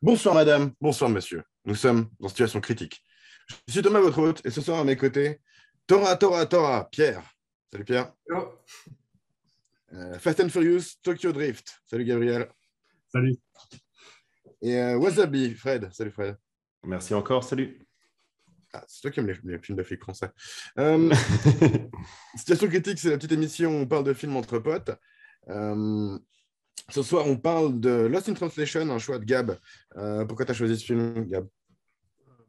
Bonsoir madame, bonsoir monsieur. Nous sommes en situation critique. Je suis Thomas, votre hôte, et ce soir à mes côtés, Tora, Pierre. Salut Pierre. Hello. Fast and Furious, Tokyo Drift. Salut Gabriel. Salut. Et Wasabi, Fred. Salut Fred. Merci encore, salut. Ah, c'est toi qui aimes les films de flics français. Situation critique, c'est la petite émission où on parle de films entre potes. Ce soir, on parle de Lost in Translation, un choix de Gab. Pourquoi tu as choisi ce film, Gab?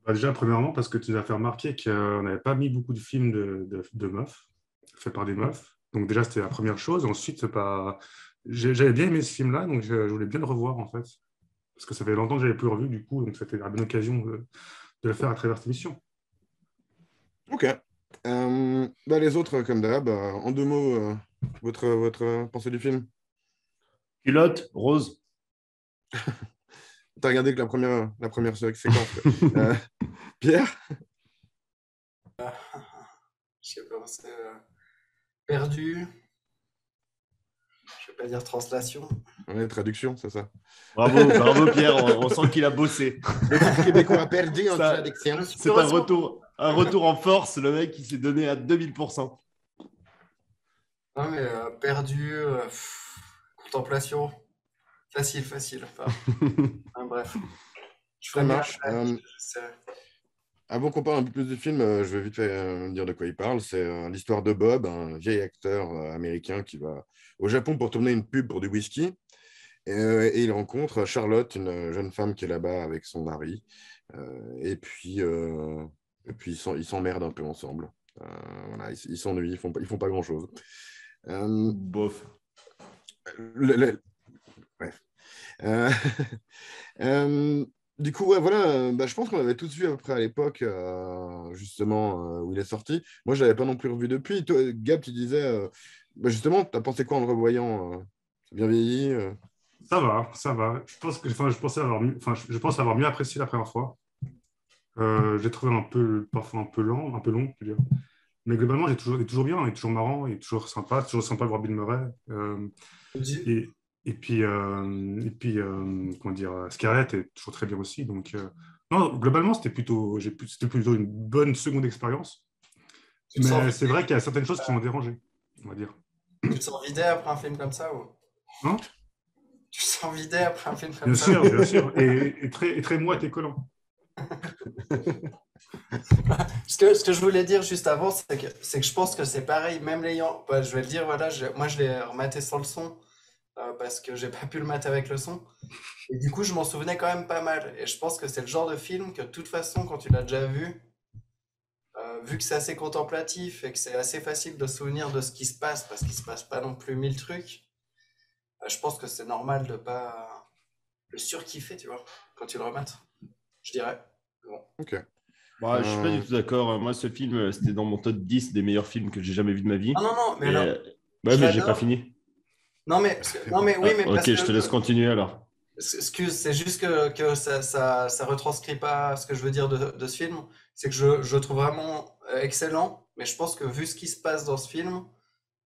Déjà, premièrement, parce que tu nous as fait remarquer qu'on n'avait pas mis beaucoup de films de meufs, faits par des meufs. Donc déjà, c'était la première chose. Ensuite, j'avais bien aimé ce film-là, donc je voulais bien le revoir, en fait. Parce que ça fait longtemps que je n'avais plus revu, du coup, donc c'était la bonne occasion de le faire à travers cette émission. Ok. Les autres, comme d'hab, en deux mots, votre pensée du film? Culotte, rose. T'as regardé que la première séquence. Pierre? Je sais pas, c'est perdu. Je vais pas dire translation. Ouais, traduction, c'est ça. Bravo Pierre, on sent qu'il a bossé. Le Québécois a perdu en Ça- traduction. C'est un retour en force, le mec il s'est donné à 2000%. Non mais perdu, contemplation. Facile. Enfin, bref. Je Ça ferai bien marche. après. Avant qu'on parle un peu plus du film, je vais vite fait dire de quoi il parle. C'est l'histoire de Bob, un vieil acteur américain qui va au Japon pour tourner une pub pour du whisky. Et il rencontre Charlotte, une jeune femme qui est là-bas avec son mari. Et puis ils s'emmerdent un peu ensemble. Voilà, ils s'ennuient, ils font pas grand-chose. Bof. Bref. Euh, du coup, ouais, voilà, je pense qu'on l'avait tous vu à peu près à l'époque, justement, où il est sorti. Moi, je ne l'avais pas non plus revu depuis. Toi, Gab, tu disais, justement, tu as pensé quoi en le revoyant? C'est bien vieilli? Ça va. Je pense avoir mieux apprécié la première fois. J'ai trouvé parfois un peu lent, un peu long, je veux dire. Mais globalement, il est toujours bien, il est toujours marrant, il est toujours sympa de voir Bill Murray. Et puis, comment dire, Scarlett est toujours très bien aussi. Donc, non, globalement, c'était plutôt une bonne seconde expérience. Tu te sens Mais c'est vidé, vrai qu'il y a certaines choses qui m'ont dérangé, on va dire. tu te sens vidé après un film comme ça ou Hein? tu te sens vidé après un film comme Bien ça? sûr, bien sûr. Et très moite et collant. Ce que je voulais dire juste avant, c'est que je pense que c'est pareil, même l'ayant. Bah, je vais le dire, voilà, moi je l'ai rematé sans le son parce que j'ai pas pu le mater avec le son. Et du coup, je m'en souvenais quand même pas mal. Et je pense que c'est le genre de film que, de toute façon, quand tu l'as déjà vu que c'est assez contemplatif et que c'est assez facile de se souvenir de ce qui se passe, parce qu'il se passe pas non plus mille trucs, je pense que c'est normal de pas le surkiffer, tu vois, quand tu le remates. Je dirais. Bon. Ok. Je suis pas du tout d'accord. Moi, ce film, c'était dans mon top 10 des meilleurs films que j'ai jamais vu de ma vie. Ah non, mais Et, alors, ouais, je mais j'ai pas l'adore. fini. Non, mais oui, mais Ok, parce je te laisse que. continuer alors. Excuse, c'est juste que ça retranscrit pas ce que je veux dire de ce film. C'est que je le trouve vraiment excellent, mais je pense que vu ce qui se passe dans ce film,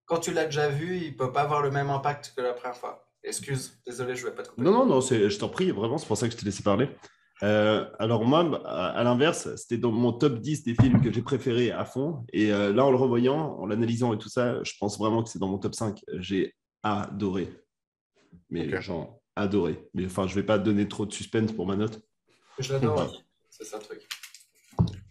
quand tu l'as déjà vu, il peut pas avoir le même impact que la première fois. Excuse, désolé, je vais pas te couper. Non, je t'en prie, vraiment, c'est pour ça que je t'ai laissé parler. Alors moi, à l'inverse, c'était dans mon top 10 des films que j'ai préférés à fond. Et là, en le revoyant, en l'analysant et tout ça, je pense vraiment que c'est dans mon top 5. J'ai adoré. Mais Ok. genre, adoré. Mais enfin, je vais pas donner trop de suspense pour ma note. Je l'adore Ouais. aussi. C'est ça le truc.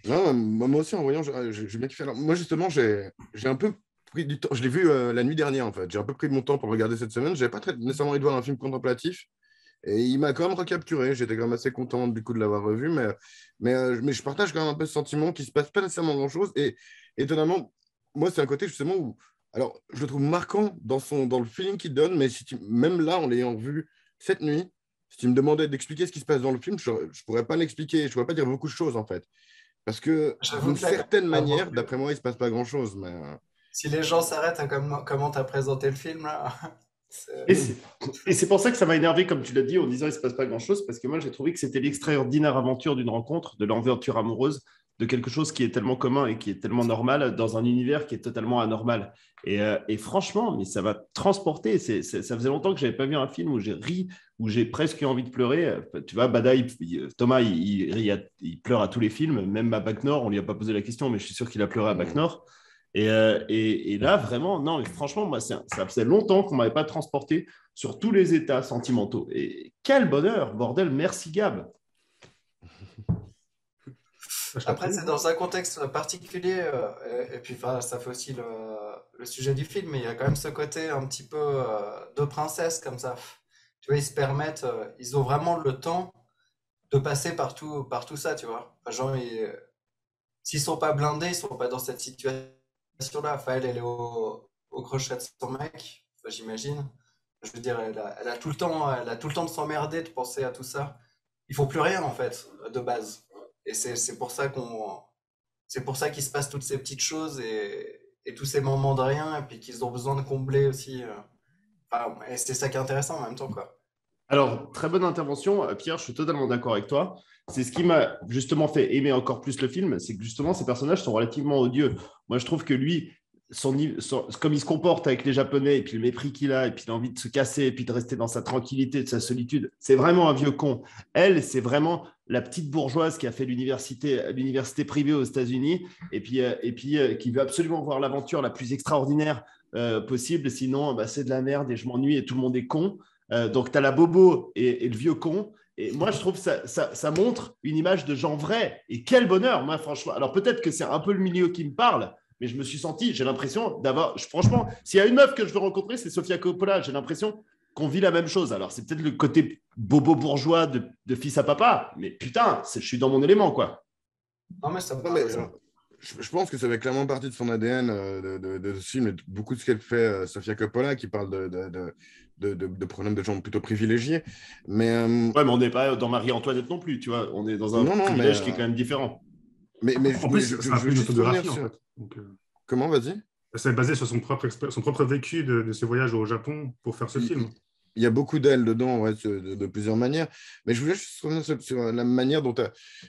Non, moi aussi, en voyant, j'ai bien kiffé. Alors, moi, justement, j'ai un peu pris du temps. Je l'ai vu la nuit dernière, en fait. J'ai un peu pris de mon temps pour le regarder cette semaine. Je n'avais pas nécessairement envie de voir un film contemplatif. Et il m'a quand même recapturé. J'étais quand même assez content du coup de l'avoir revu. Mais je partage quand même un peu ce sentiment qu'il ne se passe pas nécessairement grand-chose. Et étonnamment, moi, c'est un côté justement où. Alors, je le trouve marquant dans le feeling qu'il donne. Mais même là, en l'ayant vu cette nuit, si tu me demandais d'expliquer ce qui se passe dans le film, je ne pourrais pas l'expliquer. Je ne pourrais pas dire beaucoup de choses, en fait. Parce que J'avoue d'une que là, certaine quand manière, d'après moi, il ne se passe pas grand-chose. Mais si les gens s'arrêtent à comment t'as présenté le film là, Et c'est- c'est et c'est pour ça que ça m'a énervé, comme tu l'as dit, en disant il ne se passe pas grand-chose, parce que moi j'ai trouvé que c'était l'extraordinaire aventure d'une rencontre, de l'aventure amoureuse, de quelque chose qui est tellement commun et qui est tellement normal dans un univers qui est totalement anormal. Et franchement, mais ça va transporter. Ça faisait longtemps que je n'avais pas vu un film où j'ai ri, où j'ai presque eu envie de pleurer. Tu vois, Bada, Thomas, il pleure à tous les films, même à Bac Nord. On ne lui a pas posé la question, mais je suis sûr qu'il a pleuré à Bac Nord. Et là, vraiment, non, mais franchement, moi, ça faisait longtemps qu'on ne m'avait pas transporté sur tous les états sentimentaux. Et quel bonheur, bordel, merci Gab. Après, c'est dans un contexte particulier, et puis enfin, ça fait aussi le sujet du film, mais il y a quand même ce côté un petit peu de princesse comme ça. Tu vois, ils se permettent, ils ont vraiment le temps de passer par tout ça, tu vois. Enfin, genre, s'ils sont pas blindés, ils sont pas dans cette situation-là. Enfin, elle est au crochet de son mec, enfin, j'imagine. Je veux dire, elle a tout le temps, elle a tout le temps de s'emmerder, de penser à tout ça. Ils font plus rien en fait, de base. Et c'est pour ça c'est pour ça qu'il se passe toutes ces petites choses et tous ces moments de rien, et puis qu'ils ont besoin de combler aussi. Enfin, et c'est ça qui est intéressant en même temps, quoi. Alors, très bonne intervention, Pierre, je suis totalement d'accord avec toi. C'est ce qui m'a justement fait aimer encore plus le film, c'est que justement, ces personnages sont relativement odieux. Moi, je trouve que lui, comme il se comporte avec les Japonais, et puis le mépris qu'il a, et puis l'envie de se casser, et puis de rester dans sa tranquillité, de sa solitude, c'est vraiment un vieux con. Elle, c'est vraiment la petite bourgeoise qui a fait l'université privée aux États-Unis, et puis qui veut absolument voir l'aventure la plus extraordinaire possible, sinon bah, c'est de la merde et je m'ennuie et tout le monde est con. Donc, tu as la bobo et le vieux con. Et moi, je trouve que ça montre une image de gens vrais. Et quel bonheur, moi, franchement. Alors, peut-être que c'est un peu le milieu qui me parle, mais je me suis senti, j'ai l'impression d'avoir. Franchement, s'il y a une meuf que je veux rencontrer, c'est Sofia Coppola. J'ai l'impression qu'on vit la même chose. Alors, c'est peut-être le côté bobo bourgeois de fils à papa, mais putain, je suis dans mon élément, quoi. Non, mais ça me Non, mais, parle, ça. je pense que ça fait clairement partie de son ADN de ce film et de beaucoup de ce qu'elle fait, Sofia Coppola, qui parle de problèmes de gens plutôt privilégiés. Mais Ouais, mais on n'est pas dans Marie-Antoinette non plus, tu vois. On est dans un non, privilège qui est quand même différent. En plus, c'est un je peu veux une juste revenir autobiographie, en sur. fait. Donc, Comment, vas-y? c'est basé sur son propre vécu de ses voyages au Japon pour faire ce film. Il y a beaucoup d'ailes dedans, ouais, de plusieurs manières. Mais je voulais juste revenir sur la manière dont.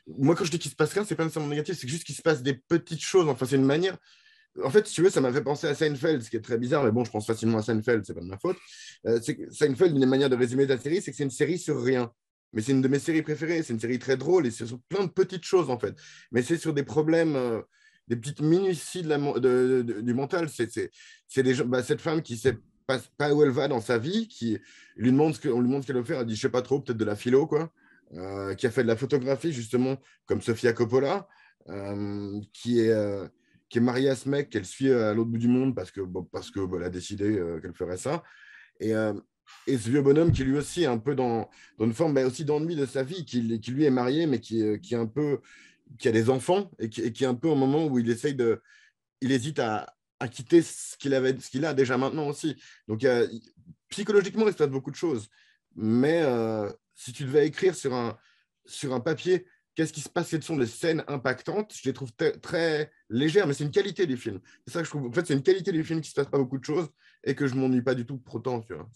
Moi, quand je dis qu'il se passe rien, c'est pas nécessairement négatif, c'est juste qu'il se passe des petites choses. Enfin, c'est une manière. En fait, si tu veux, ça m'a fait penser à Seinfeld, ce qui est très bizarre, mais bon, je pense facilement à Seinfeld, c'est pas de ma faute. C'est que Seinfeld, une des manières de résumer la série, c'est que c'est une série sur rien. Mais c'est une de mes séries préférées, c'est une série très drôle et c'est sur plein de petites choses, en fait. Mais c'est sur des problèmes, des petites minuties du mental. C'est cette femme qui sait pas où elle va dans sa vie, qui lui demande on lui demande ce qu'elle veut faire, elle dit, je sais pas trop, peut-être de la philo, quoi. Qui a fait de la photographie, justement, comme Sofia Coppola, qui est mariée à ce mec qu'elle suit à l'autre bout du monde parce que elle a décidé qu'elle ferait ça. Et, euh, et ce vieux bonhomme qui lui aussi est un peu dans une forme aussi d'ennui de sa vie, qui lui est marié, mais qui est un peu, qui a des enfants et qui est un peu au moment où il hésite à quitter ce qu'il a déjà maintenant aussi. Donc psychologiquement, il se passe beaucoup de choses. Mais si tu devais écrire sur un papier, qu'est-ce qui se passe? Quelles sont les scènes impactantes? Je les trouve très légères, mais c'est une qualité du film. C'est ça que je trouve. En fait, c'est une qualité du film qui se passe pas beaucoup de choses et que je m'ennuie pas du tout pour autant. Tu vois.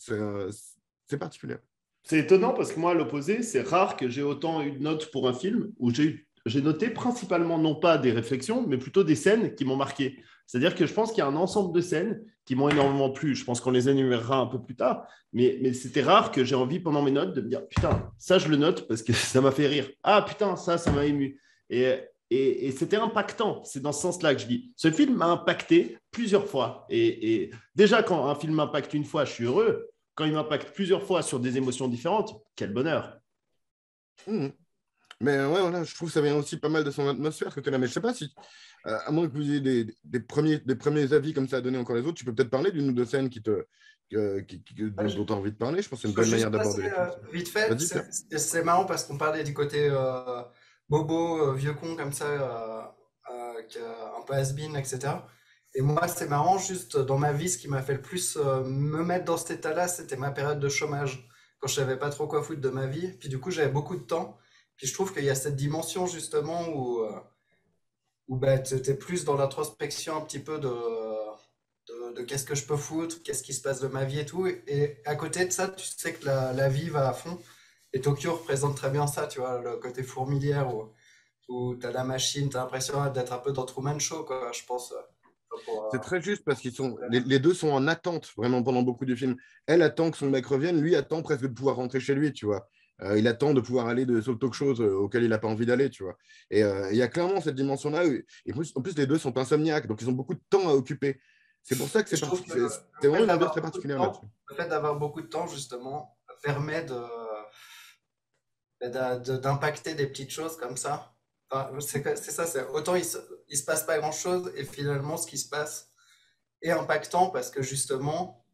C'est particulier. C'est étonnant parce que moi, à l'opposé, c'est rare que j'ai autant eu de notes pour un film où j'ai noté principalement non pas des réflexions, mais plutôt des scènes qui m'ont marqué. C'est-à-dire que je pense qu'il y a un ensemble de scènes qui m'ont énormément plu. Je pense qu'on les énumérera un peu plus tard, mais c'était rare que j'ai envie pendant mes notes de me dire putain, ça je le note parce que ça m'a fait rire. Ah putain, ça m'a ému. Et c'était impactant. C'est dans ce sens-là que je dis. Ce film m'a impacté plusieurs fois. Et déjà, quand un film m'impacte une fois, je suis heureux. Quand il m'impacte plusieurs fois sur des émotions différentes, quel bonheur. Mmh. Mais ouais, voilà, je trouve que ça vient aussi pas mal de son atmosphère, ce côté-là. Mais je sais pas si, à moins que vous ayez des premiers avis comme ça à donner encore les autres, tu peux peut-être parler d'une ou deux scènes dont tu as envie de parler. Je pense que c'est une Je peux bonne juste manière d'aborder passer les choses. vite fait. Vas-y, Pierre. C'est marrant parce qu'on parlait du côté bobo, vieux con comme ça, qui est un peu has-been, etc. Et moi, c'est marrant, juste dans ma vie, ce qui m'a fait le plus me mettre dans cet état-là, c'était ma période de chômage, quand je savais pas trop quoi foutre de ma vie. Puis du coup, j'avais beaucoup de temps. Puis je trouve qu'il y a cette dimension justement où bah, tu es plus dans l'introspection un petit peu de qu'est-ce que je peux foutre, qu'est-ce qui se passe de ma vie et tout. Et à côté de ça, tu sais que la vie va à fond. Et Tokyo représente très bien ça, tu vois, le côté fourmilière où où tu as la machine, tu as l'impression d'être un peu dans Truman Show, quoi, je pense. C'est très juste parce les deux sont en attente vraiment pendant beaucoup du film. Elle attend que son mec revienne, lui attend presque de pouvoir rentrer chez lui, tu vois. Il attend de pouvoir aller sur le talk show auquel il n'a pas envie d'aller, tu vois. Et il y a clairement cette dimension-là. Et en plus, les deux sont insomniaques, donc ils ont beaucoup de temps à occuper. C'est pour ça que c'est vraiment une ambiance très particulière là-dessus. Le fait d'avoir beaucoup de temps, justement, permet d'impacter des petites choses comme ça. Enfin, c'est ça, autant il se passe pas grand-chose et finalement ce qui se passe est impactant parce que justement,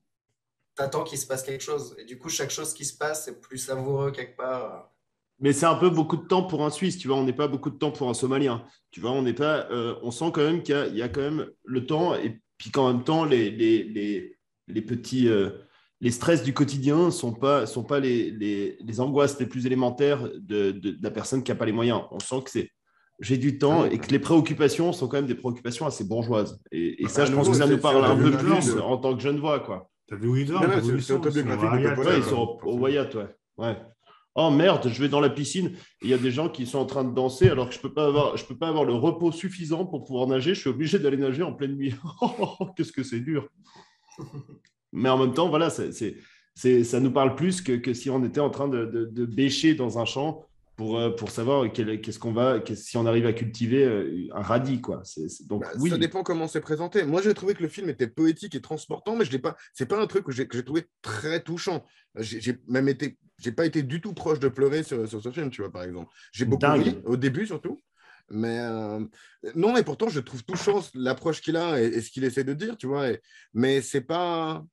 t'attends qu'il se passe quelque chose. Et du coup, chaque chose qui se passe, c'est plus savoureux quelque part. Mais c'est un peu beaucoup de temps pour un Suisse, tu vois. On n'est pas beaucoup de temps pour un Somalien. Tu vois, on n'est pas. On sent quand même qu'il y a quand même le temps et puis qu'en même temps, les petits. Les stress du quotidien ne sont pas les angoisses les plus élémentaires de la personne qui n'a pas les moyens. On sent que c'est j'ai du temps et que les préoccupations sont quand même des préoccupations assez bourgeoises. Et ça, je pense que ça nous parle un peu plus en tant que Genevois, quoi. T'as vu où ils dorment? C'est autobiographique de Ouais, ils sont au Wyatt, ouais. Oh merde, je vais dans la piscine et il y a des gens qui sont en train de danser alors que je peux pas avoir le repos suffisant pour pouvoir nager. Je suis obligé d'aller nager en pleine nuit. Qu'est-ce que c'est dur. Mais en même temps, voilà, ça nous parle plus que si on était en train de bêcher dans un champ pour savoir si on arrive à cultiver un radis, quoi. Donc, oui. Ça dépend comment c'est présenté. Moi, j'ai trouvé que le film était poétique et transportant, mais c'est pas un truc que j'ai trouvé très touchant. J'ai pas été du tout proche de pleurer sur ce film, tu vois, par exemple. J'ai beaucoup ri, au début surtout. Mais non, et pourtant, je trouve touchant l'approche qu'il a et ce qu'il essaie de dire, tu vois. Mais c'est pas...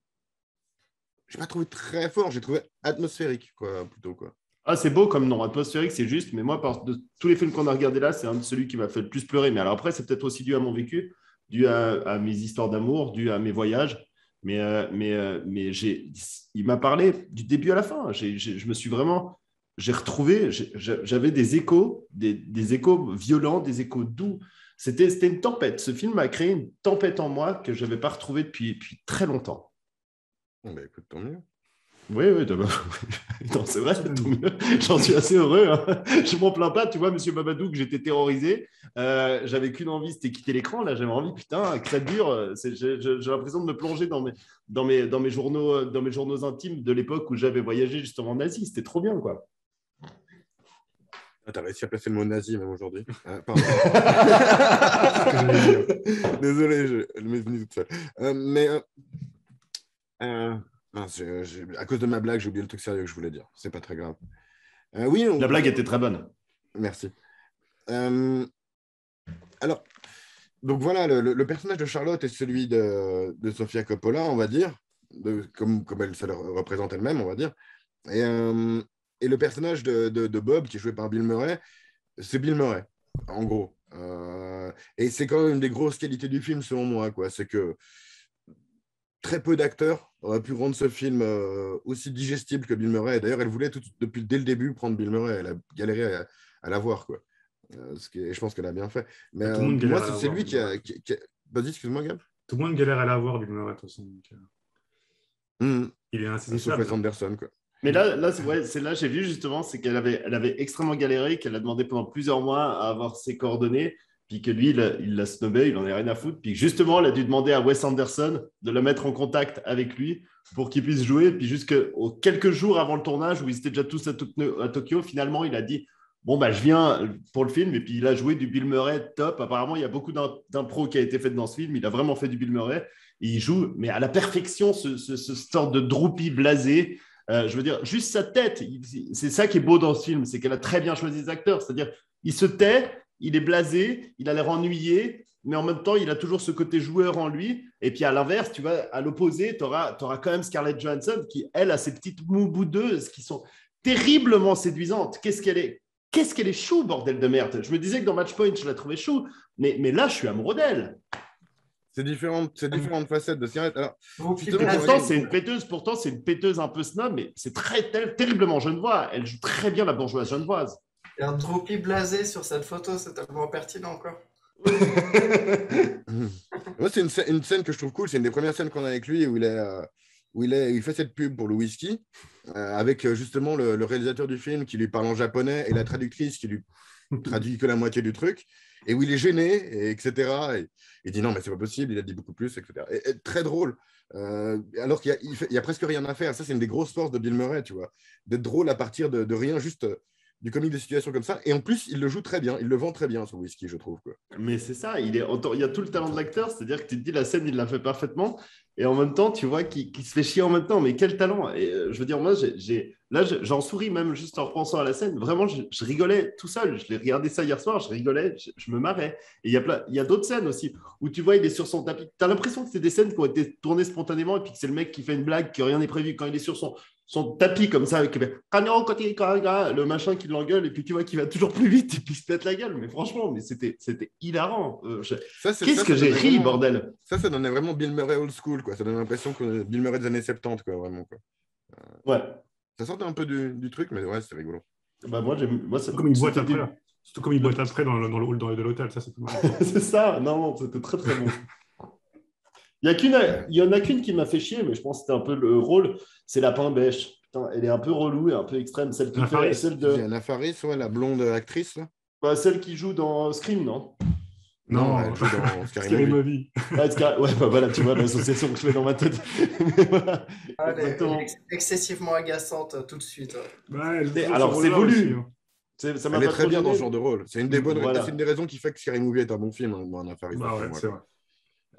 J'ai pas trouvé très fort, j'ai trouvé atmosphérique, quoi, plutôt, quoi. Ah, c'est beau comme nom, atmosphérique, c'est juste. Mais moi, de tous les films qu'on a regardés là, c'est celui qui m'a fait le plus pleurer. Mais alors après, c'est peut-être aussi dû à mon vécu, dû à mes histoires d'amour, dû à mes voyages. Mais il m'a parlé du début à la fin. Je me suis vraiment... J'ai retrouvé... J'avais des échos, des échos violents, des échos doux. C'était une tempête. Ce film a créé une tempête en moi que je n'avais pas retrouvée depuis très longtemps. Bah, écoute, tant mieux. Oui, non, c'est vrai, tant mieux. J'en suis assez heureux. Hein. Je m'en plains pas, tu vois, monsieur Babadou, que j'étais terrorisé. J'avais qu'une envie, c'était quitter l'écran. Là, j'avais envie, putain, que ça dure. J'ai l'impression de me plonger dans mes journaux intimes de l'époque où j'avais voyagé justement en Asie. C'était trop bien, quoi. Ah, t'as réussi à placer le mot nazi même aujourd'hui. Pardon. Désolé, je m'ai venu toute seule. Mince, à cause de ma blague, j'ai oublié le truc sérieux que je voulais dire. C'est pas très grave. Oui, la blague était très bonne. Merci. Alors, donc voilà, le personnage de Charlotte est celui de Sofia Coppola, on va dire, comme elle se le représente elle-même, on va dire. Et le personnage de Bob, qui est joué par Bill Murray, c'est Bill Murray, en gros. Et c'est quand même une des grosses qualités du film, selon moi, quoi. C'est que très peu d'acteurs auraient pu rendre ce film aussi digestible que Bill Murray. D'ailleurs, elle voulait dès le début prendre Bill Murray. Elle a galéré à l'avoir, quoi. Et je pense qu'elle a bien fait. Mais moi, c'est lui qui a... Vas-y, excuse-moi, Gab. Tout le monde galère à l'avoir, Bill Murray, de toute façon. Il est insaisissable. Sauf Wes Anderson, quoi. Mais là c'est là j'ai vu justement, c'est qu'elle avait extrêmement galéré, qu'elle a demandé pendant plusieurs mois à avoir ses coordonnées, puis que lui, il l'a snobé, il en a rien à foutre, puis que justement, elle a dû demander à Wes Anderson de la mettre en contact avec lui pour qu'il puisse jouer, puis jusqu'aux quelques jours avant le tournage, où ils étaient déjà tous à Tokyo, finalement, il a dit « Bon, je viens pour le film », et puis il a joué du Bill Murray top. Apparemment, il y a beaucoup d'impro qui a été faite dans ce film, il a vraiment fait du Bill Murray, et il joue, mais à la perfection, ce sort de droupie blasé. Je veux dire, juste sa tête, c'est ça qui est beau dans ce film, c'est qu'elle a très bien choisi les acteurs, c'est-à-dire, il se tait, il est blasé, il a l'air ennuyé, mais en même temps, il a toujours ce côté joueur en lui. Et puis à l'inverse, tu vois, à l'opposé, tu auras quand même Scarlett Johansson qui, elle, a ces petites moues boudeuses qui sont terriblement séduisantes. Qu'est-ce qu'elle est chou, bordel de merde. Je me disais que dans Matchpoint, je la trouvais chou, mais là, je suis amoureux d'elle. C'est différentes facettes de Scarlett. Alors, pourtant, c'est une péteuse un peu snob, mais c'est terriblement genevois. Elle joue très bien la bourgeoise genevoise. Il y a un droupie blasé sur cette photo, c'est tellement pertinent, quoi. Moi, c'est une scène que je trouve cool. C'est une des premières scènes qu'on a avec lui où il fait cette pub pour le whisky avec justement le réalisateur du film qui lui parle en japonais et la traductrice qui lui traduit que la moitié du truc, et où il est gêné, et etc. Et il dit non, mais c'est pas possible, il a dit beaucoup plus, etc. Et très drôle, alors qu'il y a presque rien à faire. Ça, c'est une des grosses forces de Bill Murray, tu vois, d'être drôle à partir de rien, juste du comique de situation comme ça. Et en plus, il le joue très bien, il le vend très bien, ce whisky, je trouve, quoi. Mais c'est ça, il y a tout le talent de l'acteur, c'est-à-dire que tu te dis la scène, il l'a fait parfaitement, et en même temps, tu vois qu'il se fait chier en même temps, mais quel talent! Et je veux dire, moi, j'en souris même juste en repensant à la scène, vraiment, je rigolais tout seul, je l'ai regardé ça hier soir, je rigolais, je me marrais. Et il y a d'autres scènes aussi, où tu vois, il est sur son tapis, tu as l'impression que c'est des scènes qui ont été tournées spontanément, et puis que c'est le mec qui fait une blague, que rien n'est prévu, quand il est sur son tapis comme ça, avec le machin qui l'engueule, et puis tu vois qu'il va toujours plus vite, et puis il se pète la gueule. Mais franchement, c'était hilarant. Qu'est-ce que j'ai ri, vraiment, bordel! Ça donnait vraiment Bill Murray old school, quoi. Ça donne l'impression que Bill Murray des années 70, quoi, vraiment, quoi. Ouais. Ça sortait un peu du truc, mais ouais, c'est rigolo. Bah, moi, Comme il boite après, là. Surtout comme il boite après dans le hall de l'hôtel, ça, c'est tout mal. C'est ça, non, c'était très très bon. Il y en a qu'une qui m'a fait chier, mais je pense que c'était un peu le rôle, c'est la pain bêche. Putain, elle est un peu relou et un peu extrême, celle qui fait Anna Faris, ouais, la blonde actrice, là. Bah, celle qui joue dans Scream, non? Non, elle joue dans Scary Movie. Ouais, bah voilà, tu vois l'association que je fais dans ma tête. Mais voilà, Elle est exactement. excessivement agaçante tout de suite. Ouais, Alors, c'est voulu. Ça m'a Elle est pas très trop bien gêné. dans ce genre de rôle. C'est une des Voilà. c'est une des raisons qui fait que Scary Movie est un bon film, hein, Anna Faris. Bah ouais, c'est vrai.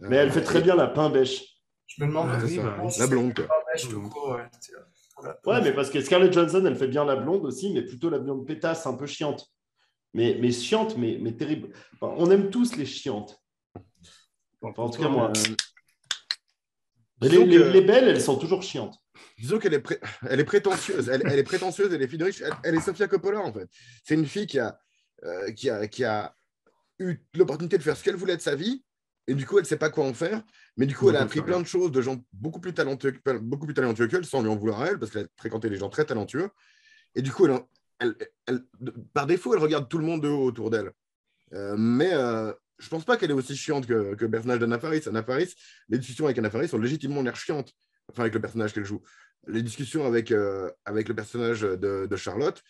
Mais elle fait très bien la pain bêche. Je me demande c'est ça. vraiment si La c'est blonde, pas quoi. bêche tout court, ouais. Ouais, mais parce que Scarlett Johansson, elle fait bien la blonde aussi, mais plutôt la blonde pétasse, un peu chiante. Mais chiante, mais terrible. Enfin, on aime tous les chiantes. Enfin, en tout cas, moi. Les belles, elles sont toujours chiantes. Disons qu'elle elle est prétentieuse. Elle est prétentieuse, elle est fille de riche. Elle est Sofia Coppola, en fait. C'est une fille qui a eu l'opportunité de faire ce qu'elle voulait de sa vie. Et du coup, elle ne sait pas quoi en faire. Mais du coup, elle a appris plein de choses de gens beaucoup plus talentueux qu'elle, sans lui en vouloir à elle, parce qu'elle a fréquenté des gens très talentueux. Et du coup, par défaut, elle regarde tout le monde de haut autour d'elle. Mais je ne pense pas qu'elle est aussi chiante que le personnage d'Anna Faris. Anna Faris, les discussions avec Anna Faris ont légitimement l'air chiantes, enfin avec le personnage qu'elle joue. Les discussions avec le personnage de Charlotte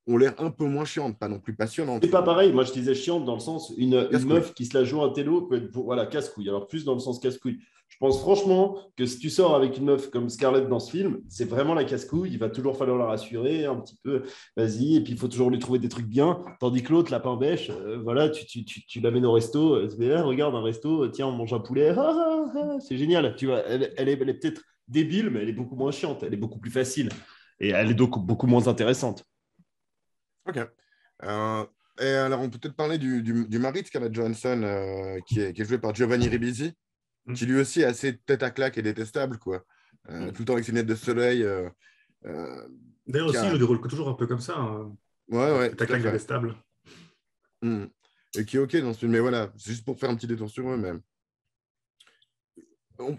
ont l'air un peu moins chiantes, pas non plus passionnantes. C'est pas pareil, moi je disais chiante dans le sens, une meuf qui se la joue un télo peut être, voilà, casse-couille. Alors plus dans le sens casse-couille. Je pense franchement que si tu sors avec une meuf comme Scarlett dans ce film, c'est vraiment la casse-couille. Il va toujours falloir la rassurer un petit peu, vas-y, et puis il faut toujours lui trouver des trucs bien. Tandis que l'autre, la pain bêche, voilà, tu l'amènes au resto, regarde un resto, tiens, on mange un poulet, c'est génial. Tu vois, elle est peut-être débile, mais elle est beaucoup moins chiante, elle est beaucoup plus facile et elle est donc beaucoup moins intéressante. Ok. Et alors, on peut peut-être parler du mari de Scarlett Johansson, qui est joué par Giovanni Ribisi, qui lui aussi est assez tête à claque et détestable, quoi. Tout le temps avec ses lunettes de soleil. D'ailleurs, aussi, il joue des rôles toujours un peu comme ça. Ouais. Tête à claque détestable. Et qui est ok dans ce film. Mais voilà, c'est juste pour faire un petit détour sur eux-mêmes.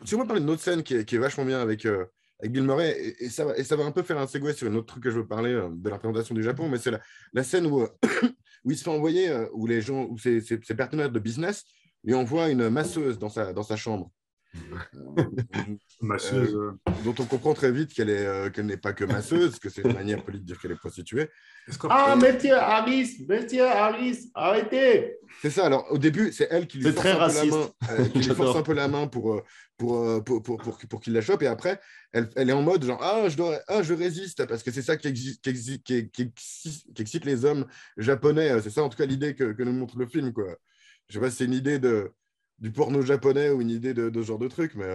Si on va parler d'une autre scène qui est vachement bien avec Bill Murray, et ça va un peu faire un segue sur un autre truc que je veux parler de la représentation du Japon, mais c'est la scène où il se fait envoyer, où les gens, où ses partenaires de business lui envoient une masseuse dans sa chambre. Masseuse. Dont on comprend très vite qu'elle n'est pas que masseuse, que c'est une manière polie de dire qu'elle est prostituée. Monsieur Harris, arrêtez! C'est ça, alors au début, c'est elle qui lui force un peu la main pour qu'il la chope, et après, elle est en mode genre, je résiste, parce que c'est ça qui excite les hommes japonais. C'est ça, en tout cas, l'idée que nous montre le film, quoi. Je sais pas si c'est une idée du porno japonais ou une idée de ce genre de truc, mais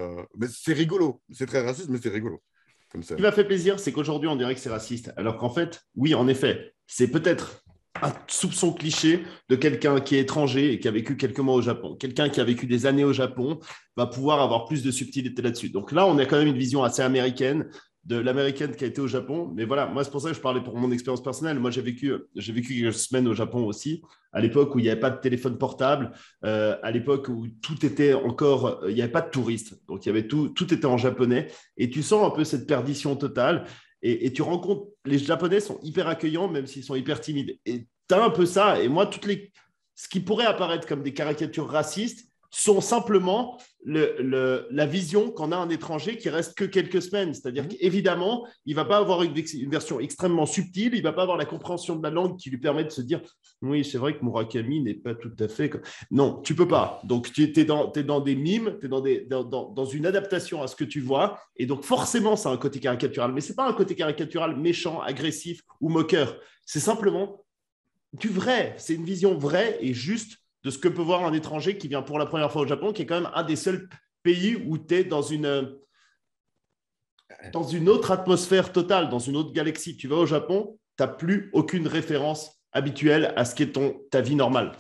c'est rigolo. C'est très raciste, mais c'est rigolo. Comme ça. Ce qui m'a fait plaisir, c'est qu'aujourd'hui, on dirait que c'est raciste. Alors qu'en fait, oui, en effet, c'est peut-être un soupçon cliché de quelqu'un qui est étranger et qui a vécu quelques mois au Japon. Quelqu'un qui a vécu des années au Japon va pouvoir avoir plus de subtilité là-dessus. Donc là, on a quand même une vision assez américaine de l'américaine qui a été au Japon. Mais voilà, moi, c'est pour ça que je parlais pour mon expérience personnelle. Moi, j'ai vécu quelques semaines au Japon aussi, à l'époque où il n'y avait pas de téléphone portable, à l'époque où tout était encore... il n'y avait pas de touristes. Donc, il y avait tout était en japonais. Et tu sens un peu cette perdition totale. Et tu rencontres... Les Japonais sont hyper accueillants, même s'ils sont hyper timides. Et tu as un peu ça. Et moi, ce qui pourrait apparaître comme des caricatures racistes, sont simplement la vision qu'en a un étranger qui reste que quelques semaines. C'est-à-dire qu'évidemment, il ne va pas avoir une version extrêmement subtile, il ne va pas avoir la compréhension de la langue qui lui permet de se dire « Oui, c'est vrai que Murakami n'est pas tout à fait… » Non, tu ne peux pas. Donc, tu es dans des mimes, tu es dans une adaptation à ce que tu vois, et donc forcément, c'est un côté caricatural. Mais ce n'est pas un côté caricatural méchant, agressif ou moqueur. C'est simplement du vrai. C'est une vision vraie et juste de ce que peut voir un étranger qui vient pour la première fois au Japon, qui est quand même un des seuls pays où tu es dans une autre atmosphère totale, dans une autre galaxie. Tu vas au Japon, tu n'as plus aucune référence habituelle à ce qui est ta vie normale.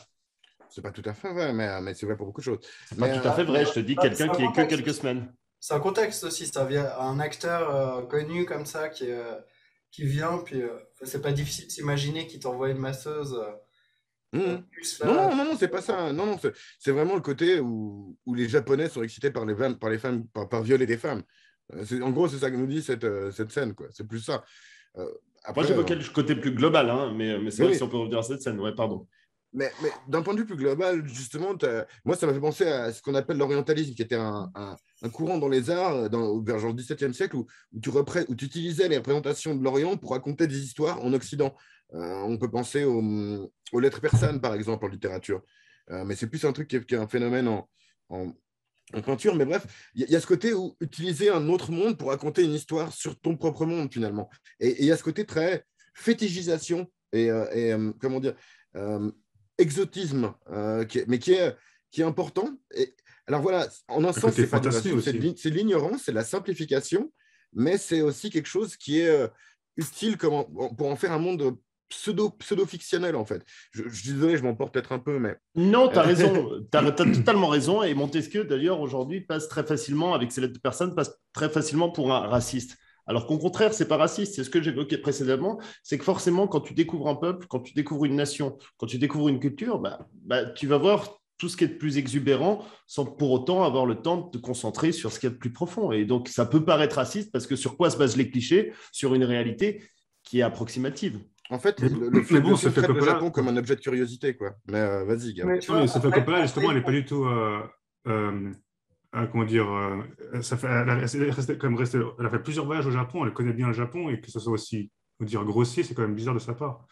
C'est pas tout à fait vrai, mais c'est vrai pour beaucoup de choses. C'est pas tout à fait vrai, je te dis, quelqu'un qui est que quelques semaines. C'est un contexte aussi, ça vient un acteur connu comme ça qui vient, puis c'est pas difficile de s'imaginer qu'il t'envoie une masseuse. Non, c'est pas ça. Non, c'est vraiment le côté où les Japonais sont excités par les femmes, par violer des femmes. En gros, c'est ça que nous dit cette scène, quoi. C'est plus ça. Après, moi, j'évoquais le côté plus global, hein, mais c'est vrai que si on peut revenir à cette scène, ouais, pardon. Mais d'un point de vue plus global, justement, moi, ça m'a fait penser à ce qu'on appelle l'orientalisme, qui était un courant dans les arts, vers genre le XVIIe siècle, où tu utilisais les représentations de l'Orient pour raconter des histoires en Occident. On peut penser aux lettres persanes, par exemple, en littérature. Mais c'est plus un truc qui est un phénomène en peinture. Mais bref, il y a ce côté où utiliser un autre monde pour raconter une histoire sur ton propre monde, finalement. Et il y a ce côté très fétichisation et comment dire, exotisme, mais qui est important. Alors voilà, en un sens, c'est pas c'est l'ignorance, c'est la simplification, mais c'est aussi quelque chose qui est utile pour en faire un monde pseudo-fictionnel, en fait. Je suis désolé, je m'emporte peut-être un peu, mais… Non, tu as raison. Tu as totalement raison. Et Montesquieu, d'ailleurs, aujourd'hui, passe très facilement, avec ses lettres de personnes, passe très facilement pour un raciste. Alors qu'au contraire, ce n'est pas raciste. C'est ce que j'évoquais précédemment. C'est que forcément, quand tu découvres un peuple, quand tu découvres une nation, quand tu découvres une culture, tu vas voir tout ce qui est de plus exubérant sans pour autant avoir le temps de te concentrer sur ce qui est de plus profond. Et donc, ça peut paraître raciste parce que sur quoi se basent les clichés? Sur une réalité qui est approximative. En fait, le film traite le Japon comme un objet de curiosité, quoi. Mais vas-y, Gab. Sofia Coppola, justement, elle n'est pas du tout… comment dire, elle a fait plusieurs voyages au Japon, elle connaît bien le Japon, et que ce soit aussi grossier, c'est quand même bizarre de sa part.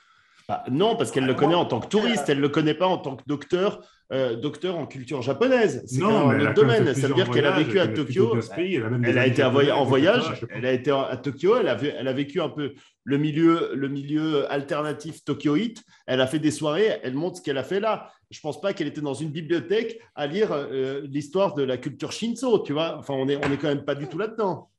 Non, parce qu'elle le connaît en tant que touriste, elle ne le connaît pas en tant que docteur en culture japonaise. C'est un autre domaine. Ça veut dire qu'elle a vécu à Tokyo, elle a été en voyage, elle a été à Tokyo, elle a vécu un peu le milieu alternatif tokyoïte, elle a fait des soirées, elle montre ce qu'elle a fait là. Je ne pense pas qu'elle était dans une bibliothèque à lire l'histoire de la culture Shinto, tu vois. Enfin, on est quand même pas du tout là-dedans.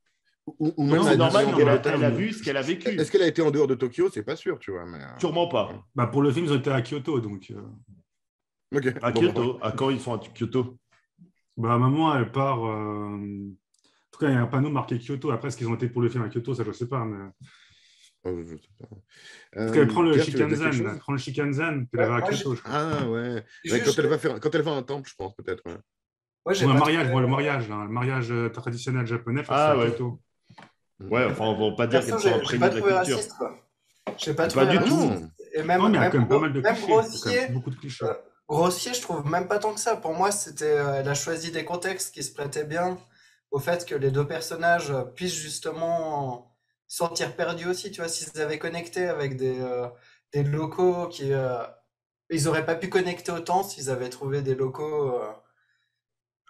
C'est normal qu'elle a vu ce qu'elle a vécu. Est-ce qu'elle a été en dehors de Tokyo? C'est pas sûr, tu vois. Mais sûrement pas. Pour le film, ils ont été à Kyoto, donc… Okay. À Kyoto. À quand ils sont à Kyoto? À un moment, elle part… En tout cas, il y a un panneau marqué Kyoto. Après, est-ce qu'ils ont été pour le film à Kyoto? Ça, je ne sais pas. Mais… je sais pas. Elle prend le Shinkansen. Elle prend le Shinkansen, puis elle va à Kyoto. Ah ouais. Quand elle va à un temple, je pense, peut-être. Ouais. Le mariage traditionnel japonais, à Kyoto. Ouais, enfin, on ne va pas dire qu'elle soit imprégnée de la culture. Je n'ai pas trouvé du tout. Et même, non, mais il y a quand même pas mal de clichés. Beaucoup de clichés. Grossier, je trouve même pas tant que ça. Pour moi, elle a choisi des contextes qui se prêtaient bien au fait que les deux personnages puissent justement se sentir perdus aussi. Tu vois, s'ils avaient connecté avec des locaux ils n'auraient pas pu connecter autant s'ils avaient trouvé des locaux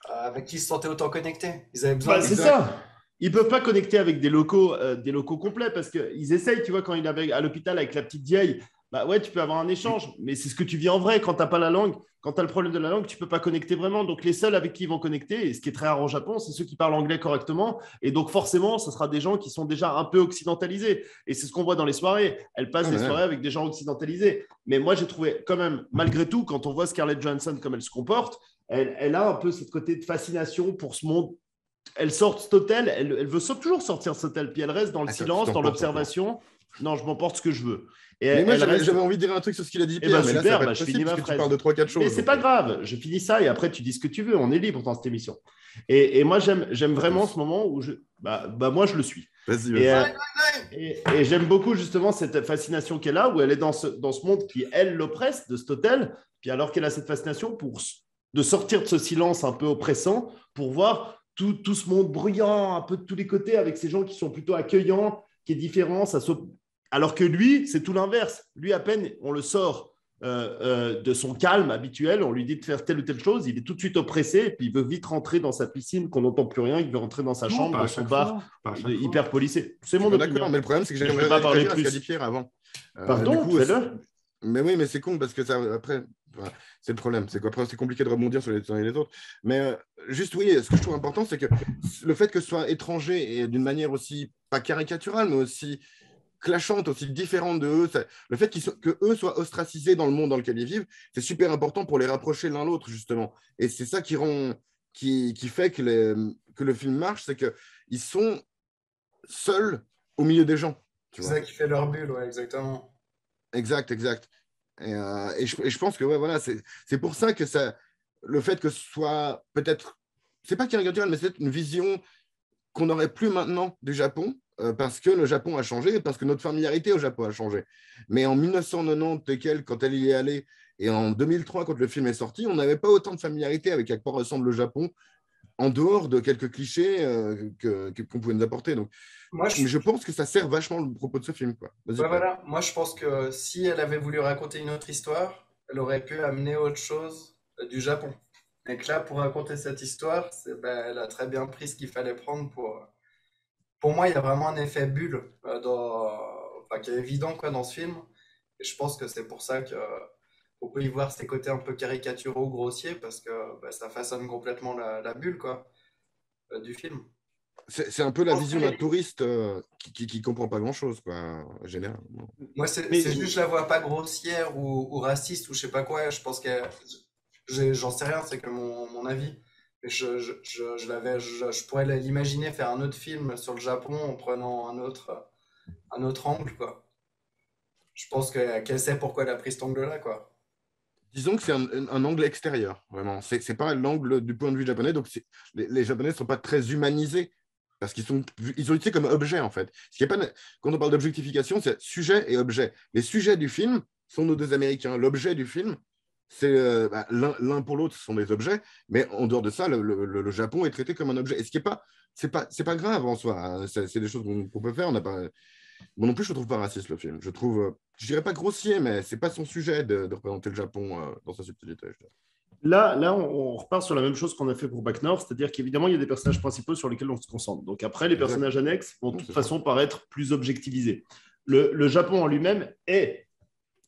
avec qui ils se sentaient autant connectés. Ils avaient besoin. C'est ça. Ils ne peuvent pas connecter avec des locaux complets parce qu'ils essayent, tu vois, quand il est à l'hôpital avec la petite vieille, ouais, tu peux avoir un échange, mais c'est ce que tu vis en vrai. Quand tu n'as pas la langue, quand tu as le problème de la langue, tu ne peux pas connecter vraiment. Donc, les seuls avec qui ils vont connecter, et ce qui est très rare au Japon, c'est ceux qui parlent anglais correctement. Et donc, forcément, ce sera des gens qui sont déjà un peu occidentalisés. Et c'est ce qu'on voit dans les soirées. Elle passe des soirées avec des gens occidentalisés. Mais moi, j'ai trouvé quand même, malgré tout, quand on voit Scarlett Johansson, comme elle se comporte, elle a un peu ce côté de fascination pour ce monde. Elle sort de cet hôtel, elle veut toujours sortir de cet hôtel, puis elle reste dans le silence, dans l'observation. Non, je m'emporte ce que je veux. Mais moi, j'avais envie de dire un truc sur ce qu'il a dit, Pierre, mais super, là, ça je finis ma phrase. Tu parles de 3-4 choses. Mais c'est pas grave, je finis ça et après, tu dis ce que tu veux. On est libre dans cette émission. Et moi, j'aime vraiment ce moment où moi, je le suis. Vas-y. Et j'aime beaucoup justement cette fascination qu'elle a, où elle est dans ce monde qui, elle, l'oppresse de cet hôtel, puis alors qu'elle a cette fascination pour de sortir de ce silence un peu oppressant pour voir tout ce monde bruyant, un peu de tous les côtés, avec ces gens qui sont plutôt accueillants, qui est différent. Alors que lui, c'est tout l'inverse. Lui, à peine on le sort de son calme habituel, on lui dit de faire telle ou telle chose, il est tout de suite oppressé, et puis il veut vite rentrer dans sa piscine, qu'on n'entend plus rien, il veut rentrer dans sa chambre, dans son bar, hyper policé. C'est mon opinion. D'accord, mais le problème, c'est que Je j'aimerais peux pas parler réagir à ce qu'a plus. dit Pierre avant. Pardon, du coup, fais-le. mais oui, mais c'est con parce que ça, après, voilà, c'est le problème. C'est qu'après, c'est compliqué de rebondir sur les uns et les autres. Mais juste, oui, ce que je trouve important, c'est que le fait que ce soit étranger et d'une manière aussi, pas caricaturale, mais aussi clashante, aussi différente de eux, le fait que eux soient ostracisés dans le monde dans lequel ils vivent, c'est super important pour les rapprocher l'un l'autre, justement. Et c'est ça qui fait que le film marche, c'est qu'ils sont seuls au milieu des gens. C'est ça qui fait leur bulle, ouais, exactement. Exact. Et je pense que ouais, voilà, c'est pour ça que le fait que ce soit peut-être, c'est pas caricatural, mais c'est une vision qu'on n'aurait plus maintenant du Japon, parce que le Japon a changé, parce que notre familiarité au Japon a changé. Mais en 1990 et quelques, quand elle y est allée, et en 2003, quand le film est sorti, on n'avait pas autant de familiarité avec à quoi ressemble le Japon, en dehors de quelques clichés qu'on pouvait nous apporter. Donc, Moi, mais je pense que ça sert vachement le propos de ce film, quoi. Vas-y, ouais, Pierre. voilà. Moi, je pense que si elle avait voulu raconter une autre histoire, elle aurait pu amener autre chose du Japon. Et que là, pour raconter cette histoire, elle a très bien pris ce qu'il fallait prendre pour. Pour moi, il y a vraiment un effet bulle enfin, qui est évident quoi, dans ce film. Et je pense que c'est pour ça que on peut y voir ces côtés un peu caricaturaux, grossiers, parce que ça façonne complètement la bulle quoi, du film. C'est un peu la Je pense vision que d'un touriste qui comprend pas grand-chose, quoi, en général. moi, c'est Mais juste, je la vois pas grossière ou raciste ou je sais pas quoi. Je pense que j'en sais rien, c'est que mon avis. Mais je pourrais l'imaginer faire un autre film sur le Japon en prenant un autre angle, quoi. Je pense qu'elle sait pourquoi elle a pris cet angle-là, quoi. Disons que c'est un angle extérieur, vraiment. C'est pas l'angle du point de vue japonais, donc les Japonais ne sont pas très humanisés, parce qu'ils sont utilisés comme objet, en fait. Ce qui est pas, quand on parle d'objectification, c'est sujet et objet. Les sujets du film sont nos deux Américains. L'objet du film, c'est l'un pour l'autre, ce sont des objets, mais en dehors de ça, le Japon est traité comme un objet. Et ce qui est pas, c'est pas grave en soi, hein. C'est des choses qu'on peut faire. On n'a pas, moi non plus, je ne trouve pas raciste le film. Je trouve, je dirais pas grossier, mais c'est pas son sujet de représenter le Japon dans sa subtilité. là on repart sur la même chose qu'on a fait pour Back North, c'est-à-dire qu'évidemment, il y a des personnages principaux sur lesquels on se concentre. Donc après, les personnages annexes vont de toute façon paraître plus objectivisés. Le Japon en lui-même est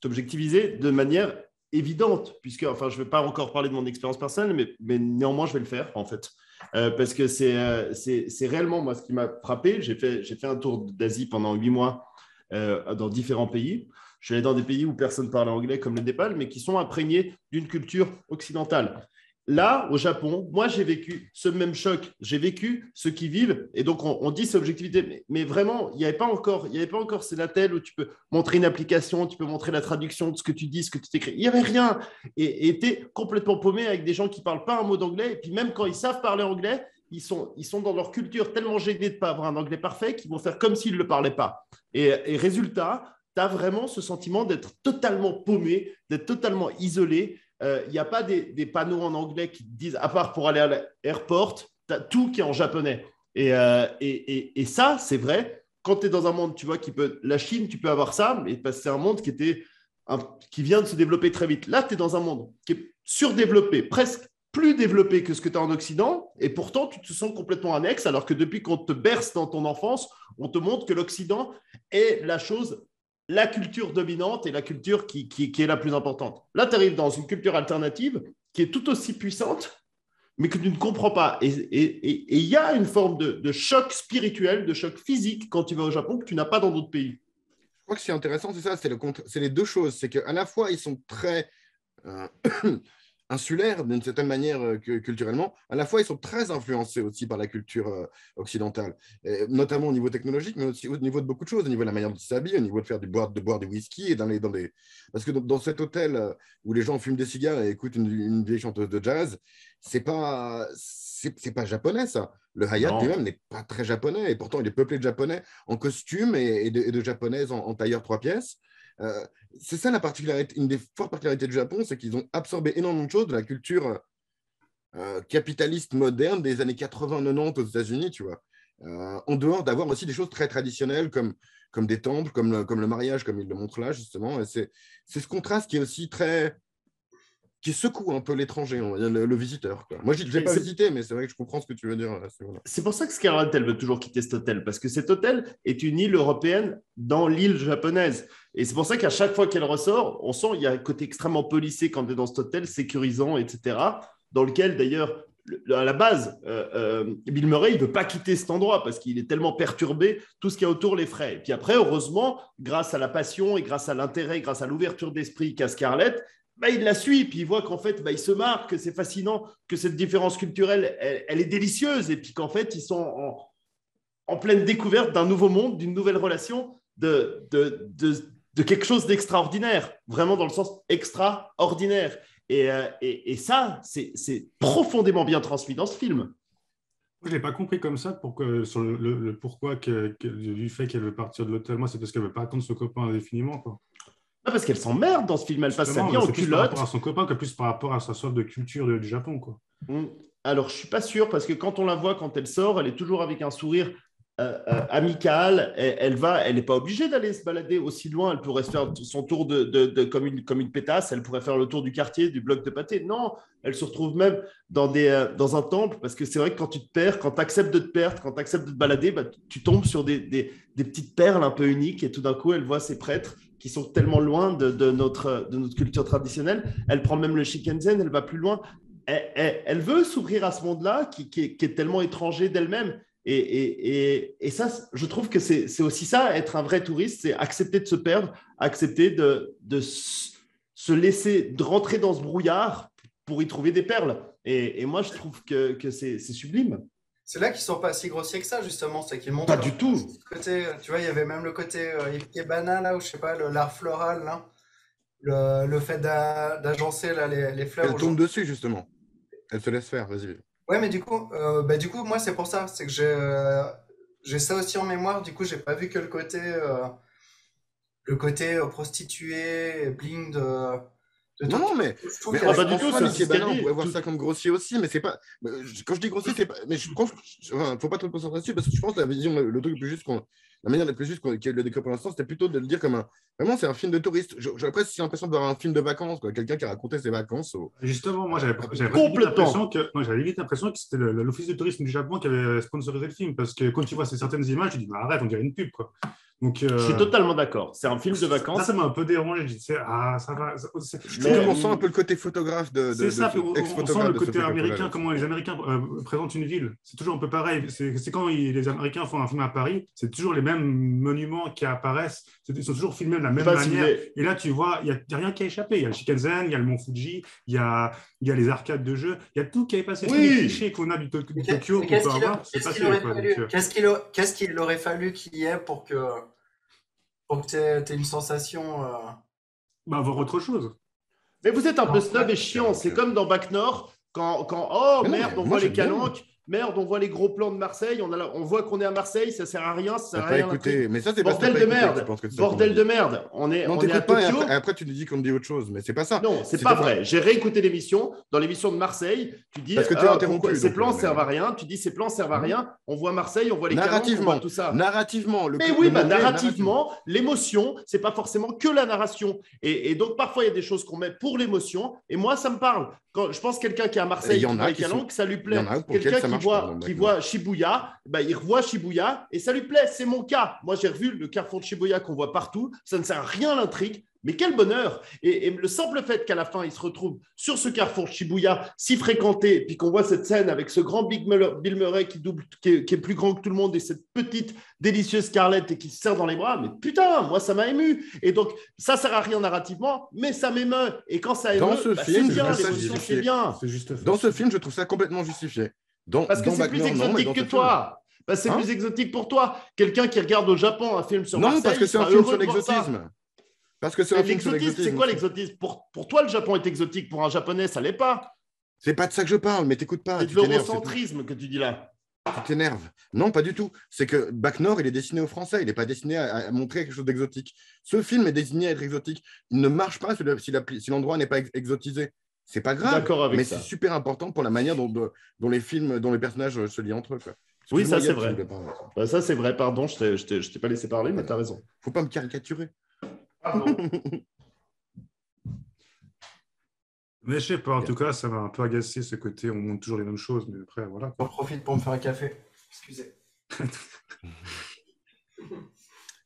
objectivisé de manière évidente, puisque, enfin, je ne vais pas encore parler de mon expérience personnelle, mais néanmoins, je vais le faire, en fait. Parce que c'est réellement, moi, ce qui m'a frappé. J'ai fait un tour d'Asie pendant 8 mois dans différents pays. Je suis allé dans des pays où personne ne parlait anglais, comme le Népal, mais qui sont imprégnés d'une culture occidentale. Là, au Japon, moi, j'ai vécu ce même choc. J'ai vécu ceux qui vivent. Et donc, on dit c'est objectivité. Mais vraiment, il n'y avait pas encore c'est la telle où tu peux montrer une application, tu peux montrer la traduction de ce que tu dis, ce que tu t'écris. Il n'y avait rien. Et tu es complètement paumé avec des gens qui ne parlent pas un mot d'anglais. Et puis, même quand ils savent parler anglais, ils sont dans leur culture tellement gênés de ne pas avoir un anglais parfait qu'ils vont faire comme s'ils ne le parlaient pas. Et résultat, tu as vraiment ce sentiment d'être totalement paumé, d'être totalement isolé. Il n'y a pas des panneaux en anglais qui te disent, à part pour aller à l'aéroport, tu as tout qui est en japonais. Et ça, c'est vrai. Quand tu es dans un monde, tu vois, la Chine, tu peux avoir ça, mais parce que c'est un monde qui vient de se développer très vite. Là, tu es dans un monde qui est surdéveloppé, presque plus développé que ce que tu as en Occident, et pourtant, tu te sens complètement annexe, alors que depuis qu'on te berce dans ton enfance, on te montre que l'Occident est la culture dominante et la culture qui est la plus importante. Là, tu arrives dans une culture alternative qui est tout aussi puissante, mais que tu ne comprends pas. Et il y a une forme de choc spirituel, de choc physique quand tu vas au Japon que tu n'as pas dans d'autres pays. Je crois que ce qui est intéressant, c'est ça, c'est les deux choses. C'est qu'à la fois, ils sont très insulaires d'une certaine manière culturellement, à la fois ils sont très influencés aussi par la culture occidentale, notamment au niveau technologique, mais aussi au niveau de beaucoup de choses, au niveau de la manière dont ils s'habillent, au niveau de boire du whisky, et parce que dans cet hôtel où les gens fument des cigares et écoutent une vieille chanteuse de jazz, c'est pas japonais ça. Le Hyatt lui-même n'est pas très japonais, et pourtant il est peuplé de japonais en costume et de japonaises en tailleur 3 pièces. C'est ça la particularité, une des fortes particularités du Japon, c'est qu'ils ont absorbé énormément de choses de la culture capitaliste moderne des années 80-90 aux États-Unis, tu vois. En dehors d'avoir aussi des choses très traditionnelles comme des temples, comme le mariage, comme il le montre là, justement. Et c'est ce contraste qui est aussi qui secoue un peu l'étranger, le visiteur, quoi. Moi, je ne l'ai pas visité, mais c'est vrai que je comprends ce que tu veux dire. C'est pour ça que Scarlett, elle veut toujours quitter cet hôtel, parce que cet hôtel est une île européenne dans l'île japonaise. Et c'est pour ça qu'à chaque fois qu'elle ressort, on sent qu'il y a un côté extrêmement policé quand on est dans cet hôtel, sécurisant, etc., dans lequel, d'ailleurs, à la base, Bill Murray, il ne veut pas quitter cet endroit parce qu'il est tellement perturbé, tout ce qu'il y a autour les ferait. Et puis après, heureusement, grâce à la passion et grâce à l'intérêt, grâce à l'ouverture d'esprit qu'a Scarlett, il la suit, puis il voit qu'en fait, il se marre, que c'est fascinant, que cette différence culturelle, elle est délicieuse, et puis qu'en fait, ils sont en pleine découverte d'un nouveau monde, d'une nouvelle relation, de quelque chose d'extraordinaire, vraiment dans le sens extraordinaire. Et ça, c'est profondément bien transmis dans ce film. Je ne l'ai pas compris comme ça sur le pourquoi du fait qu'elle veut partir de l'hôtel. Moi, c'est parce qu'elle ne veut pas attendre son copain indéfiniment, quoi. Parce qu'elle s'emmerde dans ce film, elle passe sa vie en culotte. C'est plus par rapport à son copain que plus par rapport à sa soif de culture du Japon, quoi. Alors, je ne suis pas sûr, parce que quand on la voit, quand elle sort, elle est toujours avec un sourire amical. Elle n'est pas obligée d'aller se balader aussi loin. Elle pourrait se faire son tour comme une pétasse. Elle pourrait faire le tour du quartier, du bloc de pâté. Non, elle se retrouve même dans un temple, parce que c'est vrai que quand tu te perds, quand tu acceptes de te perdre, quand tu acceptes de te balader, tu tombes sur des petites perles un peu uniques, et tout d'un coup, elle voit ces prêtres qui sont tellement loin de notre culture traditionnelle. Elle prend même le Shinkansen, elle va plus loin. Elle veut s'ouvrir à ce monde-là qui est tellement étranger d'elle-même. Et ça, je trouve que c'est aussi ça, être un vrai touriste, c'est accepter de se perdre, accepter de se laisser, de rentrer dans ce brouillard pour y trouver des perles. Et moi, je trouve que c'est sublime. C'est là qu'ils sont pas si grossiers que ça, justement. C'est qu'ils montrent pas du tout. Côté, tu vois, il y avait même le côté ikebana, là, ou je sais pas, l'art floral, là. Le fait d'agencer là, les fleurs. Elle tombe dessus, justement. Elle se laisse faire, vas-y. Ouais, mais du coup, moi, c'est pour ça. C'est que j'ai ça aussi en mémoire. Du coup, j'ai pas vu que le côté prostituée, bling Non, mais pas du tout, on pourrait voir ça comme grossier aussi, mais c'est pas. Quand je dis grossier, c'est pas. Mais je pense faut pas trop se concentrer dessus, parce que je pense que le truc le plus juste la manière la plus juste qu'elle le décrit pour l'instant, c'était plutôt de le dire comme vraiment, c'est un film de touriste. J'ai presque l'impression de voir un film de vacances, quoi. Quelqu'un qui a raconté ses vacances. Justement, moi, j'avais vite l'impression que c'était l'Office de tourisme du Japon qui avait sponsorisé le film, parce que quand tu vois certaines images, tu dis, mais arrête, on dirait une pub, quoi. Donc, je suis totalement d'accord. C'est un film de vacances. Ça m'a un peu dérangé. Je dis, ça va. Je trouve qu'on sent un peu le côté photographe c'est ça, on sent le côté américain, comment les Américains présentent une ville. C'est toujours un peu pareil. C'est quand les Américains font un film à Paris, c'est toujours les mêmes monuments qui apparaissent. Ils sont toujours filmés de la même manière. Et là, tu vois, il n'y a rien qui a échappé. Il y a le Shinkansen, il y a le Mont Fuji, il y a les arcades de jeux, il y a tout qui est passé. Tous les clichés qu'on a du Tokyo, qu'on peut avoir, c'est passé. Qu'est-ce qu'il aurait fallu qu'il y ait pour que tu aies une sensation voir autre chose. Mais vous êtes un peu snob et chiant. C'est comme dans Bac Nord, quand on voit les calanques. Merde, on voit les gros plans de Marseille, on voit qu'on est à Marseille, ça sert à rien, ça sert à rien. Mais ça, c'est bordel de merde. Bordel de merde. On est à Tokyo. Après, tu nous dis qu'on dit autre chose, mais c'est pas ça. Non, c'est pas vrai. J'ai réécouté l'émission. Dans l'émission de Marseille, tu dis parce que tu as interrompu. Ces plans servent à rien. Tu dis ces plans servent à rien. On voit Marseille, on voit les calanques, on voit tout ça. Narrativement. Mais oui, narrativement, l'émotion, c'est pas forcément que la narration. Et donc, parfois, il y a des choses qu'on met pour l'émotion. Et moi, ça me parle. Quand je pense quelqu'un qui est à Marseille, qui voit les calanques, ça lui plaît. Quelqu'un qui voit Shibuya, il revoit Shibuya et ça lui plaît. C'est mon cas. Moi, j'ai revu le carrefour de Shibuya qu'on voit partout. Ça ne sert à rien l'intrigue. Mais quel bonheur! Et le simple fait qu'à la fin, il se retrouve sur ce carrefour Shibuya si fréquenté, puis qu'on voit cette scène avec ce grand Bill Murray qui est plus grand que tout le monde, et cette petite délicieuse Scarlett et qui se serre dans les bras, mais putain, moi, ça m'a ému. Et donc, ça sert à rien narrativement, mais ça m'émeut. Et quand ça émeut, c'est bien, l'émotion, c'est bien. Dans ce film, je trouve ça complètement justifié. Parce que c'est plus exotique que toi. C'est plus exotique pour toi. Quelqu'un qui regarde au Japon un film sur Marseille, parce que c'est un film sur l'exotisme. Parce que c'est un film sur l'exotisme. C'est quoi l'exotisme? Pour toi, le Japon est exotique. Pour un Japonais, ça l'est pas. C'est pas de ça que je parle, mais t'écoutes pas. C'est de l'eurocentrisme que tu dis là. Tu t'énerves. Non, pas du tout. C'est que Bac Nord, il est destiné aux Français. Il n'est pas destiné à montrer quelque chose d'exotique. Ce film est destiné à être exotique. Il ne marche pas si l'endroit n'est pas exotisé. c'est pas grave, D'accord avec mais ça. c'est super important pour la manière dont les films, dont les personnages se lient entre eux, quoi. Oui, ça, Excuse-moi, c'est Yann, vrai. tu voulais parler. Ça, c'est vrai. Pardon, je t'ai pas laissé parler, mais tu as raison. Faut pas me caricaturer. Pardon. Mais je sais pas, en tout cas, ça m'a un peu agacé ce côté, on montre toujours les mêmes choses, mais après, voilà. J'en profite pour me faire un café. Excusez.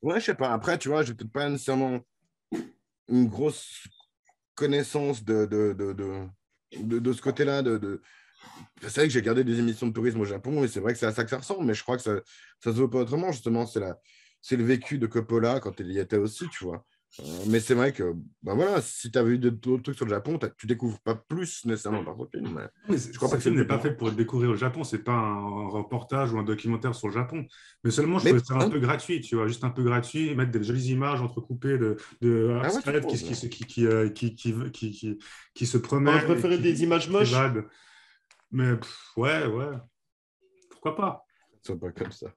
Ouais, je sais pas. Après, tu vois, j'ai peut-être pas nécessairement une grosse connaissance de ce côté-là. C'est vrai que j'ai regardé des émissions de tourisme au Japon et c'est vrai que c'est à ça que ça ressemble, mais je crois que ça se voit pas autrement. Justement, c'est le vécu de Coppola quand il y était aussi, tu vois. Mais c'est vrai que, ben voilà, si tu as vu d'autres trucs sur le Japon, tu découvres pas plus nécessairement par votre film. Mais Je crois ce pas que film c'est n'est le pas but. fait pour être découvert au Japon, c'est pas un reportage ou un documentaire sur le Japon. Mais seulement, je Mais, trouvais ça un peu gratuit, tu vois, juste un peu gratuit, mettre des jolies images entrecoupées de Ah ouais, tu Arsenault trouves, qui se T'aurais promène et préféré des images qui moches? s'évade. Mais ouais, pourquoi pas? c'est pas comme ça.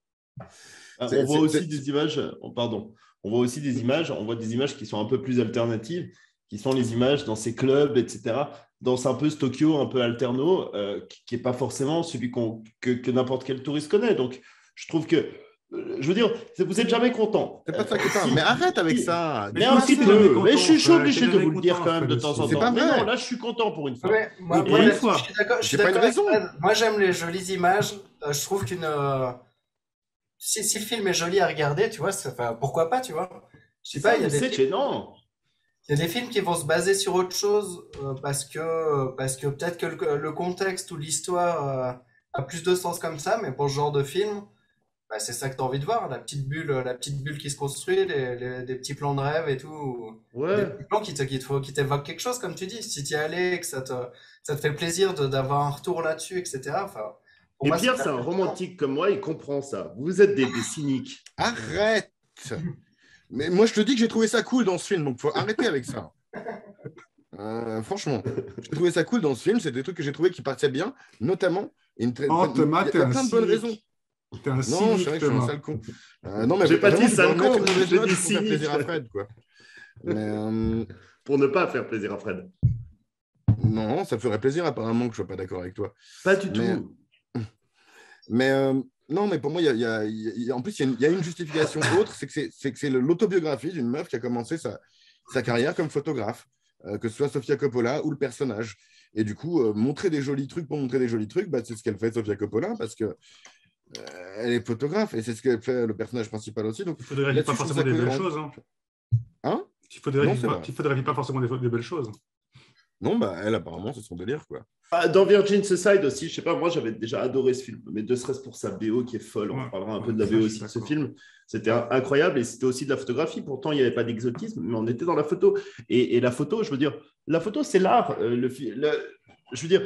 On voit aussi des images, pardon, on voit aussi des images, on voit des images qui sont un peu plus alternatives, qui sont les images dans ces clubs, etc., dans un peu ce Tokyo un peu alterno, qui n'est pas forcément celui que n'importe quel touriste connaît. Donc, je trouve que, je veux dire, vous n'êtes jamais content. C'est pas ça qui parle. Mais arrête avec ça. Mais Mais toi un aussi, petit t'es jamais peu. Mais content, je suis Fred, obligé t'es de jamais vous le dire content, quand même de Fred, temps en aussi. C'est temps. pas Mais vrai. non, là, je suis content pour une fois. Ouais, moi, Et moi, une là-dessus, fois. je suis d'accord. Je suis C'est pas une d'accord avec raison. Fred. Moi, j'aime les jolies images. Je trouve si le film est joli à regarder, tu vois, enfin, pourquoi pas, tu vois. Je sais pas, Ça, mais c'est gênant. il y a des films qui vont se baser sur autre chose parce que peut-être que le contexte ou l'histoire a plus de sens comme ça, mais pour ce genre de film, bah, c'est ça que tu as envie de voir, la petite bulle qui se construit, des petits plans de rêve et tout, des Ouais. petits plans qui t'évoquent quelque chose, comme tu dis. Si tu y allais, que ça te fait plaisir d'avoir un retour là-dessus, etc. Enfin, pour Et moi, Pierre, c'est un romantique comme moi, il comprend ça. Vous êtes des cyniques. Arrête. Mais moi, je te dis que j'ai trouvé ça cool dans ce film, donc faut arrêter avec ça. Franchement, j'ai trouvé ça cool dans ce film. C'est des trucs que j'ai trouvé qui passaient bien, notamment. Oh, Thomas, Il t'es y a un plein de bonnes raisons. cynique. T'es un Non, c'est vrai cynique, que je suis un Thomas. sale con. Non, mais J'ai pas vraiment, dit je dois sale mettre con, une j'ai mauvaise dit note pour faire cynique. plaisir à Fred, quoi. Mais Pour ne pas faire plaisir à Fred. non, ça ferait plaisir apparemment que je sois pas d'accord avec toi. Pas du Mais- tout. Mais non, mais pour moi, en plus, il y a une justification autre, c'est que c'est l'autobiographie d'une meuf qui a commencé sa carrière comme photographe, que ce soit Sofia Coppola ou le personnage. Et du coup, montrer des jolis trucs pour montrer des jolis trucs, bah, c'est ce qu'elle fait, Sofia Coppola, parce que elle est photographe et c'est ce qu'elle fait le personnage principal aussi. Donc, Il faudrait là-dessus, pas je trouve forcément ça des belles cohérent. choses. Hein. Hein Il faudrait Non, c'est vrai. pas forcément des belles choses. Non, bah, elle, apparemment, c'est son délire, quoi. Dans Virgin Suicide aussi, je sais pas, moi j'avais déjà adoré ce film, mais ne serait-ce pour sa BO qui est folle. On Ouais. parlera un peu de la Ça, BO je aussi suis de ce d'accord. film. C'était incroyable et c'était aussi de la photographie. Pourtant, il n'y avait pas d'exotisme, mais on était dans la photo. Et la photo, je veux dire, la photo, c'est l'art. Je veux dire,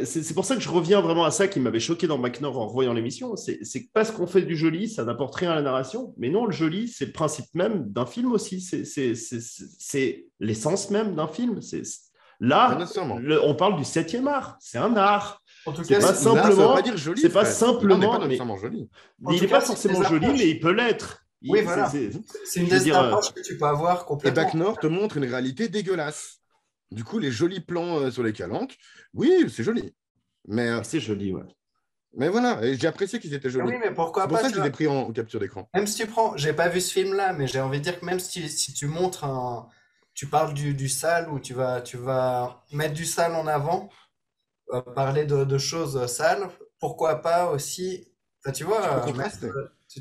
c'est pour ça que je reviens vraiment à ça qui m'avait choqué dans Bac Nord en revoyant l'émission. C'est que parce qu'on fait du joli, ça n'apporte rien à la narration. Mais non, le joli, c'est le principe même d'un film aussi. C'est l'essence même d'un film. Pas Là, nécessairement. on parle du 7e art. C'est un art. En tout C'est cas, pas c'est- Là, ça simplement. veut pas dire joli, C'est pas Fred. simplement. Là, on n'est pas mais nécessairement joli. En il tout n'est cas, pas c'est forcément des joli, approches. mais il peut l'être. Oui, voilà. C'est une je veux des dire, approches que tu peux avoir Et complètement. Bac Nord te montre une réalité dégueulasse. Du coup, les jolis plans sur les calanques, oui, c'est joli. Mais c'est joli, ouais. voilà, et j'ai apprécié qu'ils étaient Ah jolis. oui, mais pourquoi C'est pour pas, ça tu que je les ai vois. pris en capture d'écran. Même si tu prends, j'ai pas vu ce film-là, mais j'ai envie de dire que même si tu montres tu parles du sale ou tu vas mettre du sale en avant, parler de choses sales, pourquoi pas aussi, enfin, tu vois, Tu peux contraster.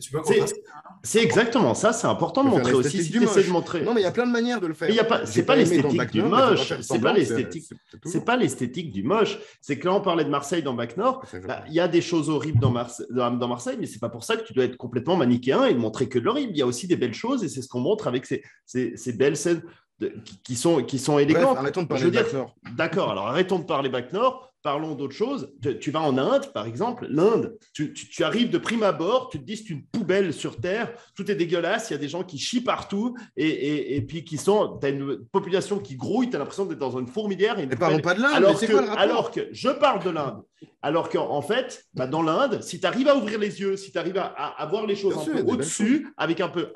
tu peux C'est contraster. c'est exactement ça. C'est important de Tu peux faire montrer aussi l'esthétique si du tu essaies de moche. montrer. Non, mais il y a plein de manières de le faire. Mais J'ai c'est pas aimé dans l'esthétique Bac du Nord, mais faut pas moche. faire C'est semblant pas que l'esthétique. c'est C'est toujours. pas l'esthétique du moche. C'est que là, on parlait de Marseille dans Bac Nord. C'est Bah, il y a des choses horribles dans Marseille, mais c'est pas pour ça que tu dois être complètement manichéen et ne montrer que de l'horrible. Il y a aussi des belles choses et c'est ce qu'on montre avec ces belles scènes qui sont Bref, élégantes. arrêtons de Je parler veux de dire, Bac Nord. d'accord, alors arrêtons de parler Bac Nord, parlons d'autre chose. Tu vas en Inde, par exemple, l'Inde, tu arrives de prime abord, tu te dis c'est une poubelle sur Terre, tout est dégueulasse, il y a des gens qui chient partout, et puis tu as une population qui grouille, tu as l'impression d'être dans une fourmilière. Et une Mais parlons poubelle. pas de l'Inde, mais c'est quoi le rapport? Alors que je parle de l'Inde, alors qu'en fait, bah, dans l'Inde, si tu arrives à ouvrir les yeux, si tu arrives à voir les choses Bien un sûr, peu il y a des belles au-dessus, avec un peu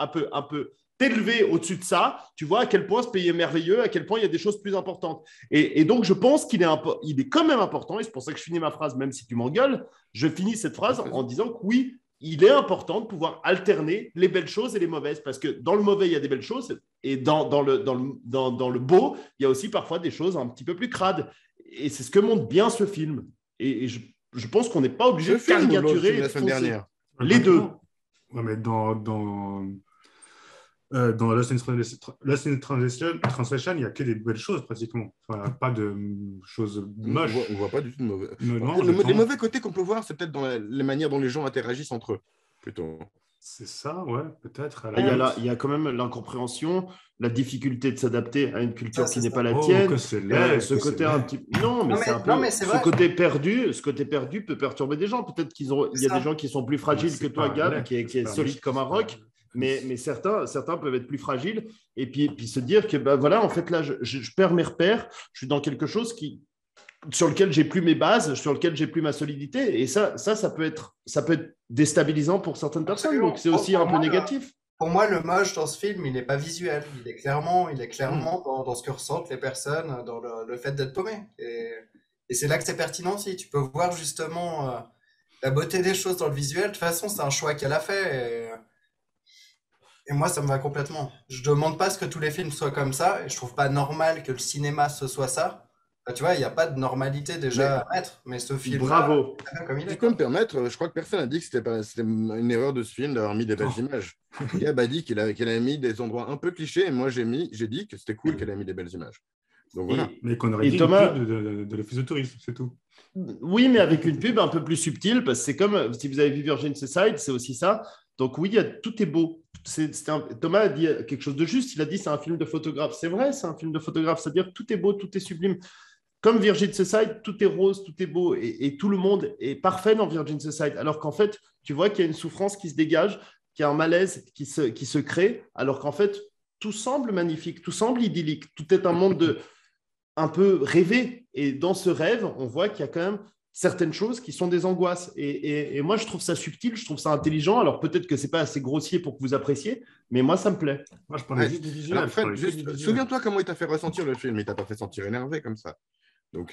t'élever au-dessus de ça, tu vois à quel point ce pays est merveilleux, à quel point il y a des choses plus importantes. Et donc, je pense qu'il est quand même important, et c'est pour ça que je finis ma phrase, même si tu m'engueules, je finis cette phrase en disant que oui, il est important de pouvoir alterner les belles choses et les mauvaises, parce que dans le mauvais, il y a des belles choses, et dans le beau, il y a aussi parfois des choses un petit peu plus crades. Et c'est ce que montre bien ce film. Et je pense qu'on n'est pas obligé de caricaturer la semaine dernière. Les deux. Ouais, mais dans Lost in Translation, il n'y a que des belles choses pratiquement. Enfin, pas de choses moches. On voit pas du tout de mauvais. Non, Les mauvais côtés qu'on peut voir, c'est peut-être dans les manières dont les gens interagissent entre eux, plutôt. C'est ça, ouais, peut-être. Il y a quand même l'incompréhension, la difficulté de s'adapter à une culture qui n'est pas la Oh, tienne. que c'est laid, Ce côté un petit. Non, mais c'est un peu. Non, mais c'est vrai. Ce côté perdu peut perturber des gens. Peut-être il y a des gens qui sont plus fragiles que toi, Gab, qui est solide comme un roc. Mais certains peuvent être plus fragiles et puis se dire que voilà, en fait, là, je perds mes repères, je suis dans quelque chose sur lequel j'ai plus mes bases, sur lequel j'ai plus ma solidité. Et ça peut être déstabilisant pour certaines personnes. Donc, c'est aussi un peu négatif. Pour moi, le moche dans ce film, il n'est pas visuel. Il est clairement dans ce que ressentent les personnes, dans le fait d'être paumé. Et c'est là que c'est pertinent aussi. Tu peux voir justement la beauté des choses dans le visuel. De toute façon, c'est un choix qu'elle a fait. Et moi, ça me va complètement. Je demande pas ce que tous les films soient comme ça, et je trouve pas normal que le cinéma ce soit ça. Tu vois, il n'y a pas de normalité déjà à mettre, mais ce film. Bravo. Comme il Si est. je peux me permettre, je crois que personne n'a dit que c'était une erreur de ce film d'avoir mis des belles images. Gab a dit qu'elle a mis des endroits un peu clichés, et moi j'ai dit que c'était cool qu'elle ait mis des belles images. Donc voilà. Mais qu'on aurait dit Thomas... une pub de l'office de tourisme, c'est tout. Oui, mais avec une pub un peu plus subtile, parce que c'est comme si vous avez vu Virgin Suicide, c'est aussi ça. Donc oui, tout est beau. Thomas a dit quelque chose de juste, il a dit c'est un film de photographe. C'est vrai, c'est un film de photographe, c'est-à-dire tout est beau, tout est sublime. Comme Virgin Suicide, tout est rose, tout est beau, et tout le monde est parfait dans Virgin Suicide, alors qu'en fait, tu vois qu'il y a une souffrance qui se dégage, qu'il y a un malaise qui se crée, alors qu'en fait, tout semble magnifique, tout semble idyllique, tout est un monde un peu rêvé, et dans ce rêve, on voit qu'il y a quand même certaines choses qui sont des angoisses. Et moi, je trouve ça subtil, je trouve ça intelligent. Alors, peut-être que ce n'est pas assez grossier pour que vous appréciez, mais moi, ça me plaît. Moi, je parlais juste du visuel. Alors, Fred, souviens-toi comment il t'a fait ressentir le film. Il t'a pas fait sentir énervé comme ça. Donc,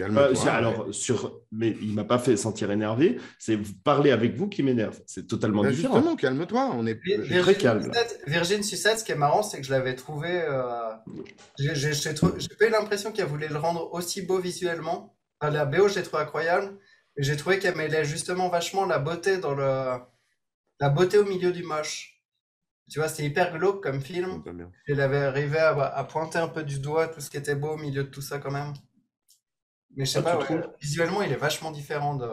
mais il ne m'a pas fait sentir énervé. C'est parler avec vous qui m'énerve. C'est totalement différent. Justement, calme-toi. On est très calme. Virgin Suicide, ce qui est marrant, c'est que je l'avais trouvé... J'ai pas eu l'impression qu'elle voulait le rendre aussi beau visuellement. Enfin, la BO, je l'ai trouvé incroyable. Et j'ai trouvé qu'elle mêlait justement vachement la beauté la beauté au milieu du moche. Tu vois, c'est hyper glauque comme film. Elle avait arrivé à pointer un peu du doigt tout ce qui était beau au milieu de tout ça quand même. Mais je sais pas, visuellement, il est vachement différent de...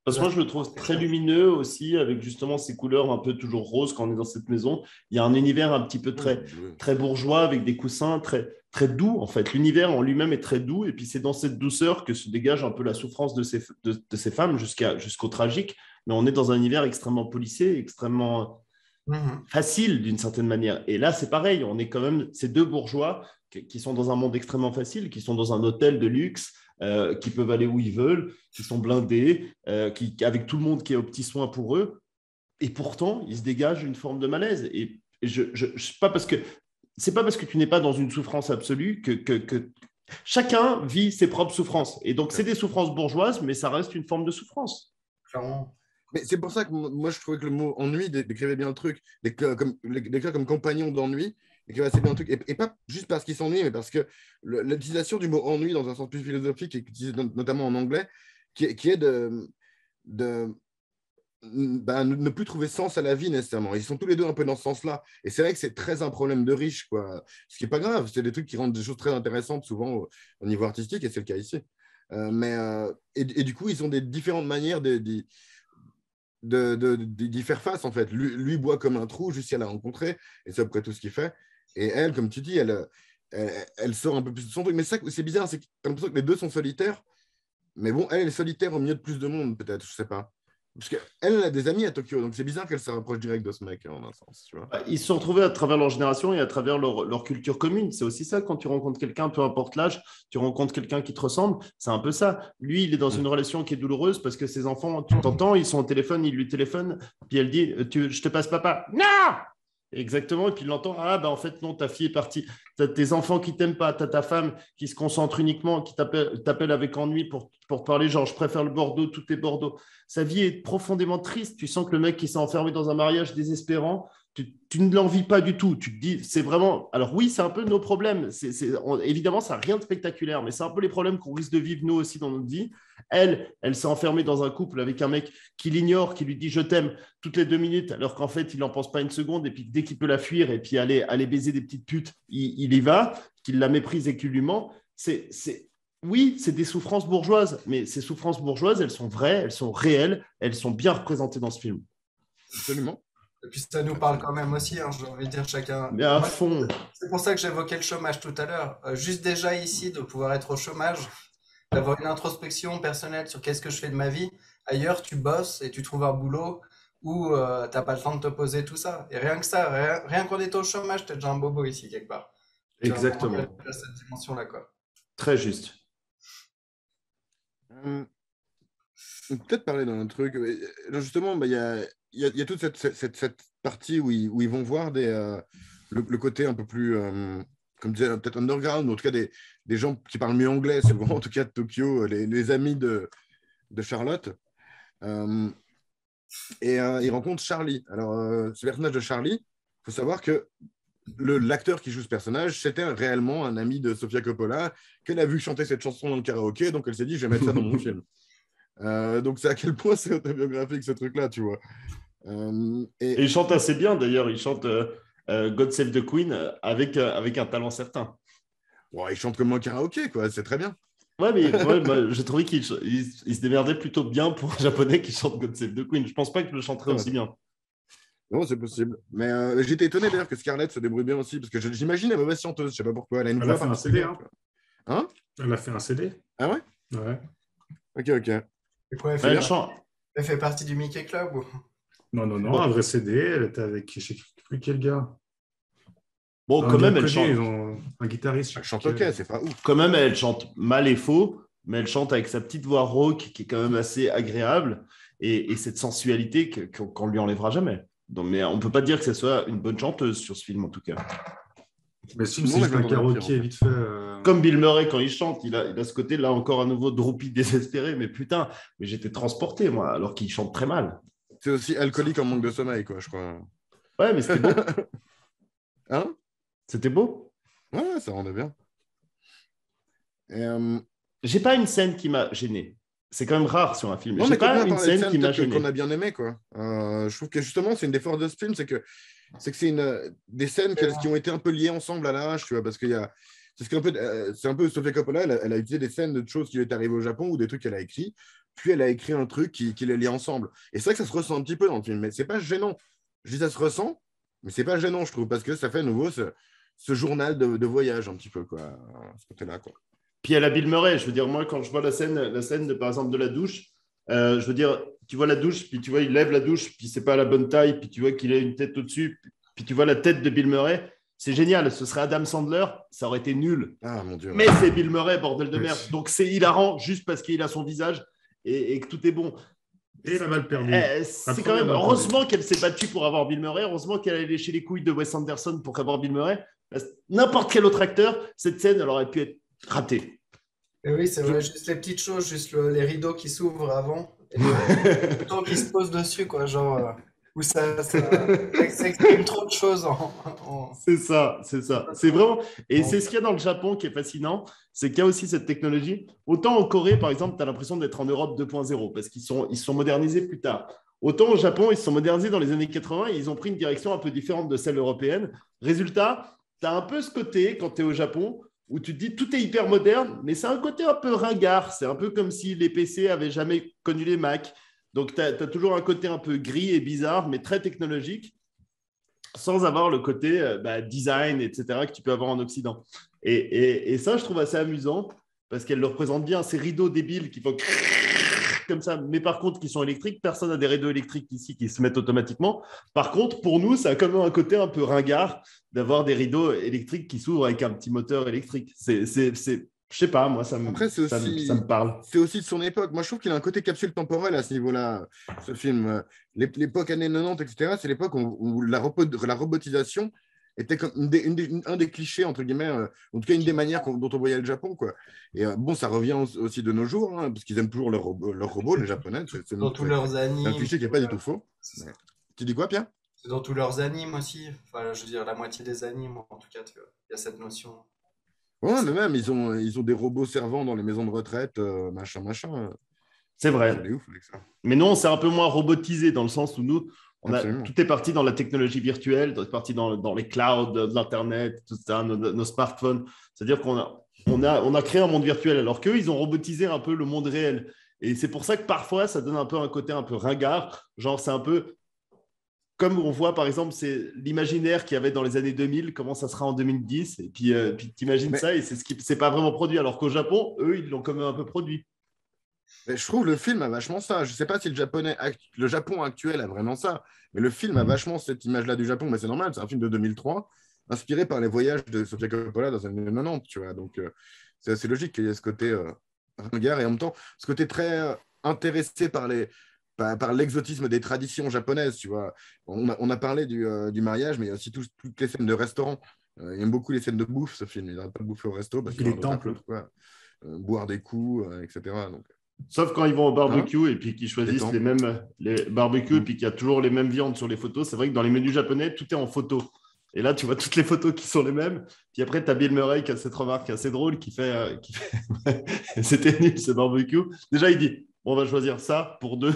Parce que moi, je le trouve très lumineux aussi, avec justement ces couleurs un peu toujours roses quand on est dans cette maison. Il y a un univers un petit peu très bourgeois, avec des coussins très, très doux, en fait. L'univers en lui-même est très doux, et puis c'est dans cette douceur que se dégage un peu la souffrance de ces femmes jusqu'au tragique. Mais on est dans un univers extrêmement policé, extrêmement facile d'une certaine manière. Et là, c'est pareil, on est quand même ces deux bourgeois qui sont dans un monde extrêmement facile, qui sont dans un hôtel de luxe, qui peuvent aller où ils veulent, qui sont blindés, avec tout le monde qui est aux petits soins pour eux. Et pourtant, il se dégage une forme de malaise. Et c'est pas parce que tu n'es pas dans une souffrance absolue que chacun vit ses propres souffrances. Et donc, c'est des souffrances bourgeoises, mais ça reste une forme de souffrance. Clairement. Mais c'est pour ça que moi, je trouvais que le mot ennui décrivait bien le truc. Des cas comme compagnon d'ennui décrivait assez bien le truc. Et pas juste parce qu'il s'ennuie, mais parce que l'utilisation du mot ennui dans un sens plus philosophique, qui est utilisé notamment en anglais, qui est de ne plus trouver sens à la vie nécessairement. Ils sont tous les deux un peu dans ce sens-là. Et c'est vrai que c'est très un problème de riche, quoi. Ce qui n'est pas grave. C'est des trucs qui rendent des choses très intéressantes, souvent au niveau artistique, et c'est le cas ici. Et du coup, ils ont des différentes manières d'y faire face, en fait. Lui boit comme un trou, juste si elle l'a rencontré, et c'est à peu près tout ce qu'il fait. Et elle, comme tu dis, elle sort un peu plus de son truc. Mais ça, c'est bizarre, c'est que t'as l'impression que les deux sont solitaires. Mais bon, elle est solitaire au milieu de plus de monde, peut-être, je sais pas. Parce qu'elle a des amis à Tokyo, donc c'est bizarre qu'elle se rapproche direct de ce mec, en un sens. Tu vois. Ils se sont retrouvés à travers leur génération et à travers leur culture commune. C'est aussi ça, quand tu rencontres quelqu'un, peu importe l'âge, tu rencontres quelqu'un qui te ressemble, c'est un peu ça. Lui, il est dans une relation qui est douloureuse parce que ses enfants, tu t'entends, ils sont au téléphone, il lui téléphone, puis elle dit « Je te passe papa ». « Non !» Exactement, et puis il l'entend, ah ben en fait non, ta fille est partie, tu as tes enfants qui t'aiment pas, tu as ta femme qui se concentre uniquement, qui t'appelle avec ennui pour te parler, genre je préfère le Bordeaux, tout est Bordeaux. Sa vie est profondément triste, tu sens que le mec qui s'est enfermé dans un mariage désespérant, tu ne l'envies pas du tout, tu te dis, c'est vraiment, alors oui, c'est un peu nos problèmes, évidemment ça n'a rien de spectaculaire, mais c'est un peu les problèmes qu'on risque de vivre nous aussi dans notre vie. Elle s'est enfermée dans un couple avec un mec qui l'ignore, qui lui dit je t'aime toutes les 2 minutes, alors qu'en fait, il n'en pense pas une seconde. Et puis, dès qu'il peut la fuir et puis aller baiser des petites putes, il y va, qu'il la méprise et qu'il lui ment. Oui, c'est des souffrances bourgeoises, mais ces souffrances bourgeoises, elles sont vraies, elles sont réelles, elles sont bien représentées dans ce film. Absolument. Et puis ça nous parle quand même aussi, hein, j'ai envie de dire chacun. Mais à fond. C'est pour ça que j'évoquais le chômage tout à l'heure. Juste déjà ici, de pouvoir être au chômage, d'avoir une introspection personnelle sur qu'est-ce que je fais de ma vie. Ailleurs, tu bosses et tu trouves un boulot où t'as pas le temps de te poser tout ça. Et rien que ça, rien qu'on est au chômage, t'es déjà un bobo ici quelque part. Exactement. Cette dimension-là, quoi. Très juste. Peut-être parler d'un truc. Justement, il y a toute cette partie où ils vont voir le côté un peu plus, comme disait, peut-être underground, ou en tout cas des gens qui parlent mieux anglais. C'est vraiment en tout cas de Tokyo, les amis de Charlotte. Et ils rencontrent Charlie. Alors, ce personnage de Charlie, il faut savoir que l'acteur qui joue ce personnage, c'était réellement un ami de Sofia Coppola, qu'elle a vu chanter cette chanson dans le karaoké, donc elle s'est dit, je vais mettre ça dans mon film. Donc c'est à quel point c'est autobiographique ce truc-là, tu vois. Et il chante assez bien d'ailleurs, il chante God Save the Queen avec un talent certain. Ouais, il chante comme un karaoké, quoi, c'est très bien. Ouais, mais j'ai trouvé qu'il se démerdait plutôt bien pour un japonais qui chante God Save the Queen. Je pense pas que je le chanterais aussi bien. Non, c'est possible. Mais j'étais étonné d'ailleurs que Scarlett se débrouille bien aussi, parce que j'imagine la mauvaise chanteuse, je sais pas pourquoi. Elle a fait un CD, hein. Elle a fait un CD. Ah ouais? Ouais. Ok. Et quoi, elle fait partie du Mickey Club ou... Non, un vrai CD, elle était avec, je sais plus quel gars. Bon, quand même, elle chante. Ils ont un guitariste. Elle chante ok, c'est pas ouf. Quand même, elle chante mal et faux, mais elle chante avec sa petite voix rauque qui est quand même assez agréable et cette sensualité qu'on lui enlèvera jamais. Donc, mais on ne peut pas dire que ce soit une bonne chanteuse sur ce film, en tout cas. Mais si, c'est juste un karaoké vite fait. Comme Bill Murray, quand il chante, il a ce côté, là encore à nouveau, droopy désespéré. Mais putain, mais j'étais transporté, moi, alors qu'il chante très mal. C'est aussi alcoolique en manque de sommeil, quoi, je crois. Ouais, mais c'était beau. Hein? C'était beau. Ouais, ça rendait bien. J'ai pas une scène qui m'a gêné. C'est quand même rare sur un film. Non, j'ai mais pas une scène qui m'a gêné. Qu'on a bien aimé, quoi. Je trouve que justement, c'est une des forces de ce film, c'est que c'est des scènes qui ont été un peu liées ensemble à l'arrache, tu vois, parce qu'il y a. C'est un peu Sofia Coppola, elle a utilisé des scènes de choses qui lui est arrivées au Japon ou des trucs qu'elle a écrits, puis elle a écrit un truc qui les lie ensemble. Et c'est vrai que ça se ressent un petit peu dans le film, mais c'est pas gênant. Je dis ça se ressent, mais c'est pas gênant, je trouve, parce que ça fait à nouveau ce journal de voyage un petit peu, quoi, ce côté-là, quoi. Puis elle a Bill Murray. Je veux dire, moi, quand je vois la scène par exemple, de la douche, je veux dire, tu vois la douche, puis tu vois, il lève la douche, puis c'est pas à la bonne taille, puis tu vois qu'il a une tête au-dessus, puis tu vois la tête de Bill Murray. C'est génial. Ce serait Adam Sandler, ça aurait été nul. Ah, mon Dieu. Mais c'est Bill Murray, bordel de merde. Donc c'est hilarant juste parce qu'il a son visage et que tout est bon. Et il a mal perdu. C'est quand même heureusement qu'elle s'est battue pour avoir Bill Murray. Heureusement qu'elle a léché les couilles de Wes Anderson pour avoir Bill Murray. N'importe quel autre acteur, cette scène, elle aurait pu être ratée. Et oui, c'est vrai, juste les petites choses, juste les rideaux qui s'ouvrent avant, et le temps qui se pose dessus, quoi, genre, où ça exprime trop de choses. C'est ça. C'est vraiment, et c'est ce qu'il y a dans le Japon qui est fascinant, c'est qu'il y a aussi cette technologie. Autant en Corée, par exemple, tu as l'impression d'être en Europe 2.0, parce qu'ils se sont modernisés plus tard. Autant au Japon, ils se sont modernisés dans les années 80 et ils ont pris une direction un peu différente de celle européenne. Résultat, tu as un peu ce côté, quand tu es au Japon, où tu te dis tout est hyper moderne, mais c'est un côté un peu ringard. C'est un peu comme si les PC avaient jamais connu les Mac. Donc, tu as toujours un côté un peu gris et bizarre, mais très technologique, sans avoir le côté design, etc., que tu peux avoir en Occident. Et ça, je trouve assez amusant, parce qu'elle le représente bien, ces rideaux débiles qui font comme ça, mais par contre, qui sont électriques. Personne n'a des rideaux électriques ici qui se mettent automatiquement. Par contre, pour nous, ça a quand même un côté un peu ringard d'avoir des rideaux électriques qui s'ouvrent avec un petit moteur électrique. Je Je sais pas, moi, Après, ça me parle. c'est aussi de son époque. Moi, je trouve qu'il a un côté capsule temporelle à ce niveau-là, ce film. L'époque années 90, etc., c'est l'époque où la robotisation était comme un des clichés, entre guillemets, en tout cas une des manières dont on voyait le Japon, quoi. Et bon, ça revient aussi de nos jours, hein, parce qu'ils aiment toujours leurs robots, les Japonais. Dans tous leurs C'est un animes. cliché qui n'est pas du tout faux. Ouais. Tu dis quoi, Pierre? C'est dans tous leurs animes aussi. Enfin, je veux dire, la moitié des animes, en tout cas, tu vois. Il y a cette notion. Ouais, mais même, ils ont des robots servants dans les maisons de retraite, machin. C'est C'est vrai. des ouf avec ça. Mais nous, on s'est un peu moins robotisé dans le sens où nous, Absolument. tout est parti dans la technologie virtuelle, tout est parti dans les clouds de l'Internet, tout ça, nos smartphones. C'est-à-dire on a créé un monde virtuel, alors qu'eux, ils ont robotisé un peu le monde réel. Et c'est pour ça que parfois, ça donne un peu un côté un peu ringard. Genre, c'est un peu comme on voit, par exemple, c'est l'imaginaire qu'il y avait dans les années 2000, comment ça sera en 2010. Et puis t'imagines Mais, ça, et c'est ce qui c'est pas vraiment produit. Alors qu'au Japon, eux, ils l'ont quand même un peu produit. mais je trouve le film a vachement ça. Je sais pas si le Japon actuel a vraiment ça, mais le film a vachement cette image-là du Japon. Mais c'est normal, c'est un film de 2003, inspiré par les voyages de Sofia Coppola dans les années 90, tu vois. Donc, c'est assez logique qu'il y ait ce côté ringard et en même temps, ce côté très intéressé par l'exotisme des traditions japonaises, tu vois. On a parlé du mariage, mais il y a aussi toutes les scènes de restaurant. Il aime beaucoup les scènes de bouffe, ce film. Il n'arrête pas de bouffer au resto parce Et qu'il les en a d'autres à temples. foutre, quoi. Boire des coups, etc. Donc, Sauf quand ils vont au hein, barbecue et puis qu'ils choisissent détente. les barbecues et Mm. puis qu'il y a toujours les mêmes viandes sur les photos. C'est vrai que dans les menus japonais, tout est en photo. Et là, tu vois toutes les photos qui sont les mêmes. Puis après, tu as Bill Murray qui a cette remarque assez drôle qui fait c'était nul ce barbecue. Déjà, il dit on va choisir ça pour deux.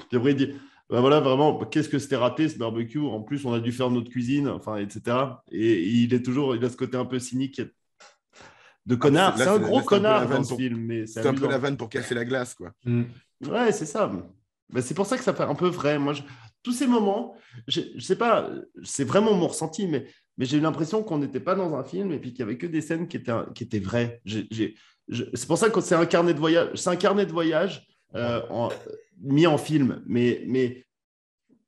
Puis après, il dit ben voilà, vraiment, qu'est-ce que c'était raté ce barbecue. En plus, on a dû faire notre cuisine, enfin, etc. Et il a ce côté un peu cynique de Ah, connard. C'est un gros là, c'est un peu la connard dans vanne ce film, mais c'est c'est un peu la amusant. vanne pour casser la glace, quoi. Mm. Ouais, c'est ça. Ben, c'est pour ça que ça fait un peu vrai. Moi, tous ces moments, je sais pas, c'est vraiment mon ressenti, mais j'ai eu l'impression qu'on n'était pas dans un film et puis qu'il y avait que des scènes qui étaient vraies. C'est pour ça que c'est un carnet de voyage. C'est un carnet de voyage mis en film. Mais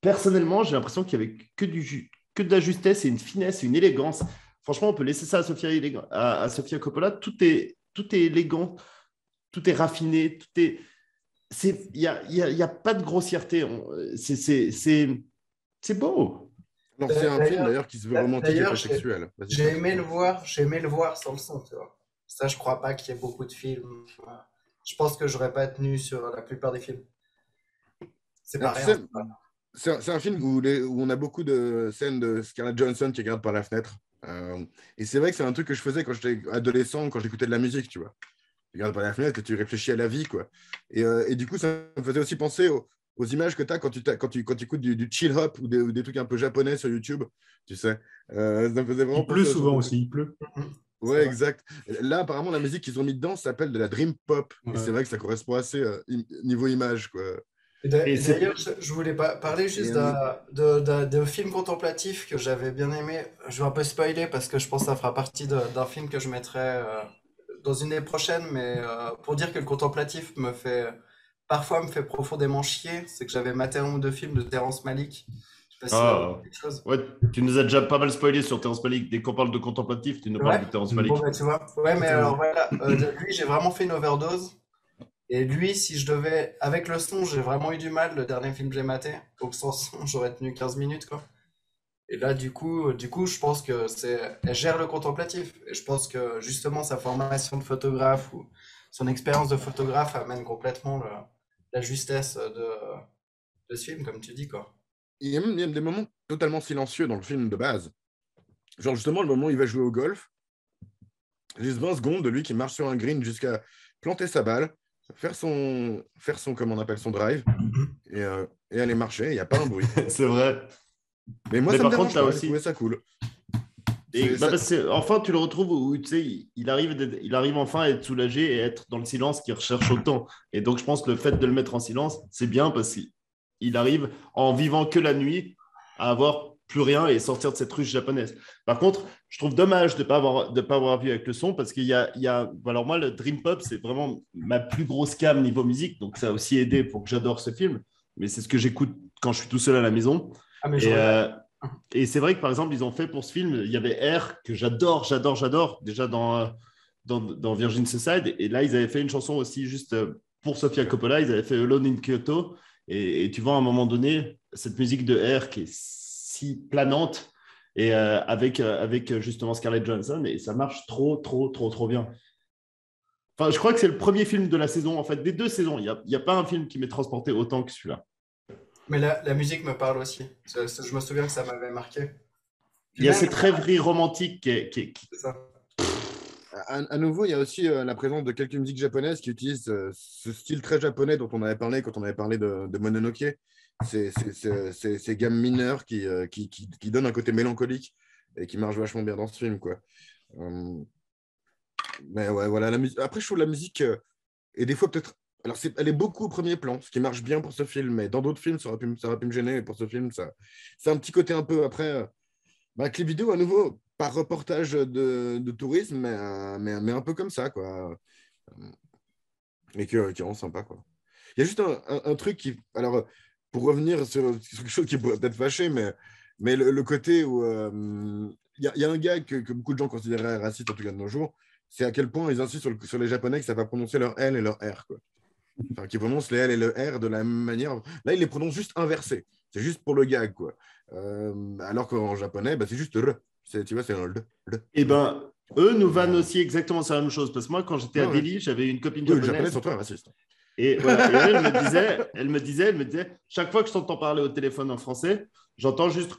personnellement, j'ai l'impression qu'il y avait que de la justesse et une finesse et une élégance. Franchement, on peut laisser ça à Sofia Coppola. Tout est élégant, tout est raffiné, il y a pas de grossièreté. C'est beau. Alors, c'est un film D'ailleurs, d'ailleurs qui se veut romantique et d'ailleurs, pas sexuel. Vas-y, j'ai Pierre. aimé le voir, j'ai aimé le voir sans le son, tu vois. Ça, je crois pas qu'il y ait beaucoup de films. Je pense que j'aurais pas tenu sur la plupart des films. C'est pas Alors, tu rien. sais, c'est un film où on a beaucoup de scènes de Scarlett Johansson qui regarde par la fenêtre. Et c'est vrai que c'est un truc que je faisais quand j'étais adolescent, quand j'écoutais de la musique, tu vois. Tu regardes par la fenêtre et tu réfléchis à la vie, quoi. Et du coup, ça me faisait aussi penser aux images que tu as quand tu écoutes du chill hop ou des trucs un peu japonais sur YouTube, tu sais. Ça me faisait vraiment Il pleut penser à ce souvent genre de truc. aussi, il pleut. C'est Ouais, vrai. exact. Là, apparemment, la musique qu'ils ont mis dedans s'appelle de la dream pop. Et c'est Ouais. vrai que ça correspond assez niveau image, quoi. Et Et d'ailleurs, je voulais parler Et, juste d'un film contemplatif que j'avais bien aimé. Je vais un peu spoiler parce que je pense que ça fera partie d'un film que je mettrai dans une des prochaines, mais pour dire que le contemplatif parfois me fait profondément chier, c'est que j'avais maté un ou deux films de Terrence Malick. Je sais pas si ça vous dit quelque chose. Ouais, tu nous as déjà pas mal spoilé sur Terrence Malick. Dès qu'on parle de contemplatif, tu nous parles Ouais. de Terrence Mm. Malick. Bon, bah, tu vois. Ouais, mais Totalement. alors voilà, lui, j'ai vraiment fait une overdose. Et lui, si je devais. Avec le son, j'ai vraiment eu du mal. Le dernier film que j'ai maté. Donc sans son, j'aurais tenu 15 minutes, quoi. Et là, du coup, je pense que elle gère le contemplatif. Et je pense que justement, sa formation de photographe ou son expérience de photographe amène complètement la justesse de ce film, comme tu dis, quoi. Il y a des moments totalement silencieux dans le film de base. Genre, justement, le moment où il va jouer au golf, juste 20 secondes de lui qui marche sur un green jusqu'à planter sa balle, faire son comment on appelle, son drive, et aller marcher. Il n'y a pas un bruit. C'est vrai. Mais moi, Mais ça me par contre, dérange là pas. J'ai aussi. trouvé ça cool. Et, C'est ça- enfin, tu le retrouves où tu sais, il arrive enfin à être soulagé et à être dans le silence qu'il recherche autant. Et donc, je pense que le fait de le mettre en silence, c'est bien parce qu'il arrive, en vivant que la nuit, à avoir plus rien et sortir de cette ruche japonaise. Par contre, je trouve dommage de ne pas avoir vu avec le son parce qu'il y a. Alors, moi, le Dream Pop, c'est vraiment ma plus grosse cam niveau musique. Donc, ça a aussi aidé pour que j'adore ce film. Mais c'est ce que j'écoute quand je suis tout seul à la maison. Ah, mais Et, et c'est vrai que par exemple, ils ont fait pour ce film, il y avait R que j'adore. Déjà dans Virgin Suicide. Et là, ils avaient fait une chanson aussi juste pour Sofia Coppola. Ils avaient fait Alone in Kyoto. Et tu vois, à un moment donné, cette musique de air qui est si planante et avec justement Scarlett Johansson. Et ça marche trop bien. Enfin, je crois que c'est le premier film de la saison, en fait, des 2 saisons. Il y a pas un film qui m'est transporté autant que celui-là. Mais la musique me parle aussi. Je me souviens que ça m'avait marqué. Il y a cette rêverie romantique C'est ça. À nouveau, il y a aussi la présence de quelques musiques japonaises qui utilisent ce style très japonais dont on avait parlé quand on avait parlé de Mononoke. Ces gammes mineures qui donnent un côté mélancolique et qui marchent vachement bien dans ce film, quoi. Mais ouais, voilà, la musique. Après, je trouve la musique est des fois peut-être. Alors, elle est beaucoup au premier plan, ce qui marche bien pour ce film, mais dans d'autres films, ça aurait pu me gêner. Et pour ce film, c'est un petit côté un peu après. Clip vidéo, à nouveau, par reportage de tourisme, mais un peu comme ça, quoi. Et qui rend sympa, quoi. Il y a juste un truc qui. Alors, pour revenir sur quelque chose qui pourrait peut-être fâcher, mais le côté où. Il y a un gars que beaucoup de gens considéraient raciste, en tout cas de nos jours, c'est à quel point ils insistent sur les Japonais qui ne savent pas prononcer leur L et leur R, quoi. Enfin, qui prononcent les L et le R de la même manière. Là, ils les prononcent juste inversés. C'est juste pour le gag, quoi. Alors qu'en japonais, c'est juste R. Tu vois, c'est un L. Eh ben, eux nous vannent aussi exactement sur la même chose. Parce que moi, quand j'étais à Delhi, j'avais une copine Les Japonais japonaise. sont très racistes. Et, voilà, et elle me disait, chaque fois que je t'entends parler au téléphone en français, j'entends juste.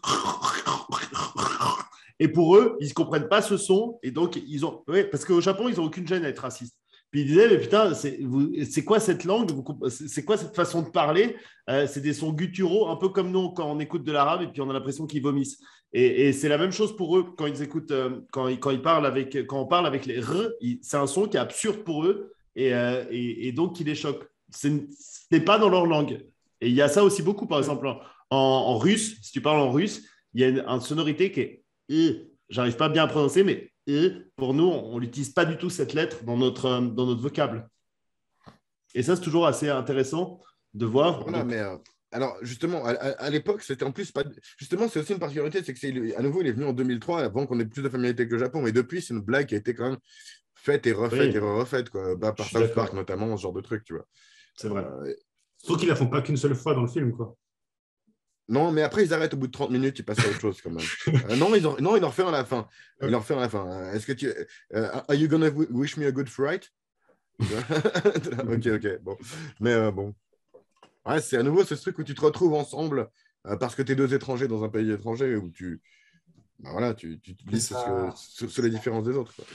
Et pour eux, ils ne comprennent pas ce son. Et donc, parce qu'au Japon, ils n'ont aucune gêne à être racistes. Puis ils disaient, mais putain, c'est quoi cette langue? C'est quoi cette façon de parler? C'est des sons gutturaux, un peu comme nous quand on écoute de l'arabe et puis on a l'impression qu'ils vomissent. Et c'est la même chose pour eux quand ils écoutent, quand on parle avec les R, c'est un son qui est absurde pour eux et donc qui les choque. Ce n'est pas dans leur langue. Et il y a ça aussi beaucoup, par exemple, en russe, si tu parles en russe, il y a une sonorité qui est j'arrive pas bien à prononcer, mais pour nous, on n'utilise pas du tout cette lettre dans notre vocable. Et ça, c'est toujours assez intéressant de voir. Voilà, mais alors justement, à l'époque, c'était en plus pas. Justement, c'est aussi une particularité, c'est que à nouveau, il est venu en 2003, avant qu'on ait plus de familiarité avec le Japon. Mais depuis, c'est une blague qui a été quand même faite et refaite et refaite, quoi. Par South Park notamment, ce genre de truc, tu vois. C'est vrai. Sauf qu'ils la font pas qu'une seule fois dans le film, quoi. Non, mais après, ils arrêtent au bout de 30 minutes, ils passent à autre chose quand même. Non, ils en refait à la fin. Ils en refait à la fin. Est-ce que tu. Are you gonna wish me a good fright? Ok, bon. Mais bon. Ouais, c'est à nouveau ce truc où tu te retrouves ensemble parce que tu es 2 étrangers dans un pays étranger où tu te dis sur les différences des autres, quoi.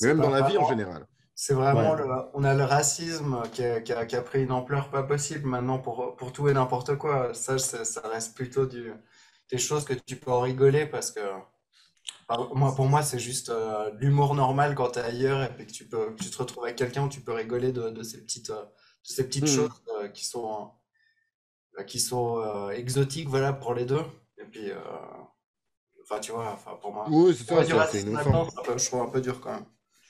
Mais même dans la vie en général. C'est vraiment on a le racisme qui a pris une ampleur pas possible maintenant pour tout et n'importe quoi. Ça reste plutôt des choses que tu peux en rigoler parce que pour moi, c'est juste l'humour normal quand tu es ailleurs et puis que tu te retrouves avec quelqu'un où tu peux rigoler de ces petites choses qui sont exotiques, voilà, pour les deux. Et puis, tu vois, pour moi, Oui, c'est ça, du c'est racisme innocent. maintenant, je trouve un peu dur quand même.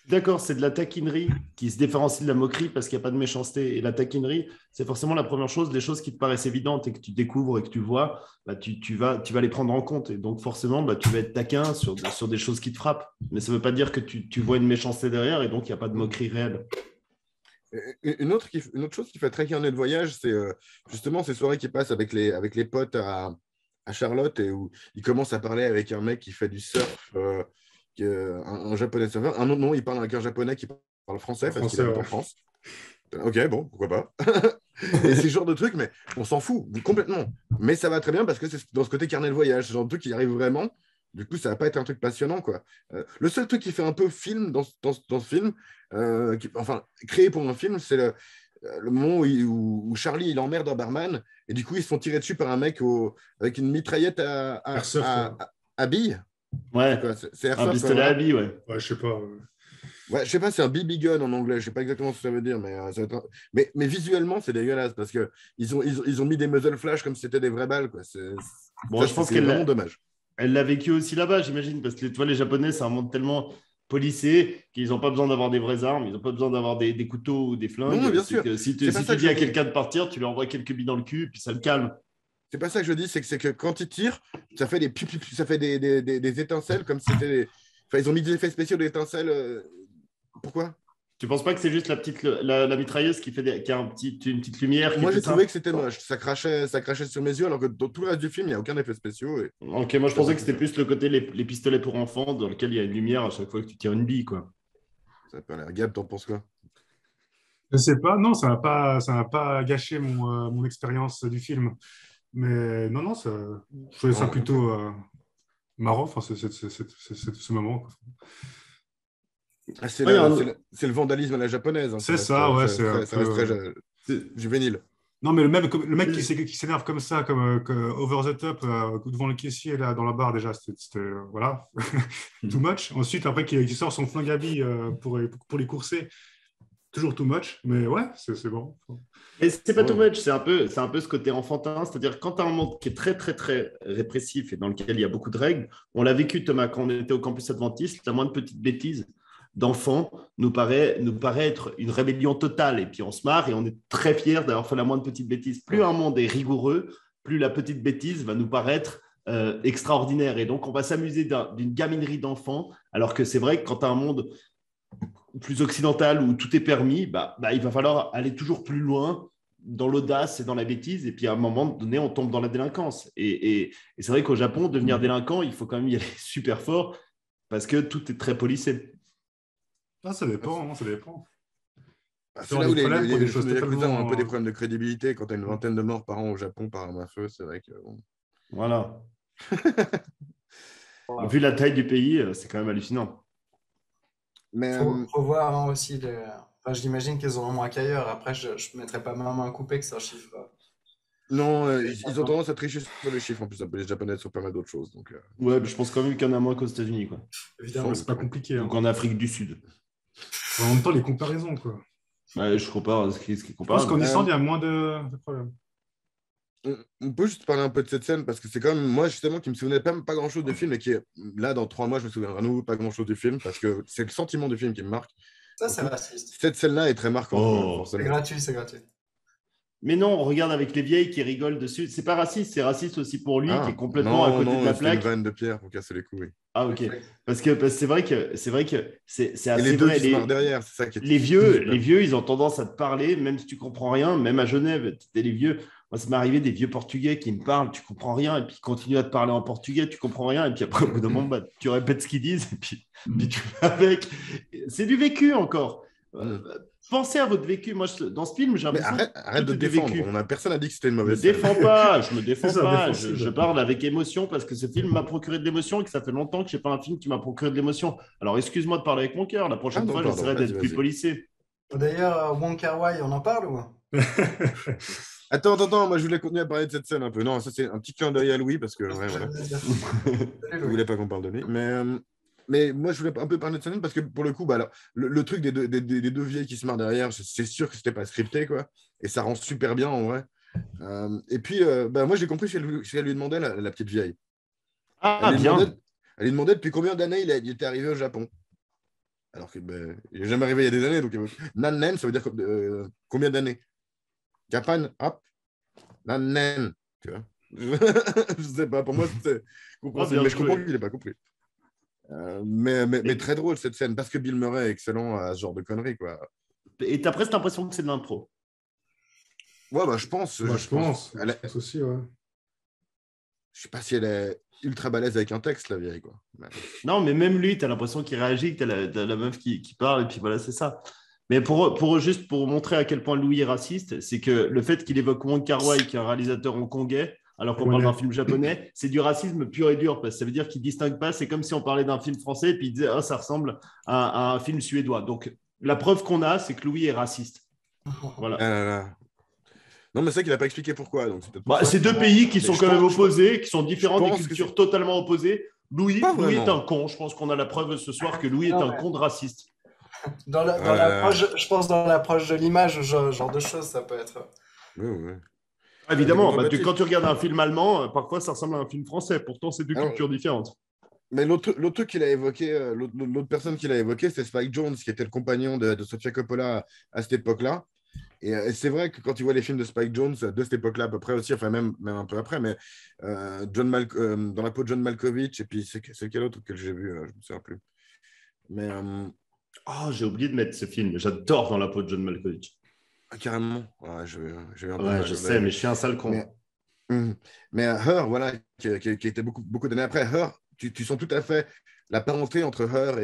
D'accord, c'est de la taquinerie qui se différencie de la moquerie parce qu'il n'y a pas de méchanceté. Et la taquinerie, c'est forcément la première chose, des choses qui te paraissent évidentes et que tu découvres et que tu vois, tu vas les prendre en compte. Et donc forcément, tu vas être taquin sur des choses qui te frappent. Mais ça ne veut pas dire que tu vois une méchanceté derrière et donc il n'y a pas de moquerie réelle. Une autre chose qui fait très bien de voyage, c'est justement ces soirées qui passent avec les potes à Charlotte et où ils commencent à parler avec un mec qui fait du surf, un japonais surfeur. Un autre, non, il parle avec un japonais qui parle français parce qu'il habite en France. Ok, bon, pourquoi pas. Et c'est ce genre de truc, mais on s'en fout complètement. Mais ça va très bien parce que c'est dans ce côté carnet de voyage, ce genre de truc qui arrive vraiment. Du coup, ça va pas être un truc passionnant, quoi. Le seul truc qui fait un peu film dans ce film, créé pour un film, c'est le moment où Charlie il emmerde un barman et du coup ils se font tirer dessus par un mec avec une mitraillette à billes. Ouais, c'est un pistolet à billes, Ouais, je sais pas. Ouais, je sais pas, c'est un BB gun en anglais, je sais pas exactement ce que ça veut dire, mais visuellement c'est dégueulasse parce que ils ont mis des muzzle flash comme si c'était des vraies balles, quoi. Je pense c'est vraiment dommage. Elle l'a vécu aussi là-bas, j'imagine, parce que tu vois, les Japonais, c'est un monde tellement policé qu'ils n'ont pas besoin d'avoir des vraies armes, ils n'ont pas besoin d'avoir des couteaux ou des flingues. Non, bien sûr. Si tu dis à quelqu'un de partir, tu lui envoies quelques billes dans le cul, puis ça le calme. C'est pas ça que je dis, c'est que quand ils tirent, ça fait des étincelles comme si c'était. Enfin, ils ont mis des effets spéciaux d'étincelles Pourquoi? Tu penses pas que c'est juste la mitrailleuse qui a une petite lumière Moi, qui j'ai fait ça? trouvé que c'était moche. Ça crachait sur mes yeux, alors que dans tout le reste du film, il n'y a aucun effet spéciaux. Ok, moi je pensais que c'était plus le côté les pistolets pour enfants dans lequel il y a une lumière à chaque fois que tu tires une bille, quoi. Ça a pas l'air. Gab, t'en penses quoi? Je sais pas, non, ça n'a pas gâché mon expérience du film. Mais non, non, je trouvais ça Non, plutôt marrant, enfin, ce moment, quoi. Ah, c'est Ouais, il y a c'est le vandalisme à la japonaise, hein. C'est ça, ouais, c'est un Ça reste très peu. juvénile. Non, mais le mec qui s'énerve comme ça, comme over the top, devant le caissier, là, dans la barre, déjà, voilà, too much. Ensuite, après, qu'il sort son flingue à billes pour les courser, toujours too much. Mais ouais, c'est bon. Et c'est pas too Ouais. much, c'est un peu ce côté enfantin, c'est-à-dire quand tu as un monde qui est très, très, très répressif et dans lequel il y a beaucoup de règles, on l'a vécu, Thomas, quand on était au campus adventiste, la moindre petite bêtise d'enfant nous paraît être une rébellion totale. Et puis on se marre et on est très fiers d'avoir fait la moindre petite bêtise. Plus un monde est rigoureux, plus la petite bêtise va nous paraître extraordinaire. Et donc on va s'amuser d'une gaminerie d'enfant, alors que c'est vrai que quand tu as un monde plus occidental où tout est permis, il va falloir aller toujours plus loin dans l'audace et dans la bêtise. Et puis à un moment donné, on tombe dans la délinquance. Et c'est vrai qu'au Japon, devenir délinquant, il faut quand même y aller super fort parce que tout est très policé. Ah, ça dépend, hein, ça dépend. C'est là où Pour des les choses films de Yakuza ont un peu des totalement. problèmes de crédibilité. Quand tu as une vingtaine de morts par an au Japon par arme à feu, c'est vrai que. Bon. Voilà. Voilà. Vu la taille du pays, c'est quand même hallucinant. Mais Faut voir hein, aussi. Enfin, j'imagine qu'ils auront moins qu'ailleurs. Après, je ne mettrai pas ma main à couper que c'est un chiffre. non, ils ont tendance à tricher sur les chiffres en plus, un peu les Japonais sur pas mal d'autres choses. Donc, Ouais, je pense quand même qu'il y en a moins qu'aux États-Unis, quoi. Évidemment. C'est pas compliqué, hein. Donc en Afrique du Sud. En même temps, les comparaisons, quoi. Ouais, je compare ce qui est Je pense comparable. qu'en Islande, il y a moins de problèmes. on peut juste parler un peu de cette scène parce que c'est quand même moi justement qui me souvenais pas grand-chose du film et qui est là dans 3 mois je me souviendrai à nouveau pas grand-chose du film parce que c'est le sentiment du film qui me marque. Ça, c'est Surtout, raciste. cette scène-là est très marquante quand même, Oh. C'est forcément. gratuit, c'est gratuit. Mais non, on regarde avec les vieilles qui rigolent dessus. C'est pas raciste, c'est raciste aussi pour lui qui est Ah, complètement à côté de la c'était une plaque. vanne de pierre pour casser les couilles. Ah ok. Parce que c'est vrai que c'est Et assez les deux vrai. qui se marrent derrière, c'est ça qui est Les vieux, ils ont tendance à te parler, même si tu comprends rien. Même à Genève, t'es les vieux. Moi, ça m'est arrivé des vieux portugais qui me parlent, tu comprends rien, et puis ils continuent à te parler en portugais, tu comprends rien, et puis après, au bout d'un moment, tu répètes ce qu'ils disent, et puis tu fais avec. C'est du vécu encore. Pensez à votre vécu. Moi, dans ce film, j'ai Mais l'impression arrête que de tout te est du défendre. vécu. Personne n'a dit que c'était une Je me mauvaise scène. défends pas, je me défends C'est ça, pas. défensive. Je parle avec émotion parce que ce film m'a procuré de l'émotion et que ça fait longtemps que je n'ai pas un film qui m'a procuré de l'émotion. Alors, excuse-moi de parler avec mon cœur. La prochaine non, fois, pardon, j'essaierai d'être plus vas-y. policé. D'ailleurs, Wong Kar-wai, on en parle ou? Attends, moi je voulais continuer à parler de cette scène un peu. Non, ça c'est un petit clin d'œil à Louis parce que ouais, voilà. Salut, Je Louis. voulais pas qu'on parle de lui. Mais moi je voulais un peu parler de cette scène parce que pour le coup, alors, le truc des deux vieilles qui se marrent derrière, c'est sûr que c'était pas scripté quoi. Et ça rend super bien en vrai. Et puis moi j'ai compris qu'elle lui demandait la petite vieille. Ah, bien. Elle lui demandait depuis combien d'années il était arrivé au Japon. Alors que il n'est jamais arrivé il y a des années. Donc Nannen, ça veut dire combien d'années? Japan, hop, Nannen. Tu vois. Je sais pas, pour moi c'était compréhensible, mais je comprends qu'il n'ait pas compris. Mais très drôle cette scène parce que Bill Murray est excellent à ce genre de conneries quoi. Et t'as presque l'impression que c'est de l'impro. Ouais, je pense. Je pense aussi, ouais. Je sais pas si elle est ultra balèze avec un texte, la vieille, quoi. Non, mais même lui, t'as l'impression qu'il réagit, que t'as la meuf qui parle, et puis voilà, c'est ça. Mais juste pour montrer à quel point Louis est raciste, c'est que le fait qu'il évoque Wong Kar-wai, qui est un réalisateur hongkongais, alors qu'on parle d'un film japonais, c'est du racisme pur et dur, parce que ça veut dire qu'il ne distingue pas. C'est comme si on parlait d'un film français, et puis il disait « Ah, ça ressemble à un film suédois ». Donc, la preuve qu'on a, c'est que Louis est raciste. Voilà. Non, mais c'est vrai qu'il n'a pas expliqué pourquoi. C'est deux pays qui sont quand même opposés, qui sont différents, des cultures totalement opposées. Louis est un con. Je pense qu'on a la preuve ce soir que Louis est un con de raciste. Dans l'approche, je pense dans l'approche de l'image, genre de choses, ça peut être. Oui. Évidemment, quand tu regardes un film allemand, parfois ça ressemble à un film français. Pourtant, c'est deux cultures différentes. Mais l'autre truc qu'il a évoqué, l'autre personne qu'il a évoqué, c'est Spike Jonze, qui était le compagnon de Sofia Coppola à cette époque-là. Et c'est vrai que quand tu vois les films de Spike Jonze de cette époque-là, à peu près aussi, enfin même un peu après, mais dans la peau de John Malkovich, et puis c'est quel autre que j'ai vu, je ne me souviens plus. Mais Oh, j'ai oublié de mettre ce film. J'adore Dans la peau de John Malkovich. Ah, carrément. Ouais, j'ai eu un peu Ouais, mal. je sais, mais je suis un sale con. Mais Her, voilà, qui était beaucoup d'années après, Her, tu sens tout à fait la parenté entre Her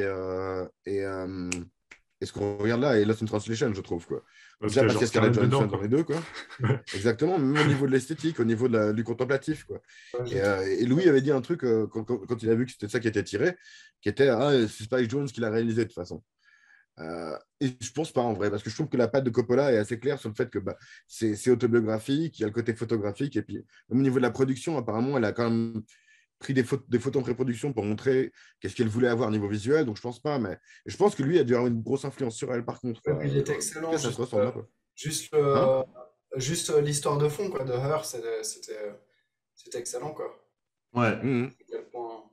et ce qu'on regarde là, et Lost in Translation, je trouve, quoi. Parce Déjà qu'il y a parce qu'il y a genre Scarlett Scarlett Johansson dedans, dans les deux, quoi. Ouais. Exactement, même au niveau de l'esthétique, au niveau du contemplatif, quoi. Et Louis avait dit un truc quand il a vu que c'était ça qui était tiré, qui était c'est Spike Jonze qui l'a réalisé de toute façon. Et je pense pas en vrai, parce que je trouve que la patte de Coppola est assez claire sur le fait que c'est autobiographique, il y a le côté photographique, et puis même au niveau de la production, apparemment, elle a quand même pris des photos en pré-production pour montrer qu'est-ce qu'elle voulait avoir au niveau visuel, donc je pense pas, mais je pense que lui a dû avoir une grosse influence sur elle par contre. Et puis il est En tout excellent, cas, ça se ressent, quoi. juste, Hein. l'histoire de fond quoi, de Her, c'était excellent quoi. Ouais. À quel point...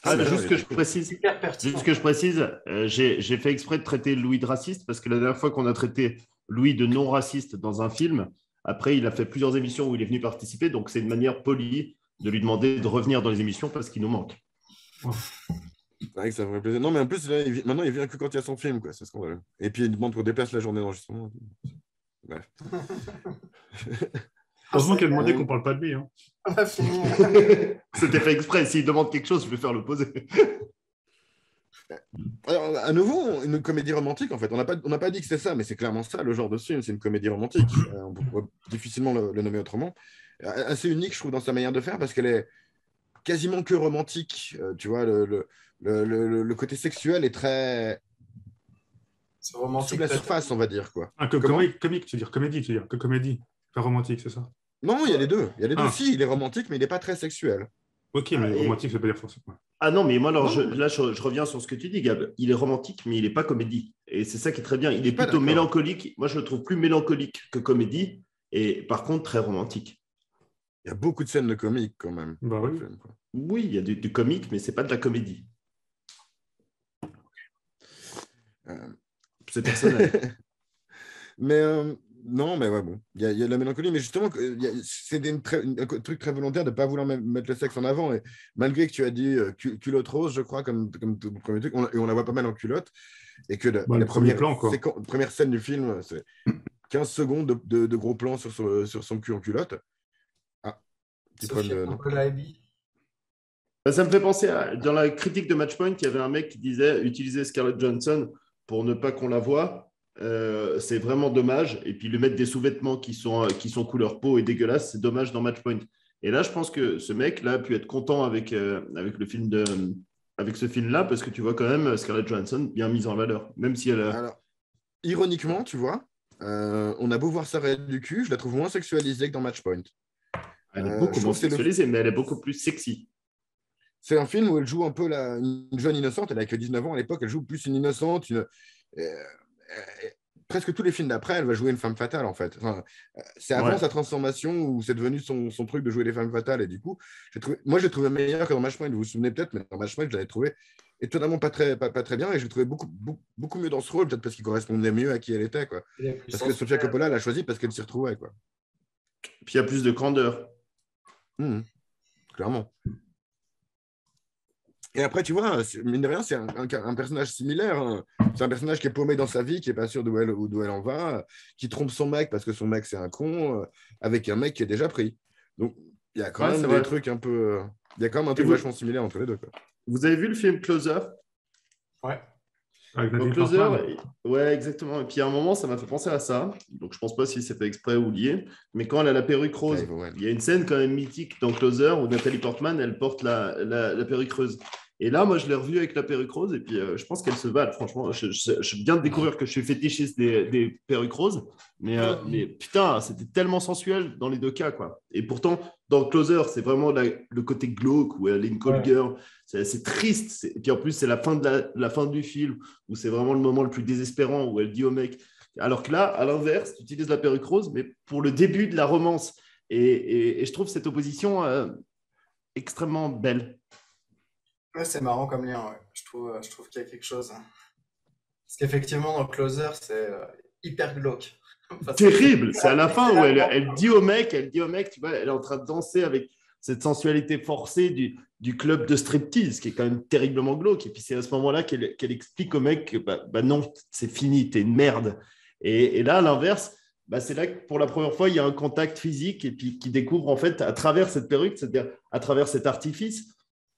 Ah, mais juste non, que je précise, Hyper pertinent. juste que je précise, j'ai fait exprès de traiter Louis de raciste parce que la dernière fois qu'on a traité Louis de non-raciste dans un film, après, il a fait plusieurs émissions où il est venu participer, donc c'est une manière polie de lui demander de revenir dans les émissions parce qu'il nous manque. C'est vrai que ça me fait plaisir. Non, mais en plus, là, maintenant, il vient que quand il y a son film, quoi. C'est scandaleux. Et puis, il demande qu'on déplace la journée d'enregistrement. Bref. Heureusement qu'il a demandé Ouais. qu'on parle pas de lui. Hein. On a fini. C'était fait exprès. S'il demande quelque chose, je vais faire l'opposé. Alors, à nouveau, une comédie romantique, en fait. On n'a pas dit que c'était ça, mais c'est clairement ça, le genre de film. C'est une comédie romantique. On peut difficilement le nommer autrement. Assez unique, je trouve, dans sa manière de faire, parce qu'elle est quasiment que romantique. Tu vois, le côté sexuel est très C'est sous romantique. la surface, on va dire, quoi. Ah, Comment? comique, tu veux dire, comédie, tu veux dire, que comédie, pas romantique, c'est ça? Non, il y a les deux. Il y a les deux. Ah. Si, il est romantique, mais il n'est pas très sexuel. Ok, Ah, mais et- romantique, ça veut pas dire forcément. Ah non, mais moi, alors, Non, là, je reviens sur ce que tu dis, Gab. Il est romantique, mais il n'est pas comédie. Et c'est ça qui est très bien. Il est pas plutôt d'accord. mélancolique. Moi, je le trouve plus mélancolique que comédie. Et par contre, très romantique. Il y a beaucoup de scènes de comique, quand même. Bah dans le oui. film, quoi. Oui, il y a du comique, mais c'est pas de la comédie. Euh, C'est personnel. Mais non, mais ouais, bon. Il y a de la mélancolie, mais justement, c'est un truc très volontaire de ne pas vouloir mettre le sexe en avant. Et malgré que tu as dit culotte rose, je crois, comme tout premier truc, et on la voit pas mal en culotte, et que Bah, le premier plan, quoi. première scène du film, c'est 15 secondes de gros plans sur son cul en culotte. Ah, petit Sophie problème de. Non. Coppola et Bee. Ça me fait penser à, dans la critique de Matchpoint, il y avait un mec qui disait utiliser Scarlett Johansson pour ne pas qu'on la voie, c'est vraiment dommage. Et puis lui mettre des sous-vêtements qui sont couleur peau et dégueulasses, c'est dommage dans Matchpoint. Et là, je pense que ce mec-là a pu être content avec le film avec ce film-là, parce que tu vois quand même Scarlett Johansson bien mise en valeur, même si elle a... Alors, ironiquement, tu vois, on a beau voir sa raide du cul, je la trouve moins sexualisée que dans Matchpoint. Elle est je beaucoup trouve moins que c'est sexualisée, mais elle est beaucoup plus sexy. C'est un film où elle joue un peu une jeune innocente. Elle a que 19 ans à l'époque. Elle joue plus une innocente. Presque tous les films d'après, elle va jouer une femme fatale, en fait. Enfin, c'est avant Ouais. sa transformation où c'est devenu son truc de jouer les femmes fatales. Et du coup, moi, je l'ai trouvé meilleur que dans Matchpoint. Vous vous souvenez peut-être, mais dans Matchpoint, je l'avais trouvé étonnamment pas très bien. Et je l'ai trouvé beaucoup mieux dans ce rôle, peut-être parce qu'il correspondait mieux à qui elle était, quoi. Il est plus Parce que sensuel. Sofia Coppola l'a choisi parce qu'elle s'y retrouvait, quoi. Puis il y a plus de candeur. Clairement. Et après, tu vois, mine de rien, c'est un personnage similaire. Hein. C'est un personnage qui est paumé dans sa vie, qui n'est pas sûr d'où elle en va, qui trompe son mec parce que son mec, c'est un con, avec un mec qui est déjà pris. Donc, il y a quand Ouais, même c'est des vrai. trucs un peu. Il y a quand même un truc vous- vachement similaire entre les deux, quoi. Vous avez vu le film Closer? Ouais. Avec Donc, Nathalie Closer, Portman. ouais, exactement. Et puis à un moment, ça m'a fait penser à ça. Donc je pense pas si c'est fait exprès ou lié. Mais quand elle a la perruque rose, Clive Owen. il y a une scène quand même mythique dans Closer où Nathalie Portman, elle porte la perruque rose. Et là, moi, je l'ai revue avec la perruque rose. Et puis je pense qu'elle se valent. Franchement, je viens de découvrir que je suis fétichiste des perruques roses. Mais putain, c'était tellement sensuel dans les deux cas, quoi. Et pourtant, dans Closer, c'est vraiment le côté glauque où elle est une cold girl. C'est triste. Et puis en plus, c'est la fin du film où c'est vraiment le moment le plus désespérant où elle dit au mec. Alors que là, à l'inverse, tu utilises la perruque rose, mais pour le début de la romance. Et je trouve cette opposition extrêmement belle. Ouais, c'est marrant comme lien, ouais. Je trouve qu'il y a quelque chose. Parce qu'effectivement, dans Closer, c'est hyper glauque. Enfin, Terrible. C'est à la fin où elle littéralement. dit au mec, tu vois, elle est en train de danser avec cette sensualité forcée du club de striptease, qui est quand même terriblement glauque. Et puis c'est à ce moment-là qu'elle explique au mec que bah non, c'est fini, t'es une merde. Et là, à l'inverse, bah, c'est là que pour la première fois, il y a un contact physique et puis qui découvre en fait à travers cette perruque, c'est-à-dire à travers cet artifice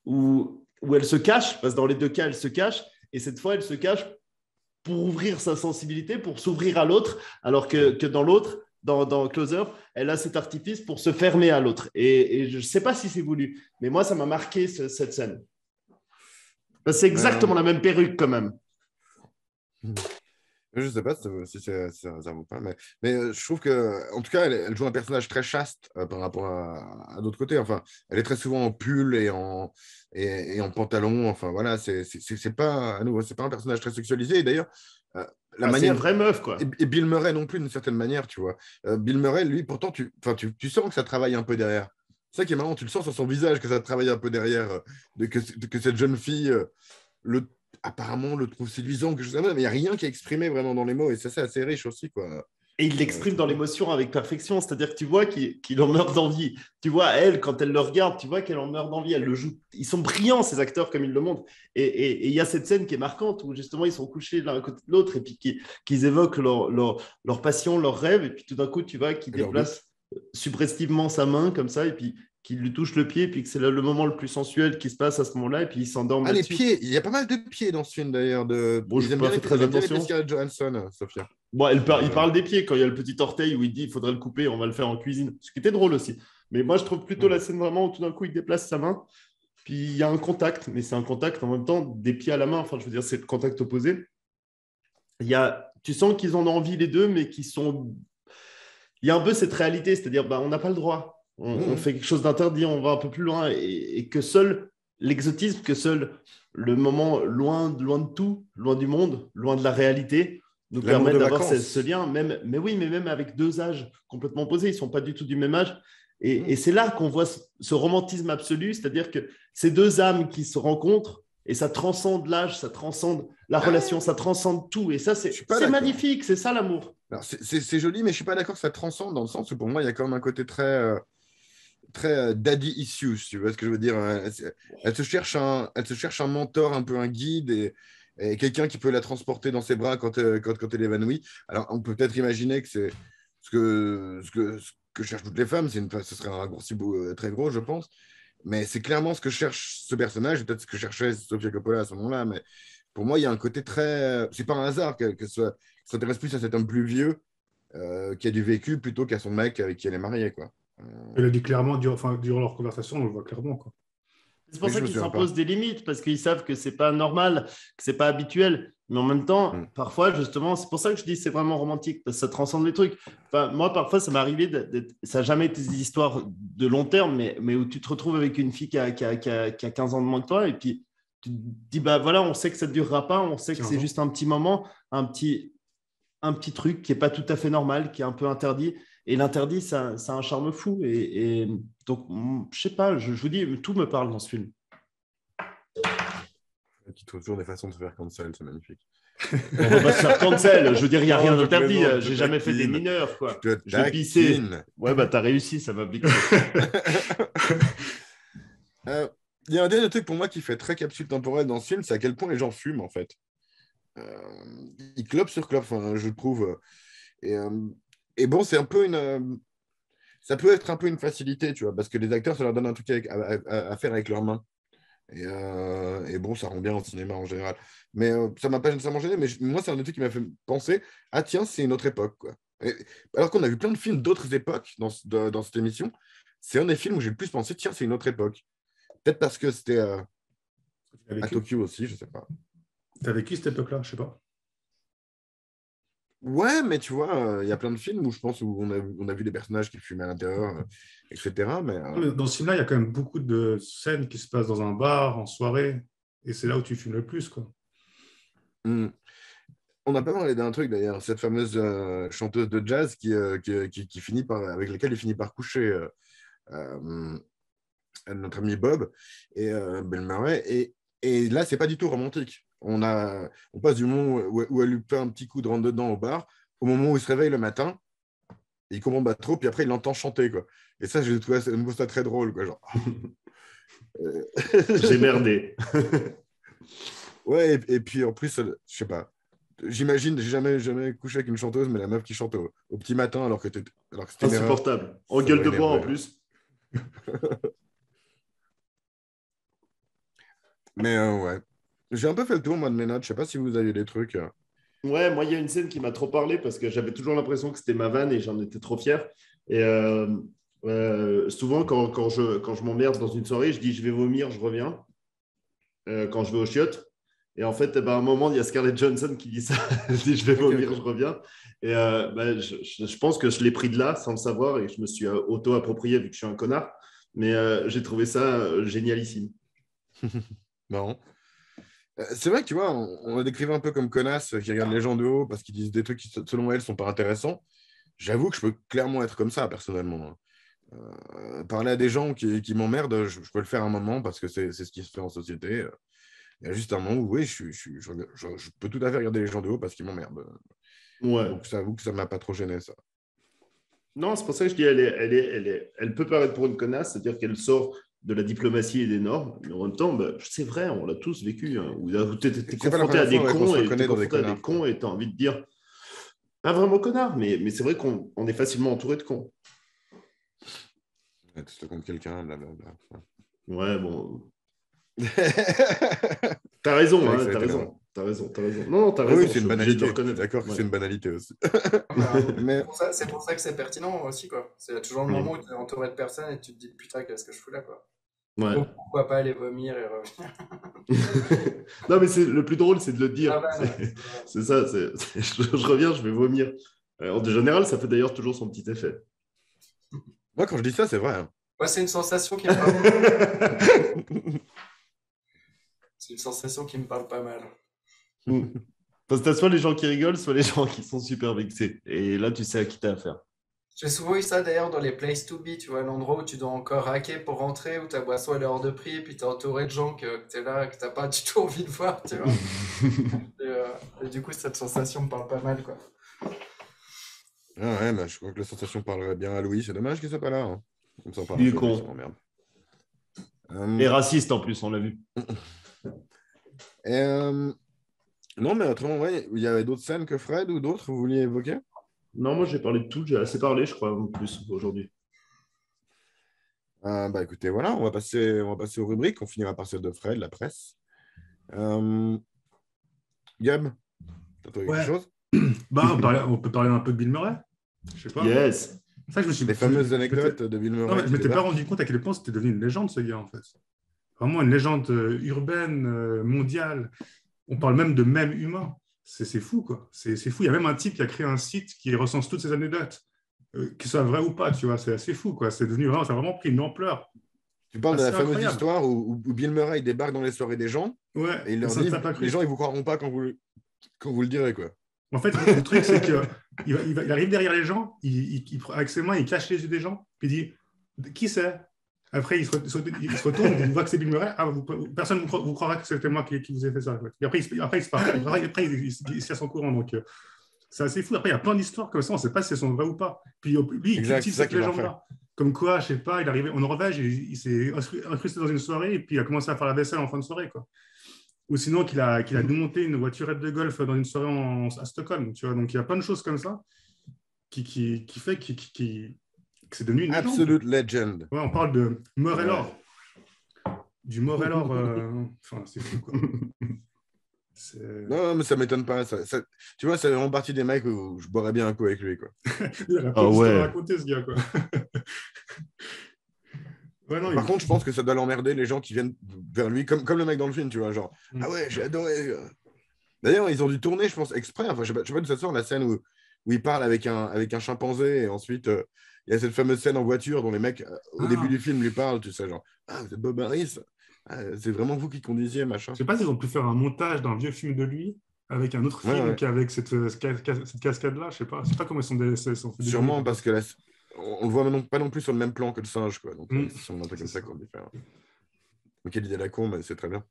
où elle se cache, parce que dans les deux cas, elle se cache, et cette fois, elle se cache pour ouvrir sa sensibilité, pour s'ouvrir à l'autre, alors que dans l'autre, dans Closer, elle a cet artifice pour se fermer à l'autre. Et je ne sais pas si c'est voulu, mais moi, ça m'a marqué cette scène. Parce que c'est exactement la même perruque quand même. Je ne sais pas si ça vaut pas, mais je trouve que, en tout cas, elle joue un personnage très chaste par rapport à d'autres côtés. Enfin, elle est très souvent en pull et en pantalon. Enfin, voilà, c'est pas, à nouveau, c'est pas un personnage très sexualisé. Et d'ailleurs, la manière. C'est une vraie meuf, quoi. Et Bill Murray non plus, d'une certaine manière, tu vois. Bill Murray, lui, pourtant, tu sens que ça travaille un peu derrière. C'est ça qui est marrant, tu le sens sur son visage que ça travaille un peu derrière, que cette jeune fille apparemment le trouve séduisant, quelque chose comme ça, mais il n'y a rien qui est exprimé vraiment dans les mots, et ça, c'est assez riche aussi, quoi. Et il l'exprime dans l'émotion avec perfection, c'est-à-dire que tu vois qu'il en meurt d'envie. Tu vois, elle, quand elle le regarde, tu vois qu'elle en meurt d'envie, elle le joue. Ils sont brillants, ces acteurs, comme ils le montrent. Et il y a cette scène qui est marquante, où justement, ils sont couchés l'un à côté de l'autre, et puis qu'ils évoquent leur passion, leurs rêves, et puis tout d'un coup, tu vois qu'ils déplacent subrestivement sa main, comme ça, et puis qu'il lui touche le pied, puis que c'est le moment le plus sensuel qui se passe à ce moment-là, et puis il s'endorme là-dessus. Les pieds, il y a pas mal de pieds dans ce film d'ailleurs. Bon, je n'ai pas fait très attention. Scarlett Johansson, Sophia. Bon, il parle des pieds quand il y a le petit orteil où il dit il faudrait le couper, on va le faire en cuisine. Ce qui était drôle aussi. Mais moi, je trouve plutôt la scène vraiment où tout d'un coup, il déplace sa main, puis il y a un contact, mais c'est un contact en même temps des pieds à la main. Enfin, je veux dire, c'est le contact opposé. Tu sens qu'ils en ont envie les deux, mais qu'ils sont. Il y a un peu cette réalité, c'est-à-dire on n'a pas le droit. On fait quelque chose d'interdit, on va un peu plus loin, et que seul l'exotisme, que seul le moment loin de tout, loin du monde, loin de la réalité, nous permet d'avoir ce lien. Mais même avec deux âges complètement opposés, ils ne sont pas du tout du même âge. Et c'est là qu'on voit ce romantisme absolu, c'est-à-dire que ces deux âmes qui se rencontrent, et ça transcende l'âge, ça transcende la relation, ça transcende tout. Et ça, c'est magnifique, c'est ça l'amour. C'est joli, mais je ne suis pas d'accord que ça transcende, dans le sens où pour moi, il y a quand même un côté très daddy issues, tu vois ce que je veux dire. Elle se cherche un mentor, un peu un guide, et quelqu'un qui peut la transporter dans ses bras quand elle est évanouie. Alors, on peut peut-être imaginer que c'est ce que cherchent toutes les femmes. Ce serait un raccourci très gros, je pense. Mais c'est clairement ce que cherche ce personnage, peut-être ce que cherchait Sofia Coppola à ce moment-là. Mais pour moi, il y a un côté très. C'est pas un hasard qu'elle s'intéresse plus à cet homme plus vieux qui a du vécu plutôt qu'à son mec avec qui elle est mariée, quoi. Elle a dit clairement, durant leur conversation, on le voit clairement, quoi. C'est pour ça qu'ils s'imposent des limites, parce qu'ils savent que c'est pas normal, que c'est pas habituel. Mais en même temps, parfois, justement, c'est pour ça que je dis que c'est vraiment romantique, parce que ça transcende les trucs. Enfin, moi, parfois, ça m'est arrivé, ça n'a jamais été des histoires de long terme, mais où tu te retrouves avec une fille qui a 15 ans de moins que toi, et puis tu te dis, voilà, on sait que ça ne durera pas, on sait que c'est juste un petit moment, un petit truc qui n'est pas tout à fait normal, qui est un peu interdit. Et l'interdit, ça a un charme fou. Et donc, je sais pas, je vous dis, tout me parle dans ce film. Qui trouve toujours des façons de se faire cancel, c'est magnifique. On va pas se faire cancel. Je veux dire, il n'y a rien d'interdit. J'ai jamais fait des mineurs, quoi. Je pissais. Ouais, t'as réussi, ça m'a bien. Il y a un dernier truc pour moi qui fait très capsule temporelle dans ce film, c'est à quel point les gens fument, en fait. Ils clopent sur clope, je trouve. Et bon, c'est un peu ça peut être un peu une facilité, tu vois, parce que les acteurs, ça leur donne un truc à faire avec leurs mains. Et bon, ça rend bien au cinéma en général. Mais ça m'a pas nécessairement gêné, mais moi, c'est un des trucs qui m'a fait penser, ah tiens, c'est une autre époque, quoi. Alors qu'on a vu plein de films d'autres époques dans cette émission, c'est un des films où j'ai le plus pensé, tiens, c'est une autre époque. Peut-être parce que c'était à Tokyo aussi, je sais pas. T'as vécu cette époque-là, je sais pas. Ouais, mais tu vois, il y a plein de films où je pense où on a vu des personnages qui fumaient à l'intérieur, etc. Mais dans ce film-là, il y a quand même beaucoup de scènes qui se passent dans un bar, en soirée, et c'est là où tu fumes le plus, quoi. On n'a pas parlé d'un truc d'ailleurs, cette fameuse chanteuse de jazz qui finit avec laquelle il finit par coucher notre ami Bob et Bill Murray. Et là, c'est pas du tout romantique. On passe du moment où elle lui fait un petit coup de rentre dedans au bar, au moment où il se réveille le matin, il comprend pas trop, puis après, il l'entend chanter, quoi. Et ça, j'ai trouvé ça, ça très drôle, quoi. Genre. J'ai merdé. Ouais, et puis en plus, je sais pas. J'imagine, j'ai jamais couché avec une chanteuse, mais la meuf qui chante au petit matin alors que c'était une erreur, Insupportable. En ça gueule doit de bois en énerver. plus. Mais ouais. J'ai un peu fait le tour, moi, de mes notes. Je sais pas si vous avez des trucs. Ouais, moi, il y a une scène qui m'a trop parlé parce que j'avais toujours l'impression que c'était ma vanne et j'en étais trop fier. Et souvent, quand je m'emmerde dans une soirée, je dis je vais vomir, je reviens. Quand je vais aux chiottes. Et en fait, à un moment, il y a Scarlett Johansson qui dit ça. Elle dit je vais vomir, je reviens. Et je pense que je l'ai pris de là sans le savoir et je me suis auto-approprié vu que je suis un connard. Mais j'ai trouvé ça génialissime. Marrant. C'est vrai que tu vois, on la décrivait un peu comme connasse qui regarde les gens de haut parce qu'ils disent des trucs qui, selon elle, sont pas intéressants. J'avoue que je peux clairement être comme ça, personnellement. Parler à des gens qui m'emmerdent, je peux le faire un moment parce que c'est ce qui se fait en société. Il y a juste un moment où, oui, je peux tout à fait regarder les gens de haut parce qu'ils m'emmerdent. Ouais. Donc, j'avoue que ça ne m'a pas trop gêné, ça. Non, c'est pour ça que je dis elle peut paraître pour une connasse, c'est-à-dire qu'elle sort de la diplomatie et des normes, mais en même temps, bah, c'est vrai, on l'a tous vécu. Hein, où tu es C'est pas la confronté à première fois des ouais, qu'on cons se et tu reconnaît dans des connards, quoi. tu as envie de dire, pas vraiment connard, mais c'est vrai qu'on est facilement entouré de cons. Ouais, tu te comptes quelqu'un, blablabla. Ouais, bon. C'est T'as raison, vrai que hein, ça a t'as été là. raison, t'as raison, t'as raison. Non, t'as Oui, raison, je c'est une suis obligé de le banalité. Je suis reconnaître. d'accord que c'est Ouais. une banalité aussi. Bah, Mais c'est pour ça que c'est pertinent aussi, quoi. C'est toujours le moment où tu es entouré de personnes et tu te dis, putain, qu'est-ce que je fais là, quoi. Ouais. Donc, pourquoi pas aller vomir et revenir. Non, mais le plus drôle, c'est de le dire. Ah bah, ouais, c'est vrai. C'est ça, je reviens, je vais vomir. En général, ça fait d'ailleurs toujours son petit effet. moi, quand je dis ça, c'est vrai. Hein. Moi, c'est une sensation qui me parle. C'est une sensation qui me parle pas mal. Parce que t'as soit les gens qui rigolent, soit les gens qui sont super vexés. Et là, tu sais à qui t'as affaire. J'ai souvent eu ça d'ailleurs dans les places to be, tu vois, l'endroit où tu dois encore hacker pour rentrer, où ta boisson elle est hors de prix, et puis t'es entouré de gens que t'es là, que t'as pas du tout envie de voir, tu vois. Et du coup, cette sensation me parle pas mal, quoi. Ah ouais, bah, je crois que la sensation parlerait bien à Louis. C'est dommage qu'il soit pas là. Hein. On s'en parle Du chez lui, ça con. m'emmerde. Et raciste en plus, on l'a vu. Et, non, mais autrement, ouais, il y avait d'autres scènes que Fred ou d'autres, vous vouliez évoquer? Non, moi j'ai parlé de tout, j'ai assez parlé, je crois, en plus aujourd'hui. Bah écoutez, voilà, on va passer aux rubriques. On finira par celle de Fred, la presse. Gab, t'as trouvé quelque Ouais. chose? Bah, on peut parler un peu de Bill Murray. Je sais pas. Yes. Ça, je me suis. Les fameuses je m'étais- anecdotes de Bill Non, Murray mais je qui m'étais pas débarque. rendu compte à quel point c'était devenu une légende, ce gars, en fait. Vraiment une légende urbaine, mondiale. On parle même de mème humain. C'est fou, quoi. C'est fou. Il y a même un type qui a créé un site qui recense toutes ces anecdotes, qu'elles soient vraies ou pas, tu vois. C'est assez fou, quoi. C'est devenu vraiment, ça a vraiment pris une ampleur Tu parles de la assez fameuse incroyable. histoire où Bill Murray débarque dans les soirées des gens Ouais, et il leur ça ne dit, t'a pas les cru. gens, ils vous croiront pas quand vous le direz, quoi. En fait, le truc, c'est qu'il il arrive derrière les gens, avec ses mains, il cache les yeux des gens, puis il dit qui c'est? Après, il se retourne, il voit que c'est Bill Murray. Ah, personne ne vous croira que c'était moi qui vous ai fait ça. Quoi. Et après, il se part. Après, il se casse en courant. Donc, c'est assez fou. Après, il y a plein d'histoires comme ça, on ne sait pas si elles sont vraies ou pas. Puis lui, il Exact, cultive c'est ça cette qui est parfait. légende-là. Comme quoi, je sais pas, il est arrivé en Norvège, il s'est incrusté dans une soirée et puis il a commencé à faire la vaisselle en fin de soirée. Quoi. Ou sinon qu'il a démonté une voiturette de golf dans une soirée à Stockholm. Tu vois. Donc, il y a plein de choses comme ça qui fait que c'est devenu une légende. Absolute legend. Ouais, on parle de Morellor. Ouais. Du Morellor. Enfin, c'est fou, quoi. Non, mais ça m'étonne pas. Tu vois, c'est vraiment partie des mecs où je boirais bien un coup avec lui, quoi. Il a Ah pas d'histoire à ouais. raconter, ce gars, quoi. Ouais, non, Par contre, je pense que ça doit l'emmerder les gens qui viennent vers lui, comme le mec dans le film, tu vois, genre, ah ouais, j'ai adoré. D'ailleurs, ils ont dû tourner, je pense, exprès. Enfin, je sais pas d'où ça sort, la scène où il parle avec un chimpanzé, et ensuite, il y a cette fameuse scène en voiture dont les mecs, au début du film, lui parlent, tu sais, genre, ah, vous êtes Bob Harris, ah, c'est vraiment vous qui conduisiez, machin. Je sais pas s'ils ont pu faire un montage d'un vieux film de lui avec un autre film Ouais. qui avec cette cascade-là. Je sais pas. Je sais pas comment ils sont fait débrouiller Sûrement pour parce ça. que on le voit pas non plus sur le même plan que le singe, quoi. Donc, c'est sûrement un truc C'est comme ça ça. qu'on dit faire. Mais quelle idée la con, mais c'est très bien.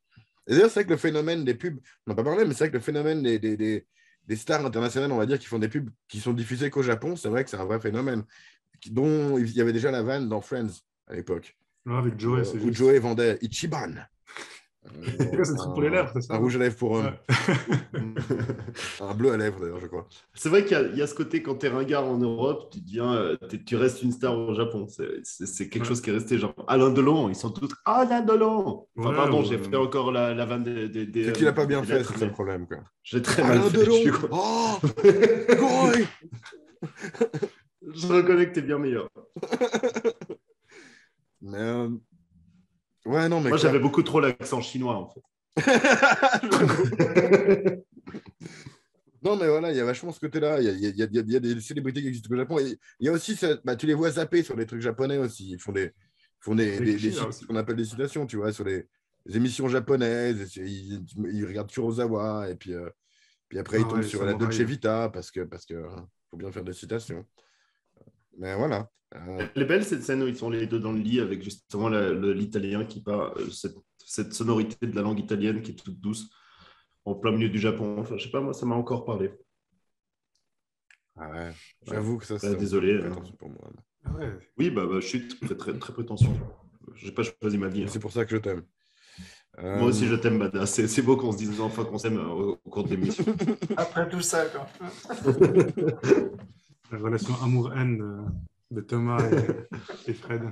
Et d'ailleurs, c'est vrai que le phénomène des pubs, on n'a pas parlé, mais c'est vrai que le phénomène des des stars internationales, on va dire, qui font des pubs qui sont diffusées qu'au Japon, c'est vrai que c'est un vrai phénomène. Dont il y avait déjà la vanne dans Friends à l'époque. Ouais, avec Joey, c'est Où juste. Joey vendait Ichiban. C'est le truc pour les lèvres, c'est ça? Un rouge à lèvres pour homme. Ouais. Un bleu à lèvres, d'ailleurs, je crois. C'est vrai qu'il y a ce côté, quand tu es ringard en Europe, tu deviens, tu restes une star au Japon. C'est quelque chose qui est resté genre Alain Delon. Ils sont tous Alain Delon. Enfin, Ouais, pardon, ouais. j'ai fait encore la vanne des C'est qu'il n'a pas bien des fait, lettres, c'est ça le mais problème. Quoi. j'ai très mal Alain fait. Delon. Je, suis- Oh Goy. je reconnais que tu es bien meilleur. Mais ouais, non, mais Moi, j'avais beaucoup trop l'accent chinois, en fait. Non, mais voilà, il y a vachement ce côté-là. Il y a des célébrités qui existent au Japon. Et il y a aussi, tu les vois zapper sur des trucs japonais aussi. Ils font des clichés, là, aussi. ce qu'on appelle des citations, tu vois, sur les émissions japonaises. Ils regardent Kurosawa. Et puis après, ils tombent les sur la samouraïs. Dolce Vita parce que faut bien faire des citations. Mais voilà. Elle est belle, cette scène où ils sont les deux dans le lit avec justement l'italien qui part, cette sonorité de la langue italienne qui est toute douce en plein milieu du Japon. Enfin, je sais pas, moi, ça m'a encore parlé. Ah ouais, j'avoue que ça, c'est désolé. prétentieux pour moi. Ah ouais. Oui, je suis très, très, très prétentieux. Je n'ai pas choisi ma vie. Mais c'est pour ça que je t'aime. Moi aussi, je t'aime, Bada. C'est beau qu'on se dise enfin qu'on s'aime au cours de l'émission. Après tout ça, quoi. La relation amour-haine de Thomas et Fred.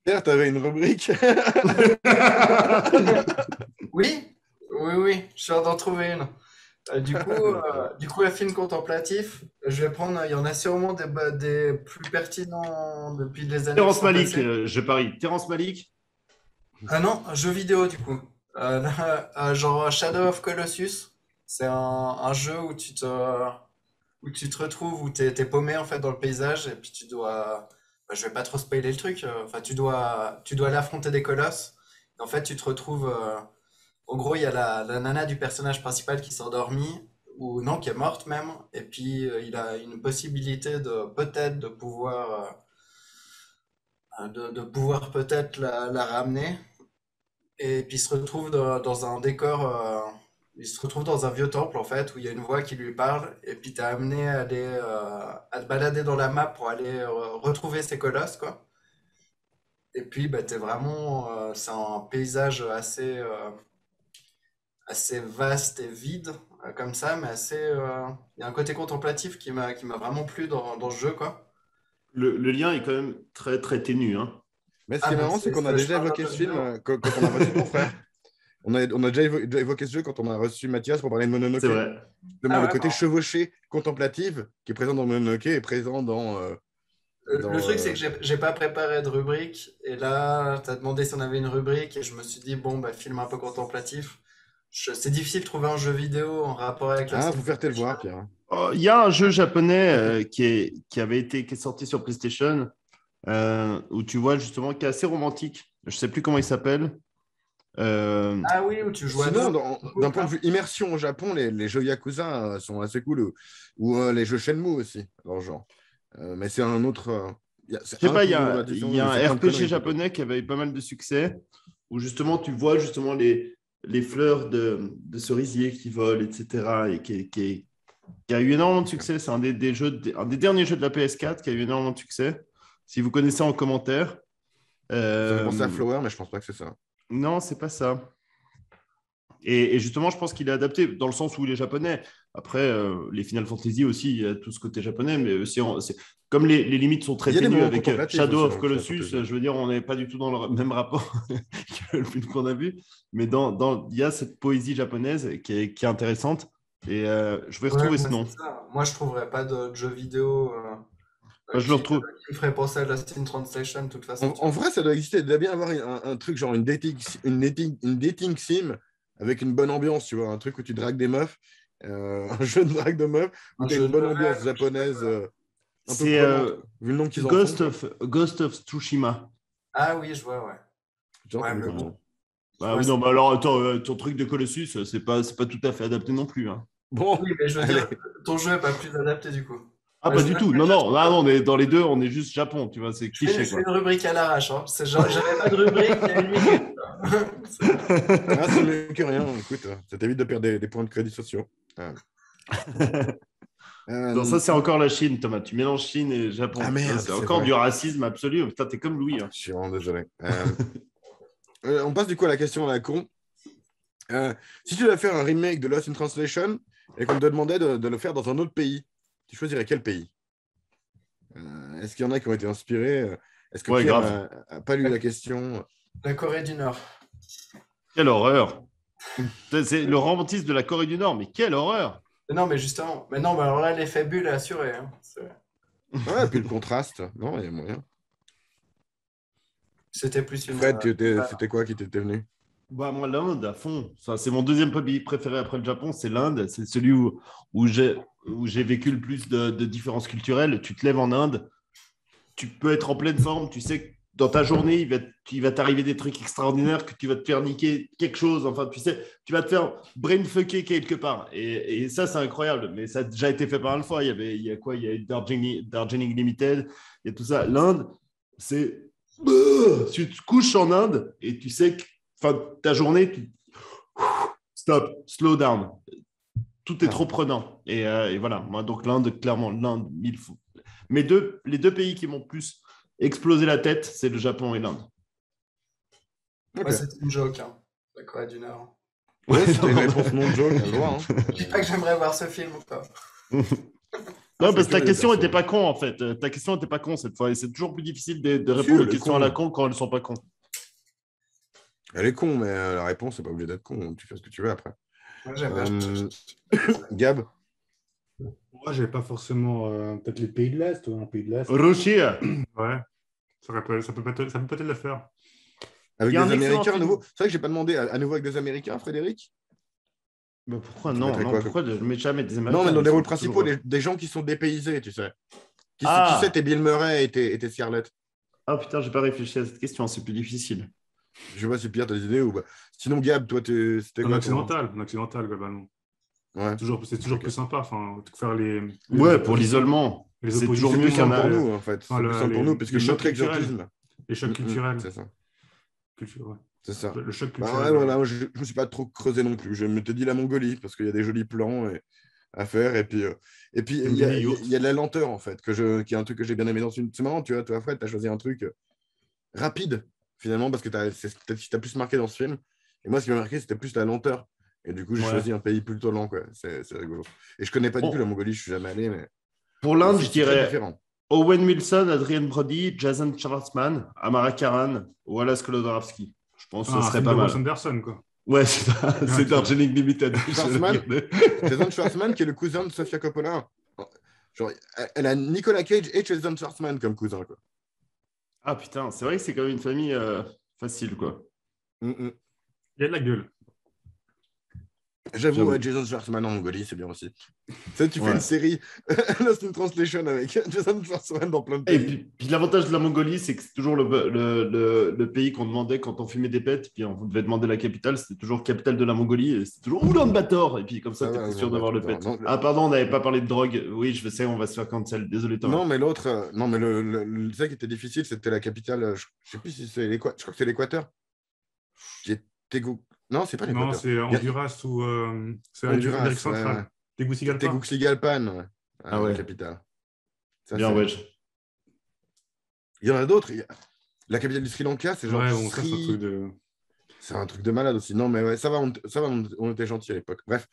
Pierre, t'avais une rubrique. Oui, je suis en train d'en trouver une. Du coup, le film contemplatif, je vais prendre, il y en a sûrement des plus pertinents depuis les années qui Terrence sont Malick, passées. je parie. Terrence Malick. Ah non, un jeu vidéo du coup. Genre Shadow of Colossus. C'est un jeu où tu te retrouves, où t'es paumé en fait dans le paysage et puis tu dois. Je vais pas trop spoiler le truc. Enfin, tu dois aller affronter des colosses. Et en fait, tu te retrouves. En gros, il y a la nana du personnage principal qui s'est endormie, ou non, qui est morte même. Et puis, il a une possibilité de peut-être de pouvoir peut-être la ramener. Et puis il se retrouve dans un décor, il se retrouve dans un vieux temple en fait, où il y a une voix qui lui parle, et puis t'es amené à te balader dans la map pour aller retrouver ces colosses, quoi. Et puis bah, t'es vraiment, c'est un paysage assez vaste et vide, comme ça, mais il y a un côté contemplatif qui m'a vraiment plu dans ce jeu, quoi. Le lien est quand même très, très ténu. Hein. Mais ce qui est Mais marrant, c'est qu'on a je déjà parle un évoqué peu ce de film violence. quand on a reçu ton frère. On a déjà évoqué ce jeu quand on a reçu Mathias pour parler de Mononoke. C'est vrai. Justement, Ah le ouais, côté non. chevauché, contemplatif, qui est présent dans Mononoke, est présent dans. Le truc, c'est que j'ai pas préparé de rubrique. Et là, tu as demandé si on avait une rubrique. Et je me suis dit, bon, bah, film un peu contemplatif. C'est difficile de trouver un jeu vidéo en rapport avec la Ah, scène. faut faire tel voir, Pierre. Il y a un jeu japonais qui est sorti sur PlayStation où tu vois justement qui est assez romantique. Je sais plus comment il s'appelle. Ah oui, où tu joues à deux. Sinon, d'un point de Hein. vue immersion au Japon, les jeux Yakuza sont assez cool. Ou les jeux Shenmue aussi, dans le genre. Mais c'est un autre. C'est Je sais un pas, plus gros dans la il diffusion, y a mais c'est un plein de RPG conneries, japonais qui avait eu pas mal de succès, où justement tu vois justement les fleurs de cerisier qui volent, etc. Et qui a eu énormément de succès. C'est un des derniers jeux de la PS4 qui a eu énormément de succès. Si vous connaissez en commentaire. Ça fait penser à Flower, mais je pense pas que c'est ça. Non, c'est pas ça. Et justement, je pense qu'il est adapté dans le sens où il est japonais. Après, les Final Fantasy aussi, il y a tout ce côté japonais, mais aussi, comme les limites sont très Il y a des ténues moments avec contemplatifs Shadow aussi of dans le Final Colossus, Fantasy. je veux dire, on n'est pas du tout dans le même rapport que le film qu'on a vu, mais il y a cette poésie japonaise qui est intéressante. Et je vais Ouais, retrouver ce moi, nom. c'est ça. Moi, je trouverais pas de jeu vidéo Je le retrouve. qui me ferait penser à Lost in Translation, de toute façon. En vrai, ça doit exister. Il doit bien avoir un truc genre une dating sim avec une bonne ambiance, tu vois. Un truc où tu dragues des meufs. Un jeu de drague de meufs où Un tu as jeu une de bonne level, ambiance je sais japonaise pas. un peu C'est prenante, vu le nom qu'ils en font. Ghost of Tsushima. Ah oui, je vois, ouais. J'ai Ouais, entendu mais parler. bon. Bah Ouais, oui, non, mais alors attends, ton truc de Colossus, c'est pas tout à fait adapté non plus. Hein. Bon, oui, mais je veux allez. dire, ton jeu est pas plus adapté du coup. Ah, pas du tout. Non, on est dans les deux, on est juste Japon, tu vois, c'est Je cliché, fais quoi. une rubrique à l'arrache. Hein. J'avais pas de rubrique il y a une minute. Ah, c'est mieux que rien. Écoute, ça t'évite de perdre des points de crédit sociaux. Ah. Non, ça, c'est encore la Chine, Thomas. Tu mélanges Chine et Japon. Ah, merde, C'est c'est encore vrai. du racisme absolu. Putain, t'es comme Louis. Hein. Je suis vraiment désolé. On passe du coup à la question à la con. Si tu devais faire un remake de Lost in Translation et qu'on te demandait de le faire dans un autre pays, tu choisirais quel pays? Est-ce qu'il y en a qui ont été inspirés? Est-ce que Ouais, Pierre grave. a pas lu la question? La Corée du Nord. Quelle horreur. C'est le romantisme de la Corée du Nord, mais quelle horreur. Mais non, mais justement. Mais non, mais alors là, l'effet bulle est assuré. Hein. Ouais, et puis le contraste. Non, il y a moyen. C'était plus une. Fred, c'était quoi qui t'était venu? Bah, moi, l'Inde, à fond. Ça, c'est mon deuxième pays préféré après le Japon, c'est l'Inde. C'est celui où j'ai vécu le plus de différences culturelles. Tu te lèves en Inde, tu peux être en pleine forme, tu sais que dans ta journée, il va t'arriver des trucs extraordinaires, que tu vas te faire niquer quelque chose. Enfin, tu sais, tu vas te faire brainfucker quelque part. Et ça, c'est incroyable. Mais ça a déjà été fait par une fois. Il y a quoi? Il y a Darjeeling Limited, il y a tout ça. L'Inde, c'est... Tu te couches en Inde et tu sais que ta journée, stop, slow down. Tout est trop prenant. Et voilà, moi, donc l'Inde, clairement, l'Inde, mille fois. Les deux pays qui m'ont plus explosé la tête, c'est le Japon et l'Inde. Ok. Ouais, c'était une joke, hein. La Corée du Nord. Ouais, c'était une réponse non joke, elle le droit. Hein. Je dis pas que j'aimerais voir ce film ou pas. Non, parce que ta les question personnes. n'était pas con, en fait. Ta question n'était pas con cette fois. Et c'est toujours plus difficile de répondre aux elle est questions con. à la con quand elles ne sont pas cons. Elle est con, mais la réponse n'est pas obligée d'être con. Tu fais ce que tu veux après. Moi, j'aime bien. Gab? Moi, j'ai pas forcément peut-être les pays de l'Est, un pays de l'Est. Russie, Ouais, ça peut peut-être le faire. Avec Il y a des un excellent Américains à film. nouveau? C'est vrai que j'ai pas demandé à nouveau avec des Américains, Frédéric? mais pourquoi Tu non, mettrais non quoi, pourquoi je ne mets jamais des Américains? Non, mais dans Ils les sont rôles principaux, toujours- des gens qui sont dépaysés, tu sais. Qui Ah. c'est, t'es Bill Murray et t'es Scarlett? Ah putain, j'ai pas réfléchi à cette question, c'est plus difficile. Je sais pas si Pierre t'as des idées ou pas. Sinon, Gab, toi, c'était Un quoi? occidental, globalement. Ouais. C'est toujours Ok. plus sympa, faire les Ouais, pour oppositions. l'isolement. Les C'est oppositions, toujours C'est mieux plus qu'il y en simple a. pour nous, en fait. C'est Enfin, plus simple pour nous, parce que les choc chocs culturels. exotisme. Les chocs culturels. C'est ça. Ouais. C'est ça. Le choc Bah culturel. ouais, voilà, je me suis pas trop creusé non plus. Je me t'ai dit la Mongolie, parce qu'il y a des jolis plans à faire. Et puis il y a de la lenteur, en fait, qui est un truc que j'ai bien aimé dans une. C'est marrant, tu vois, toi, Fred, tu as choisi un truc rapide, finalement, parce que c'est peut-être ce qui t'a plus marqué dans ce film. Et moi, ce qui m'a marqué, c'était plus la lenteur. Et du coup, j'ai Ouais. choisi un pays plutôt lent, quoi. C'est rigolo. Et je connais pas du Bon. tout la Mongolie, je suis jamais allé, mais Pour l'Inde, je c'est très dirais différent. Owen Wilson, Adrian Brody, Jason Schwartzman, Amara Karan, Wallace Kolodowski. Je pense que ce Un serait film pas de mal. Wes Anderson, quoi. Ouais, c'est ça. C'est Darjeeling Limited. Schwartzman, Jason Schwartzman, qui est le cousin de Sofia Coppola. Genre, elle a Nicolas Cage et Jason Schwartzman comme cousin, quoi. Ah putain, c'est vrai que c'est quand même une famille facile, quoi. Mm-mm. Il y a de la gueule. J'avoue, J'avoue. ouais, Jason Schwartzman en Mongolie, c'est bien aussi. Tu sais, tu fais Ouais. une série Lost in Translation avec Jason Schwartzman dans plein de Et pays. puis l'avantage de la Mongolie, c'est que c'est toujours le pays qu'on demandait quand on fumait des pets. Puis on devait demander la capitale, c'était toujours capitale de la Mongolie. Et c'était toujours Oulan-Bator. Et puis comme ça, Ah tu ouais, étais sûr d'avoir le Oulan-Bator. pet. Non, Ah, pardon, on n'avait pas parlé de drogue. Oui, je sais, on va se faire cancel. Désolé, Thomas. Non, mais l'autre, non, mais le ça qui était difficile, c'était la capitale. Je sais plus si c'est l'Équateur. Je crois que c'est l'Équateur. Non, c'est pas Non, l'Équateur. c'est Honduras ou c'est Honduras, Amérique centrale. ouais. Tegucigalpa. Tegucigalpan, ouais. Ah ouais. La capitale. Ça, Bien, c'est- ouais. Il y en a d'autres. La capitale du Sri Lanka, c'est genre Ouais, bon, ça, c'est un Sri. truc de. C'est un truc de malade aussi. Non, mais ouais, ça va, on était gentils à l'époque. Bref.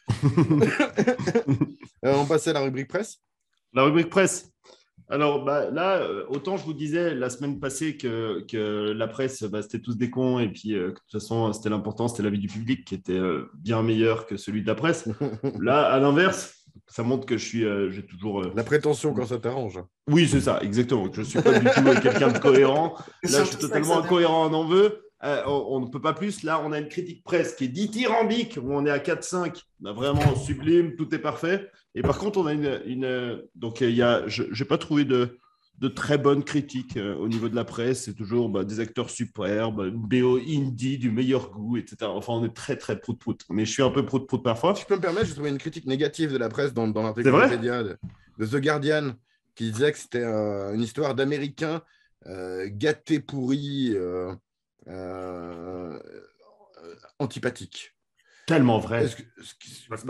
On passait à la rubrique presse. La rubrique presse. Alors bah, là, autant je vous disais la semaine passée que la presse, bah, c'était tous des cons et puis que de toute façon, c'était l'important, c'était l'avis du public qui était bien meilleur que celui de la presse. Là, à l'inverse, ça montre que j'ai toujours... La prétention quand ça t'arrange. Oui, c'est ça, exactement. Je ne suis pas du tout quelqu'un de cohérent. C'est Là, je suis surtout ça que totalement ça incohérent, on en veut. On ne peut pas plus. Là, on a une critique presse qui est dithyrambique, où on est à 4-5. On a vraiment sublime, tout est parfait. Et par contre, on a donc, je n'ai pas trouvé de très bonnes critiques au niveau de la presse. C'est toujours des acteurs superbes, une BO indie du meilleur goût, etc. Enfin, on est très, très prout-prout. Mais je suis un peu prout-prout parfois. Si je peux me permettre, j'ai trouvé une critique négative de la presse dans l'article C'est vrai Wikipédia de The Guardian qui disait que c'était une histoire d'Américains gâtés, pourris, euh, antipathiques. Tellement vrai.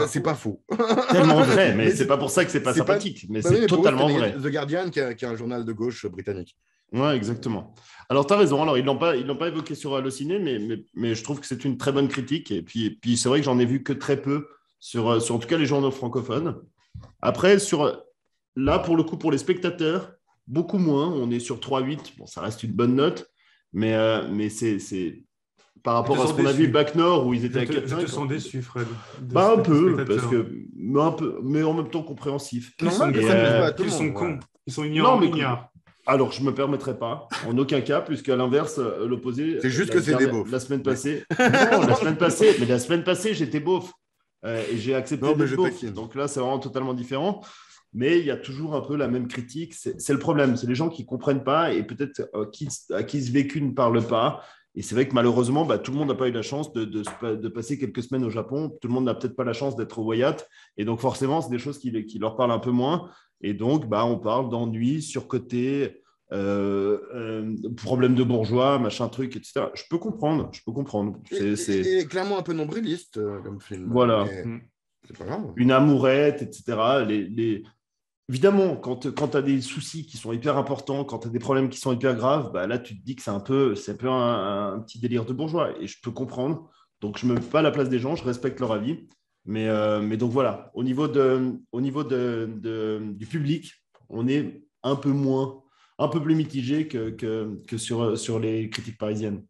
C'est pas faux. Tellement vrai, mais Mais c'est pas pour ça que c'est pas sympathique, mais Bah c'est oui, mais pour eux, totalement c'était vrai. The Guardian, qui est un journal de gauche britannique. Ouais, exactement. Alors, tu as raison. Alors, ils l'ont pas évoqué sur Allociné, mais je trouve que c'est une très bonne critique. Et puis c'est vrai que j'en ai vu que très peu sur en tout cas les journaux francophones. Après, là, pour le coup, pour les spectateurs, beaucoup moins. On est sur 3,8. Bon, ça reste une bonne note, mais c'est par rapport à ce qu'on a vu Bac Nord où ils étaient à 4,5. Je te sens déçu, Fred. Un peu, mais en même temps compréhensif. Ils sont cons. Ils sont Non, ignorants. Alors, je ne me permettrai pas, en aucun cas, puisqu'à l'inverse, l'opposé. C'est juste que c'est des beaufs. La semaine passée. Non, la semaine passée, j'étais beauf. Et j'ai accepté d'être beauf. Donc là, c'est vraiment totalement différent. Mais il y a toujours un peu la même critique. C'est le problème. C'est les gens qui ne comprennent pas et peut-être à qui ce vécu ne parle pas. Et c'est vrai que malheureusement, tout le monde n'a pas eu la chance de passer quelques semaines au Japon. Tout le monde n'a peut-être pas la chance d'être au Wyatt. Et donc, forcément, c'est des choses qui leur parlent un peu moins. Et donc, on parle d'ennui, surcoté, problème de bourgeois, machin truc, etc. Je peux comprendre. Et clairement un peu nombriliste comme film. Voilà. C'est pas grave. Une amourette, etc. Évidemment, quand tu as des soucis qui sont hyper importants, quand tu as des problèmes qui sont hyper graves, là, tu te dis que c'est un peu un petit délire de bourgeois. Et je peux comprendre. Donc, je ne me mets pas à la place des gens, je respecte leur avis. Mais donc voilà, au niveau du public, on est un peu plus mitigé que sur les critiques parisiennes.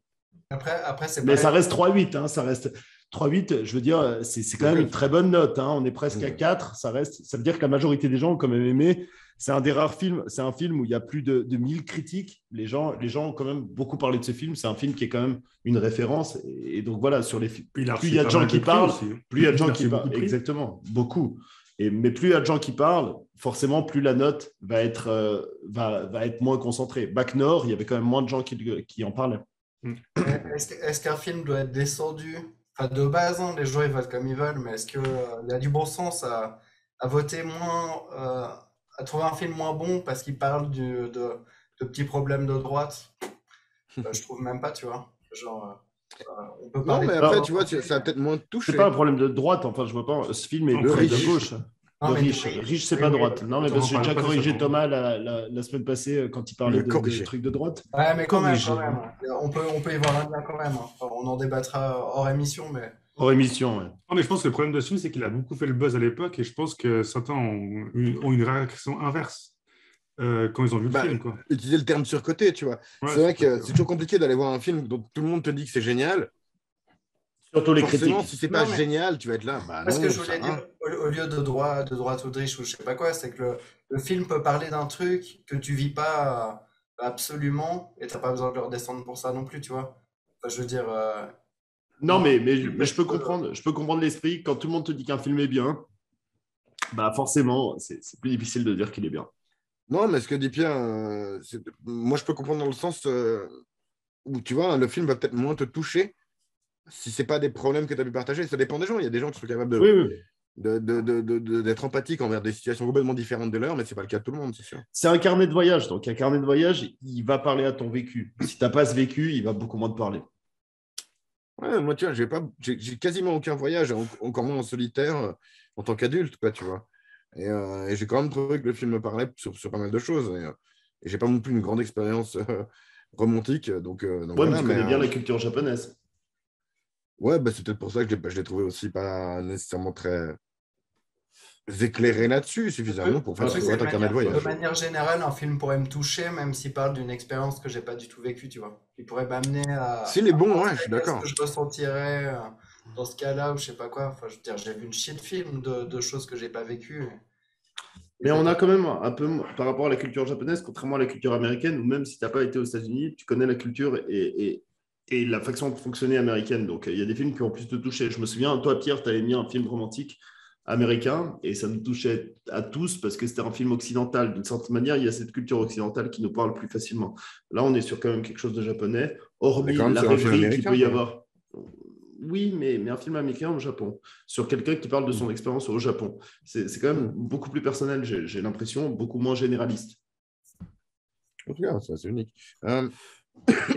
Après c'est mais ça reste 3,8, hein, ça reste 3,8, je veux dire, c'est quand même une très bonne note. Hein, on est presque à 4, ça veut dire que la majorité des gens ont quand même aimé. C'est un des rares films, c'est un film où il y a plus de 1000 critiques. Les gens ont quand même beaucoup parlé de ce film. C'est un film qui est quand même une référence. Et donc voilà, sur les films, plus il y a de gens qui parlent, plus il y a de gens qui parlent. Exactement, beaucoup. Mais plus il y a de gens qui parlent, forcément, plus la note va être moins concentrée. Bac Nord, il y avait quand même moins de gens qui en parlaient. Est-ce qu'un film doit être descendu? Enfin, de base, hein, les gens ils votent comme ils veulent, mais est-ce qu'il y a du bon sens à voter moins, à trouver un film moins bon parce qu'il parle de petits problèmes de droite? Je trouve même pas, tu vois. Genre, on peut parler. Non, mais après, tu vois, ça a peut-être moins touché. C'est pas un problème de droite, enfin, je vois pas. Ce film est très de gauche. Riche, c'est pas droite. Non, mais parce que j'ai déjà corrigé Thomas la semaine passée quand il parlait de trucs de droite. Ouais, mais quand même. On peut y voir un lien quand même. Enfin, on en débattra hors émission, mais. Hors émission, ouais. Non, mais je pense que le problème de ce film, c'est qu'il a beaucoup fait le buzz à l'époque et je pense que certains ont une réaction inverse quand ils ont vu le film. Quoi. Utiliser le terme surcoté, tu vois. Ouais, c'est vrai que c'est toujours compliqué d'aller voir un film dont tout le monde te dit que c'est génial. Surtout les forcément, critiques. Si c'est pas génial, tu vas être là. Parce que je voulais dire, au lieu de droite ou de riche ou je sais pas quoi, c'est que le film peut parler d'un truc que tu vis pas absolument et t'as pas besoin de le redescendre pour ça non plus, tu vois. Enfin, je veux dire. Non, mais je peux comprendre l'esprit. Quand tout le monde te dit qu'un film est bien, forcément, c'est plus difficile de dire qu'il est bien. Non, mais ce que dit Pierre, moi je peux comprendre dans le sens où tu vois, le film va peut-être moins te toucher si c'est pas des problèmes que tu as pu partager. Ça dépend des gens. Il y a des gens qui sont capables d'être empathiques envers des situations complètement différentes de leur, mais c'est pas le cas de tout le monde, c'est sûr. C'est un carnet de voyage. Donc, un carnet de voyage, il va parler à ton vécu. Si tu n'as pas ce vécu, il va beaucoup moins te parler. Ouais, moi, tu vois, j'ai quasiment aucun voyage, encore moins en solitaire, en tant qu'adulte, quoi, tu vois. Et j'ai quand même trouvé que le film me parlait sur pas mal de choses. Et j'ai pas non plus une grande expérience romantique. Donc voilà, mais tu connais bien la culture japonaise. Ouais, c'est peut-être pour ça que je l'ai trouvé aussi pas nécessairement très éclairé là-dessus, suffisamment pour faire un carnet de voyage. De manière générale, un film pourrait me toucher, même s'il parle d'une expérience que j'ai pas du tout vécue, tu vois. Il pourrait m'amener à. S'il est bon, ouais, je suis d'accord. Ce que je ressentirais dans ce cas-là, ou je sais pas quoi. Enfin, je veux dire, j'ai vu une chier de films de choses que j'ai pas vécues. Mais on a quand même un peu, par rapport à la culture japonaise, contrairement à la culture américaine, ou même si tu n'as pas été aux États-Unis, tu connais la culture et la façon de fonctionner américaine. Donc, il y a des films qui ont plus te toucher. Je me souviens, toi, Pierre, tu avais mis un film romantique américain et ça nous touchait à tous parce que c'était un film occidental. D'une certaine manière, il y a cette culture occidentale qui nous parle plus facilement. Là, on est sur quand même quelque chose de japonais, hormis la rêverie qu'il peut y avoir. oui, mais un film américain au Japon, sur quelqu'un qui parle de son expérience au Japon. C'est quand même beaucoup plus personnel, j'ai l'impression, beaucoup moins généraliste. En tout cas, c'est assez unique.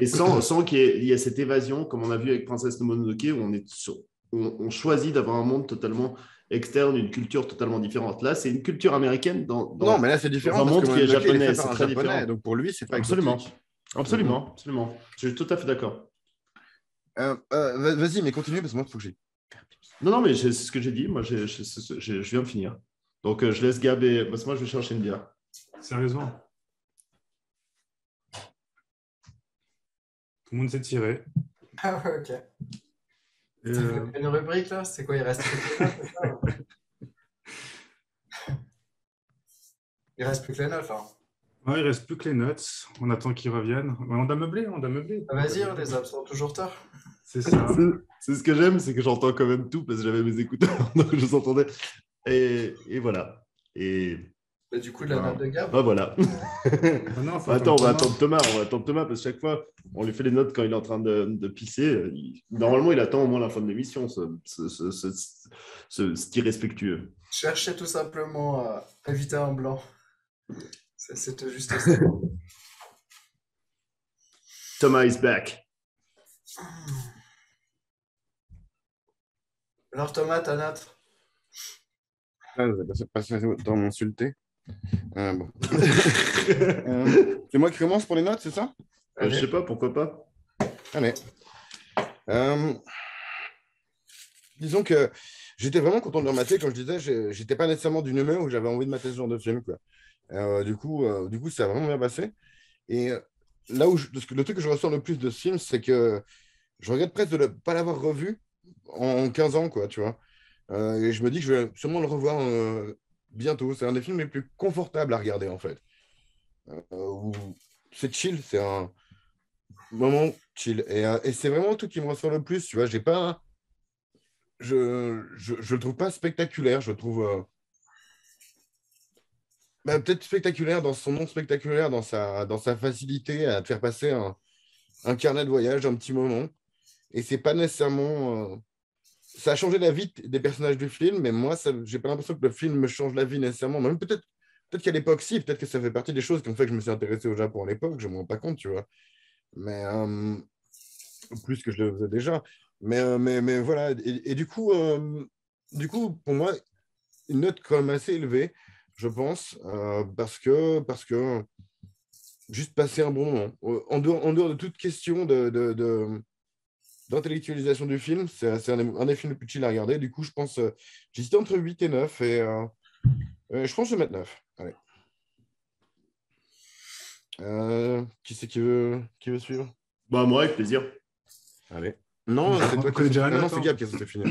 Et sans qu'il y ait cette évasion, comme on a vu avec Princesse Mononoke, où on choisit d'avoir un monde totalement externe, une culture totalement différente. Là, c'est une culture américaine Non, mais là, c'est dans différent un parce que monde qui est Mononoke, il est japonais. fait par C'est un très japonais, différent. donc pour lui, c'est pas Absolument. exotique. Absolument, absolument. Je suis tout à fait d'accord. Vas-y, mais continue parce que moi, il faut que j'y. Non, mais c'est ce que j'ai dit. Moi, je viens de finir. Donc, je laisse Gab et... Parce que moi, je vais chercher une bière. Sérieusement. Tout le monde s'est tiré. Ah ouais, ok. Et, Ça fait une rubrique là? C'est quoi? Il reste plus que les notes, c'est ça? Il reste plus que les notes là. ouais, il ne reste plus que les notes. On attend qu'ils reviennent. Ouais, on doit meubler, on doit meubler. Ah, vas-y, on les absents toujours tard. C'est ça. C'est ce que j'aime, c'est que j'entends quand même tout parce que j'avais mes écouteurs, donc je vous entendais. Et voilà. Et Bah, du coup, la note de Gab. bah voilà. Ah non, faut Attends, on va attendre attendre Thomas parce que chaque fois, on lui fait les notes quand il est en train de pisser. Normalement, il attend au moins la fin de l'émission, ce irrespectueux. Cherchez tout simplement à éviter un blanc. C'était juste ça. Thomas is back. Alors Thomas, ta note? C'est pas dans m'insulter. Bon. C'est moi qui commence pour les notes, c'est ça? Je sais pas, pourquoi pas. Allez. Disons que j'étais vraiment content de le mater. Comme je disais, j'étais pas nécessairement d'une humeur où j'avais envie de mater ce genre de film, quoi. Du coup, ça a vraiment bien passé. Et là où le truc que je ressens le plus de ce film, c'est que je regrette presque de ne pas l'avoir revu en 15 ans, quoi, tu vois. Et je me dis que je vais sûrement le revoir bientôt. C'est un des films les plus confortables à regarder, en fait. C'est chill, c'est un moment chill. Et c'est vraiment le truc qui me ressort le plus, tu vois. J'ai pas... Je le trouve pas spectaculaire, je le trouve... peut-être spectaculaire dans son nom spectaculaire, dans sa facilité à te faire passer un carnet de voyage, un petit moment. Et c'est pas nécessairement... ça a changé la vie des personnages du film, mais moi, j'ai pas l'impression que le film me change la vie nécessairement. Même peut-être qu'à l'époque, si, peut-être que ça fait partie des choses qui ont fait que je me suis intéressé au Japon à l'époque, je ne me rends pas compte, tu vois. Mais plus que je le faisais déjà. Mais voilà. Et du coup, pour moi, une note quand même assez élevée, je pense, parce que juste passer un bon moment. En dehors de toute question d'intellectualisation du film, c'est un des films les plus chill à regarder. Du coup, je pense, j'hésitais entre 8 et 9, et je pense que je vais mettre 9. Allez. Qui c'est qui veut suivre? Bah, moi, avec plaisir. Allez. Non, c'est toi qui connaît déjà la non, note, c'est hein. Gab qui a censé finir.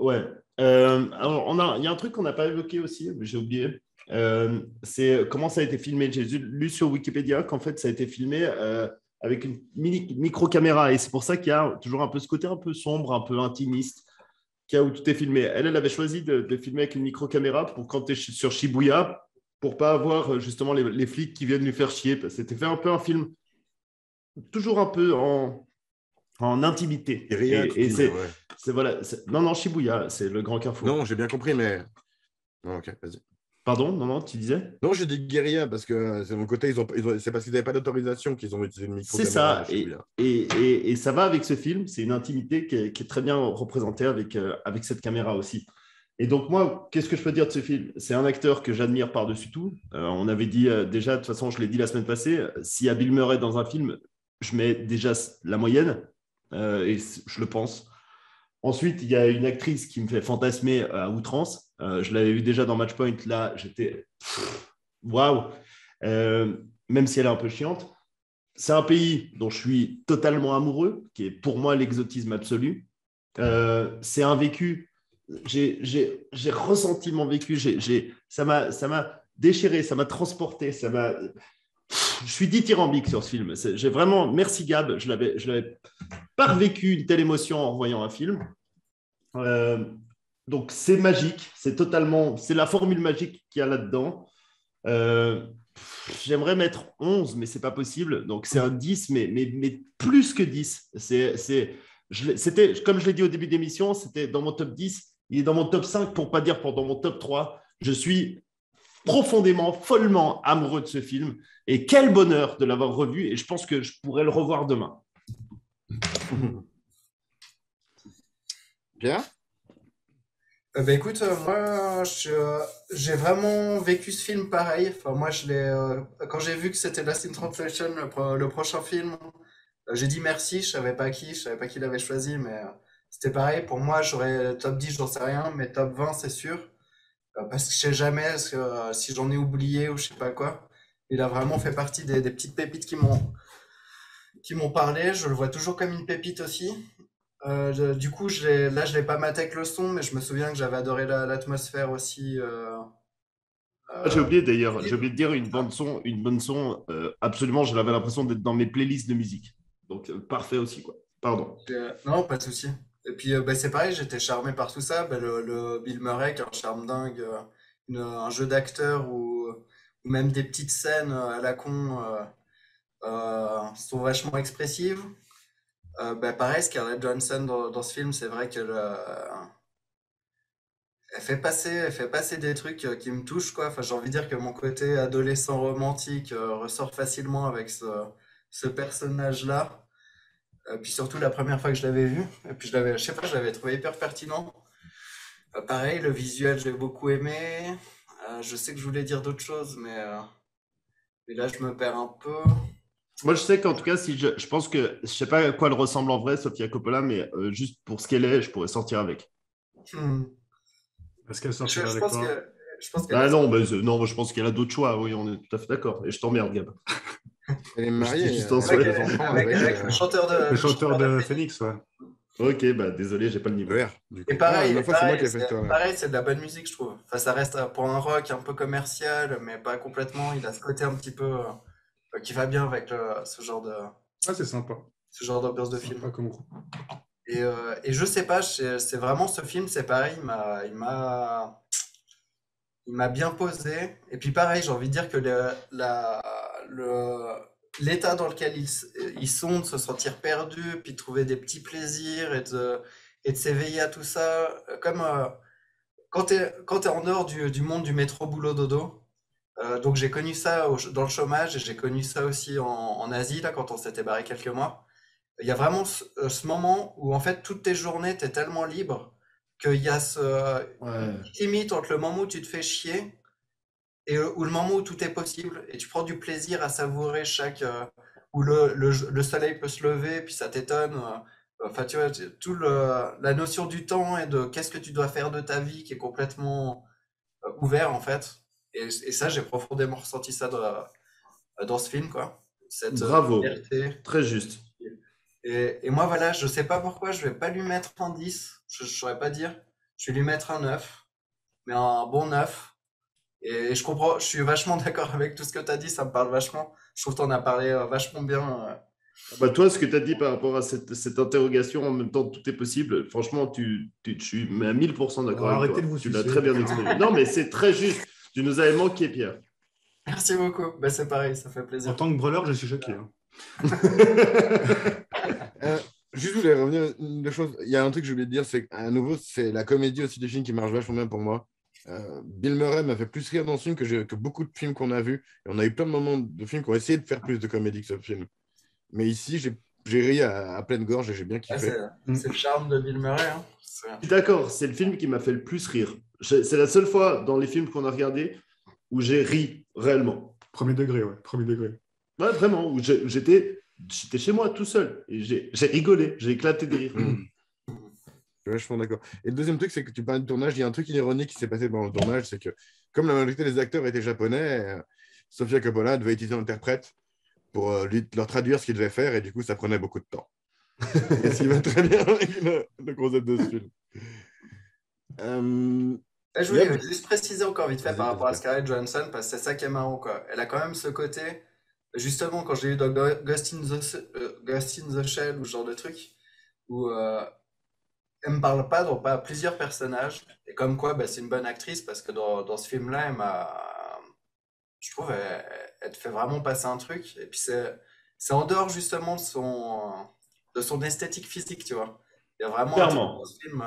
Ouais. Alors, il y a un truc qu'on n'a pas évoqué aussi, j'ai oublié. C'est comment ça a été filmé. J'ai lu sur Wikipédia qu'en fait, ça a été filmé avec une micro-caméra. Et c'est pour ça qu'il y a toujours un peu ce côté un peu sombre, un peu intimiste, où tout est filmé. Elle avait choisi de filmer avec une micro-caméra pour quand tu es sur Shibuya, pour pas avoir justement les flics qui viennent lui faire chier. C'était fait un peu un film, toujours un peu en intimité. Et c'est voilà. Non, Shibuya, c'est le grand carrefour. Non, j'ai bien compris, mais... Non, ok, vas-y. Pardon, non, tu disais? Non, j'ai dit guérilla parce que c'est de mon côté, c'est parce qu'ils n'avaient pas d'autorisation qu'ils ont utilisé une micro-caméra. C'est ça, et ça va avec ce film, c'est une intimité qui est très bien représentée avec cette caméra aussi. Et donc moi, qu'est-ce que je peux dire de ce film? C'est un acteur que j'admire par-dessus tout. On avait dit déjà, de toute façon, je l'ai dit la semaine passée, s'il y a Bill Murray dans un film, je mets déjà la moyenne, et je le pense. Ensuite, il y a une actrice qui me fait fantasmer à outrance. Je l'avais vu déjà dans Matchpoint. Là, j'étais... Waouh! Même si elle est un peu chiante. C'est un pays dont je suis totalement amoureux, qui est pour moi l'exotisme absolu. C'est un vécu. J'ai ressenti mon vécu. Ça m'a déchiré, ça m'a transporté, Je suis dithyrambique sur ce film. J'ai vraiment... Merci Gab, je l'avais pas vécu une telle émotion en voyant un film. Donc c'est magique, c'est la formule magique qu'il y a là-dedans. J'aimerais mettre 11, mais c'est pas possible. Donc c'est un 10, mais plus que 10. C'était, comme je l'ai dit au début d'émission, c'était dans mon top 10. Il est dans mon top 5, pour pas dire dans mon top 3. Je suis profondément, follement amoureux de ce film. Et quel bonheur de l'avoir revu. Et je pense que je pourrais le revoir demain. Pierre? Bah écoute, moi, j'ai vraiment vécu ce film pareil. Enfin, moi, quand j'ai vu que c'était Lost in Translation, le prochain film, j'ai dit merci. Je savais pas qui l'avait choisi, mais c'était pareil. Pour moi, j'aurais top 10, j'en sais rien, mais top 20, c'est sûr. Parce que je sais jamais si j'en ai oublié ou je sais pas quoi. Il a vraiment fait partie des petites pépites qui m'ont parlé. Je le vois toujours comme une pépite aussi. Du coup, là, je l'ai pas maté avec le son, mais je me souviens que j'avais adoré l'atmosphère aussi. J'ai Euh, oublié d'ailleurs, j'ai oublié de dire une bonne son. Absolument, j'avais l'impression d'être dans mes playlists de musique. Donc, parfait aussi, quoi. Pardon. non, pas de souci. Et puis, bah, c'est pareil, j'étais charmé par tout ça. Bah, le Bill Murray, qui a un charme dingue, un jeu d'acteur ou même des petites scènes à la con sont vachement expressives. Bah, pareil, Scarlett Johansson dans ce film, c'est vrai qu'elle fait passer des trucs qui me touchent, quoi. Enfin, j'ai envie de dire que mon côté adolescent romantique ressort facilement avec ce personnage-là. Puis surtout la première fois que je l'avais vu, et puis je sais pas, je l'avais trouvé hyper pertinent. Pareil, le visuel, j'ai beaucoup aimé. Je sais que je voulais dire d'autres choses, mais là, je me perds un peu. Moi, je sais qu'en tout cas, si je pense que je sais pas à quoi elle ressemble en vrai, Sofia Coppola, mais juste pour ce qu'elle est, je pourrais sortir avec. Hmm. Est-ce qu'elle Je, sortirait je avec pense toi? que, je pense qu'elle Ah a. non, non, moi, je pense qu'elle a d'autres choix. Oui, on est tout à fait d'accord. Et je t'emmerde, Gab. Elle est Je dis mariée, juste en elle a Avec, souhait. deux enfants avec le chanteur Le le chanteur chanteur de Phoenix. Phoenix, ouais. Ok, bah désolé, j'ai pas le niveau. ER, du Et coup. Ah, pareil, ma et foi, c'est moi pareil, qui ai fait cette c'est erreur. pareil, c'est de la bonne musique, je trouve. Enfin, ça reste pour un rock un peu commercial, mais pas complètement. Il a ce côté un petit peu qui va bien avec Ah, c'est sympa. ce genre d'ambiance de film. Sympa comme groupe. Et je sais pas, c'est vraiment ce film, c'est pareil, il m'a bien posé. Et puis pareil, j'ai envie de dire que l'état dans lequel ils sont, de se sentir perdu, puis de trouver des petits plaisirs et de s'éveiller à tout ça, comme quand t'es en dehors du monde du métro boulot dodo. Donc j'ai connu ça dans le chômage et j'ai connu ça aussi en Asie, là, quand on s'était barré quelques mois. Il y a vraiment ce moment où en fait toutes tes journées, t'es tellement libre qu'il y a une Ouais. petite limite entre le moment où tu te fais chier et ou le moment où tout est possible et tu prends du plaisir à savourer où le soleil peut se lever puis ça t'étonne. Enfin, tu vois, la notion du temps et de qu'est-ce que tu dois faire de ta vie qui est complètement ouvert en fait. Et ça, j'ai profondément ressenti ça dans ce film, quoi. Cette Bravo. liberté. Très juste. Et moi, voilà, je sais pas pourquoi je vais pas lui mettre un 10, je saurais pas dire. Je vais lui mettre un 9, mais un bon 9. Et je comprends, je suis vachement d'accord avec tout ce que tu as dit, ça me parle vachement. Je trouve que tu en as parlé vachement bien. Bah, toi, ce que tu as dit par rapport à cette interrogation, en même temps, tout est possible. Franchement, je suis à 1000% d'accord avec Arrêtez de toi. vous Tu l'as sucer. très bien exprimé. Non, mais c'est très juste. Tu nous avais manqué, Pierre. Merci beaucoup. Bah, c'est pareil, ça fait En plaisir. tant que brûleur, je suis choqué. Hein. Euh, Juste, je voulais revenir une des choses. Il y a un truc que je voulais te dire, c'est qu'à nouveau, c'est la comédie aussi des films qui marche vachement bien pour moi. Bill Murray m'a fait plus rire dans ce film que beaucoup de films qu'on a vus. Et on a eu plein de moments de films qui ont essayé de faire plus de comédie que ce film. Mais ici, j'ai ri à pleine gorge et j'ai bien Ah, kiffé. c'est le charme de Bill Murray, hein. Je suis d'accord, c'est le film qui m'a fait le plus rire. C'est la seule fois dans les films qu'on a regardés où j'ai ri réellement. Premier degré, ouais. Premier degré. Ouais, vraiment, où j'étais chez moi tout seul. Et j'ai rigolé, j'ai éclaté de rire. Je suis vachement d'accord. Et le deuxième truc, c'est que tu parles de tournage. Il y a un truc ironique qui s'est passé pendant le tournage, c'est que comme la majorité des acteurs étaient japonais, Sofia Coppola devait utiliser un interprète pour leur traduire ce qu'il devait faire, et du coup, ça prenait beaucoup de temps. Et ce qui va très bien avec le concept de ce film. Je voulais juste préciser encore vite fait Vas-y, par rapport à vas-y. Scarlett Johansson, parce que c'est ça qui est marrant, quoi. Elle a quand même ce côté, justement, quand j'ai eu dans Ghost in the Shell ou ce genre de truc, où elle me parle pas dans pas plusieurs personnages, et comme quoi, bah, c'est une bonne actrice, parce que dans ce film-là, je trouve, elle te fait vraiment passer un truc, et puis c'est en dehors, justement, de de son esthétique physique, tu vois. Il y a vraiment un truc Clairement. dans ce film.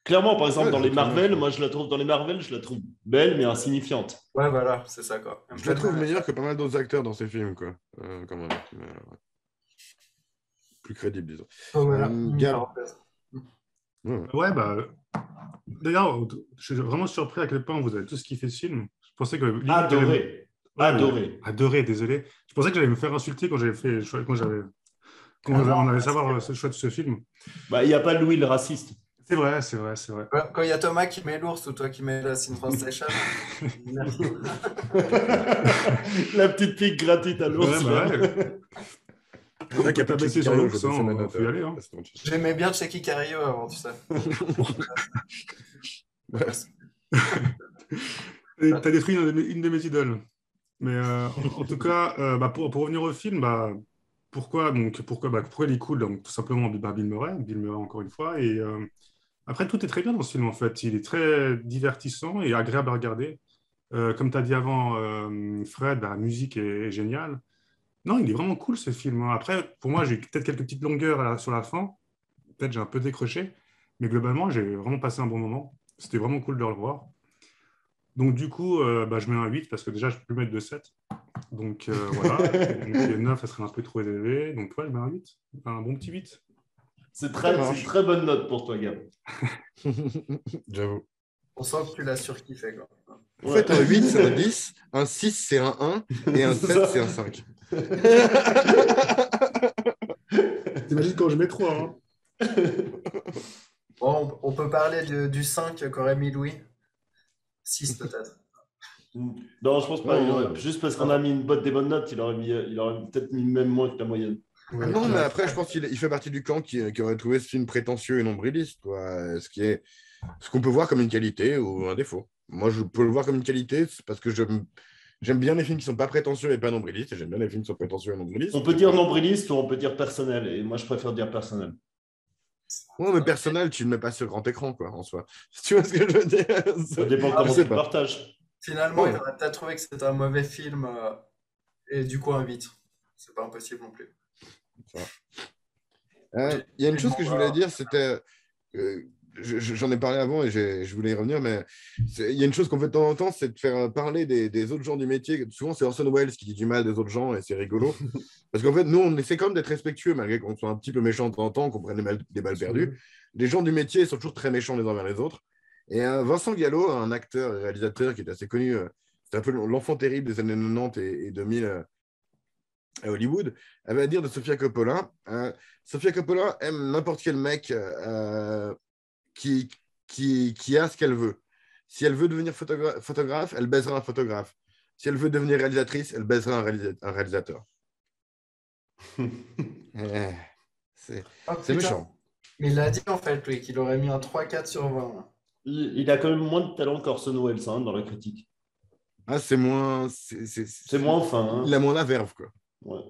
Clairement, par exemple, Ouais, dans les très bien. Marvel, moi, je la trouve dans les Marvel, je la trouve belle, mais insignifiante. Ouais, voilà, c'est ça, quoi. Je la trouve meilleure que pas mal d'autres acteurs dans ces films, quoi. Quand même. Mais, ouais. Plus crédible, disons. Oh, voilà, Gab. parenthèse. Ouais. Ouais, bah, d'ailleurs, je suis vraiment surpris à quel point vous avez tous kiffé ce film. Je pensais que limite, Adoré. Ouais, Adoré. adoré, désolé. Je pensais que j'allais me faire insulter quand j'avais fait, quand Ah non, on allait parce savoir que- ce choix de ce film. Bah, il n'y a pas Louis le raciste. C'est vrai, c'est vrai, c'est vrai. Quand il y a Thomas qui met l'ours ou toi qui mets la Sin Translation, La petite pique gratuite à l'ours. Ouais, bah ouais. C'est vrai qu'il y a pas de baissé sur Cario, l'ours, je vais baisser ma hein, note, faut y aller. Hein. parce que- j'aimais bien Checky Cario avant tout ça. Ouais. Et t'as détruit une de mes idoles. Mais en tout cas, bah, pour revenir au film, bah, pourquoi il est cool? Donc, tout simplement Bill Murray encore une fois. Et après, tout est très bien dans ce film en fait. Il est très divertissant et agréable à regarder. Comme tu as dit avant, Fred, bah, la musique est géniale. Non, il est vraiment cool ce film, hein. Après, pour moi, j'ai peut-être quelques petites longueurs sur la fin. Peut-être j'ai un peu décroché. Mais globalement, j'ai vraiment passé un bon moment. C'était vraiment cool de le revoir. Donc, du coup, bah, je mets un 8 parce que déjà, je ne peux plus mettre de 7. Donc, voilà. Donc, 9, ça serait un peu trop élevé. Donc, ouais, je mets un 8. Un bon petit 8. C'est Ça une marche. très bonne note pour toi, Gab. J'avoue. On sent que tu l'as surkiffé, quoi. En fait, un 8, c'est un 10, un 6, c'est un 1, et un 7, c'est un 5. T'imagines quand je mets 3, hein. Bon, on peut parler du 5 qu'aurait mis Louis. 6 peut-être. Non, je pense pas. Non. Juste parce qu'on a mis des bonnes notes, il aurait peut-être mis même moins que la moyenne. Ouais, Non, mais ouais. après, je pense qu'il fait partie du camp qui aurait trouvé ce film prétentieux et nombriliste, quoi. Ce qu'on peut voir comme une qualité ou un défaut. Moi, je peux le voir comme une qualité c'est parce que j'aime bien les films qui sont pas prétentieux et pas nombrilistes, et j'aime bien les films qui sont prétentieux et nombrilistes. On peut dire nombriliste ou on peut dire personnel. Et moi, je préfère dire personnel. Ouais, mais personnel, tu ne le mets pas sur grand écran, quoi, en soi. Tu vois ce que je veux dire? Ça dépend Ah, comment je sais tu pas. partages. Finalement, Ouais. il aurait peut-être trouvé que c'était un mauvais film et du coup un 8. C'est pas impossible non plus. Il y a une chose que je voulais dire, c'était. J'en ai parlé avant et je voulais y revenir, mais il y a une chose qu'on fait de temps en temps, c'est de faire parler des autres gens du métier. Souvent, c'est Orson Welles qui dit du mal des autres gens et c'est rigolo. Parce qu'en fait, nous, on essaie quand même d'être respectueux, malgré qu'on soit un petit peu méchant de temps en temps, qu'on prenne des balles perdues. Les gens du métier sont toujours très méchants les uns vers les autres. Et Vincent Gallo, un acteur et réalisateur qui est assez connu, c'est un peu l'enfant terrible des années 90 et 2000 à Hollywood, elle va dire de Sofia Coppola. Sofia Coppola aime n'importe quel mec qui a ce qu'elle veut. Si elle veut devenir photographe, elle baisera un photographe. Si elle veut devenir réalisatrice, elle baisera un réalisateur. C'est Oh, c'est putain. méchant. Mais il a dit en fait, lui, qu'il aurait mis un 3-4 sur 20. Là. Il a quand même moins de talent qu'Orson Welles hein, dans la critique. Ah, c'est moins. C'est moins fin. Hein. Il a moins la verve, quoi. Ouais.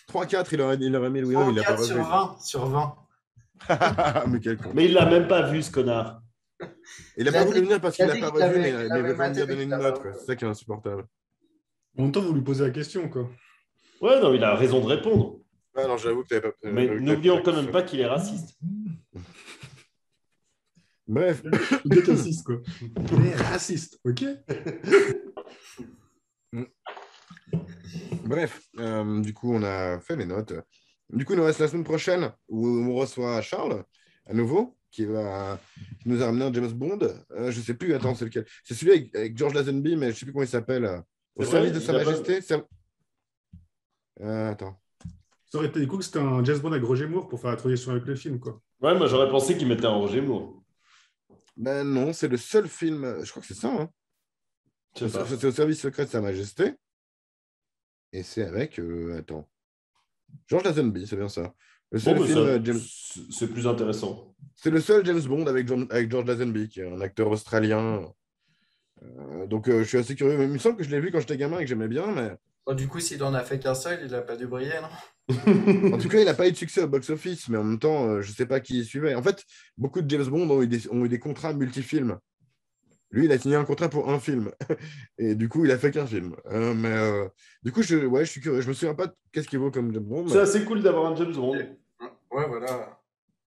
3-4, il aurait mis Louis, il l'a pas 3-4 sur revu. 20. Sur 20. Mais quel con. Mais il l'a même pas vu, ce connard. Il n'a Il a pas voulu dit- venir parce il a qu'il l'a dit pas qu'il revu, avait- mais qu'il il avait veut pas me maté, dire mais donner qu'il une l'a note, pas quoi. vu. C'est ça qui est insupportable. En même temps, vous lui posez la question, quoi. Ouais, non, il a raison de répondre. Ah non, j'avoue que tu n'avais pas. Mais j'avoue que n'oublions t'avais quand pas même ça. pas qu'il est raciste. Bref. Il est raciste, quoi. Il est raciste, ok? Bref, du coup, on a fait les notes. Du coup, il nous reste la semaine prochaine où on reçoit Charles à nouveau, qui nous a ramené un James Bond. Je ne sais plus, attends, c'est lequel? C'est celui avec George Lazenby, mais je ne sais plus comment il s'appelle. Au C'est service vrai, de Sa il a pas- Majesté. Attends. Ça aurait été cool que c'était un James Bond avec Roger Moore pour faire la transition avec le film, quoi. Ouais, moi j'aurais pensé qu'il mettait un Roger Moore. Ben non, c'est le seul film. Je crois que c'est ça. Hein. Je sais pas. C'est au service secret de Sa Majesté. Et c'est avec. Attends. George Lazenby, c'est bien ça. Le Bon, seul mais film, ça, James... c'est plus intéressant. C'est le seul James Bond avec George Lazenby, qui est un acteur australien. Donc, je suis assez curieux. Mais il me semble que je l'ai vu quand j'étais gamin et que j'aimais bien. Mais Bon, du coup, s'il en a fait qu'un seul, il a pas dû briller, non? en tout cas, il n'a pas eu de succès au box-office. Mais en même temps, je ne sais pas qui y suivait. En fait, beaucoup de James Bond ont eu des contrats multifilms. Lui, il a signé un contrat pour un film. Et du coup, il a fait qu'un film. Du coup, je suis curieux. Je me souviens pas de qu'est-ce qu'il vaut comme James Bond. C'est assez cool d'avoir un James Bond. Ouais, voilà.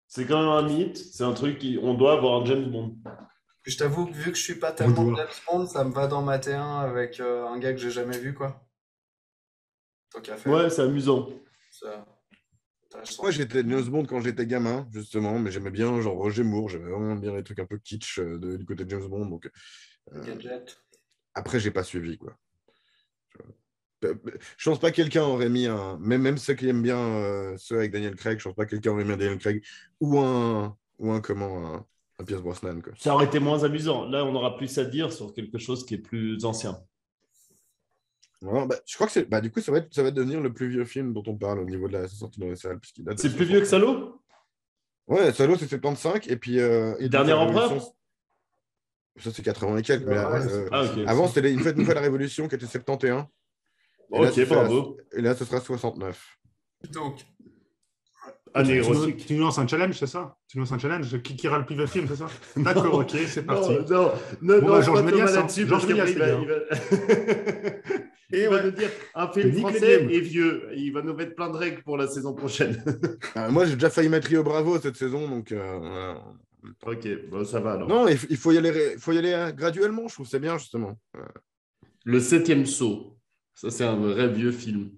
C'est quand même un mythe. C'est un truc on doit avoir un James Bond. Puis je t'avoue que vu que je suis pas tellement doit. James Bond, ça me va d'en mater un avec un gars que j'ai jamais vu, quoi. Tant qu'à faire. Ouais, c'est amusant. Ça, intéressant. Moi, j'étais James Bond quand j'étais gamin, justement, mais j'aimais bien genre Roger Moore. J'aimais vraiment bien les trucs un peu kitsch du côté de James Bond. Donc, Gadget. après, j'ai pas suivi, quoi. Je pense pas que quelqu'un aurait mis un. Même ceux qui aiment bien ceux avec Daniel Craig, je pense pas que quelqu'un aurait mis un Daniel Craig ou un Pierce Brosnan, quoi. Ça aurait été moins amusant. Là, on aura plus à dire sur quelque chose qui est plus ancien. Voilà, je crois que c'est. Du coup, ça va devenir le plus vieux film dont on parle au niveau de la sortie dans les salles. Puisqu'il date de C'est plus vieux que 60. Salo? Ouais, Salo, c'est 75. Et puis. Dernier empereur? Ça, c'est 80 et quelques. Mais, Ok. avant, c'était une fois la Révolution qui était 71. Et là, Ok, bravo. Et là, ce sera 69. Donc, Année Tu nous érotique. lances un challenge, c'est ça? Tu nous lances un challenge? Qui ira le plus vieux film, c'est ça? D'accord, ok, c'est parti. Non, Georges pas Méliès, Thomas hein. là-dessus, Georges parce qu'après, Méliès, il va nous dire un film Nick français Leguem. et vieux. Il va nous mettre plein de règles pour la saison prochaine. Moi, j'ai déjà failli mettre Rio Bravo cette saison. Donc, voilà. Ok, bon, ça va alors. Non, il faut y aller graduellement. Je trouve que c'est bien, justement. Le 7e saut. Ça, c'est un vrai vieux film.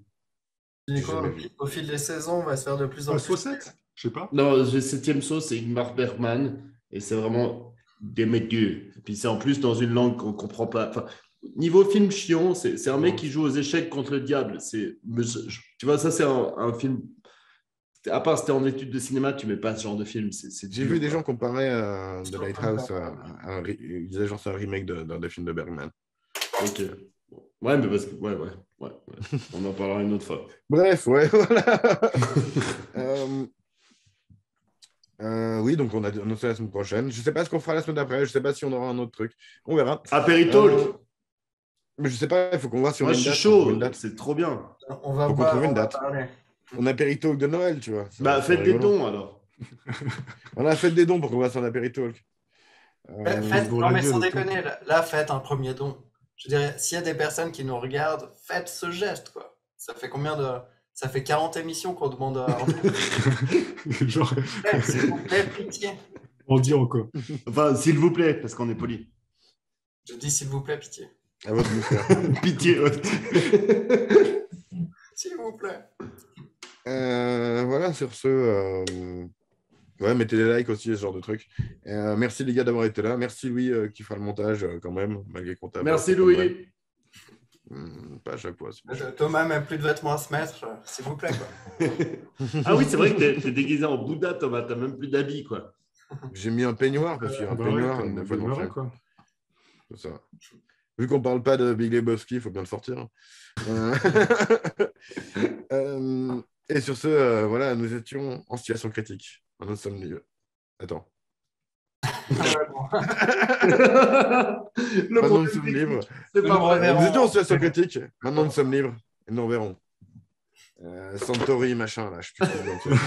dis quoi, au fil des saisons, on va se faire de plus en Ouais, plus. 67? Je sais pas. Non, le 7e saut, c'est Ingmar Bergman. Et c'est vraiment des médieux. Et puis c'est en plus dans une langue qu'on ne comprend pas. Enfin, niveau film chiant, c'est un mec qui joue aux échecs contre le diable. Tu vois, ça, c'est un film. À part si t'es en études de cinéma, tu mets pas ce genre de film. J'ai vu des gens comparer The Lighthouse ils disaient genre c'est un remake d'un des films de Bergman. Ok. Ouais, mais parce que. Ouais. On en parlera une autre fois. Bref, ouais, voilà. Oui, donc on a annoncé la semaine prochaine. Je sais pas ce qu'on fera la semaine d'après. Je sais pas si on aura un autre truc. On verra. Apéritalk. Mais je sais pas, il faut qu'on voit si on Moi, a je une suis date. chaud. C'est trop bien. On va Faut qu'on voir, trouve une on va date. parler. On a Apéritalk de Noël, tu vois. Bah, faites des rigolo. dons alors. On a fait des dons pour qu'on voit son Apéritalk. Non, mais sans déconner, là, faites un premier don. Je dirais, s'il y a des personnes qui nous regardent, faites ce geste, quoi. Ça fait combien de. Ça fait 40 émissions qu'on demande à. Genre, S'il vous plaît, pitié. on dit encore. Enfin, s'il vous plaît, parce qu'on est poli. Je dis s'il vous plaît, pitié. À votre ministère. Pitié. Ouais. S'il vous plaît. Voilà, sur ce. Ouais, mettez des likes aussi, ce genre de trucs. Merci les gars d'avoir été là. Merci Louis qui fera le montage quand même, malgré qu'on t'a. Merci Louis. Pas à chaque fois. Thomas n'a plus de vêtements à se mettre, s'il vous plaît, quoi. Ah oui, c'est vrai que t'es déguisé en Bouddha, Thomas. T'as même plus d'habits, quoi. J'ai mis un peignoir parce qu'il y a un peignoir une fois dans le film. Quoi. C'est ça. Vu qu'on parle pas de Big Lebowski, il faut bien le sortir. Et sur ce, voilà, nous étions en situation critique. Nous sommes libres. Attends. Maintenant, nous sommes libres. C'est pas vrai. Nous étions en situation critique. Maintenant, nous sommes libres. Et nous verrons. Santori, machin, là. Je sais plus.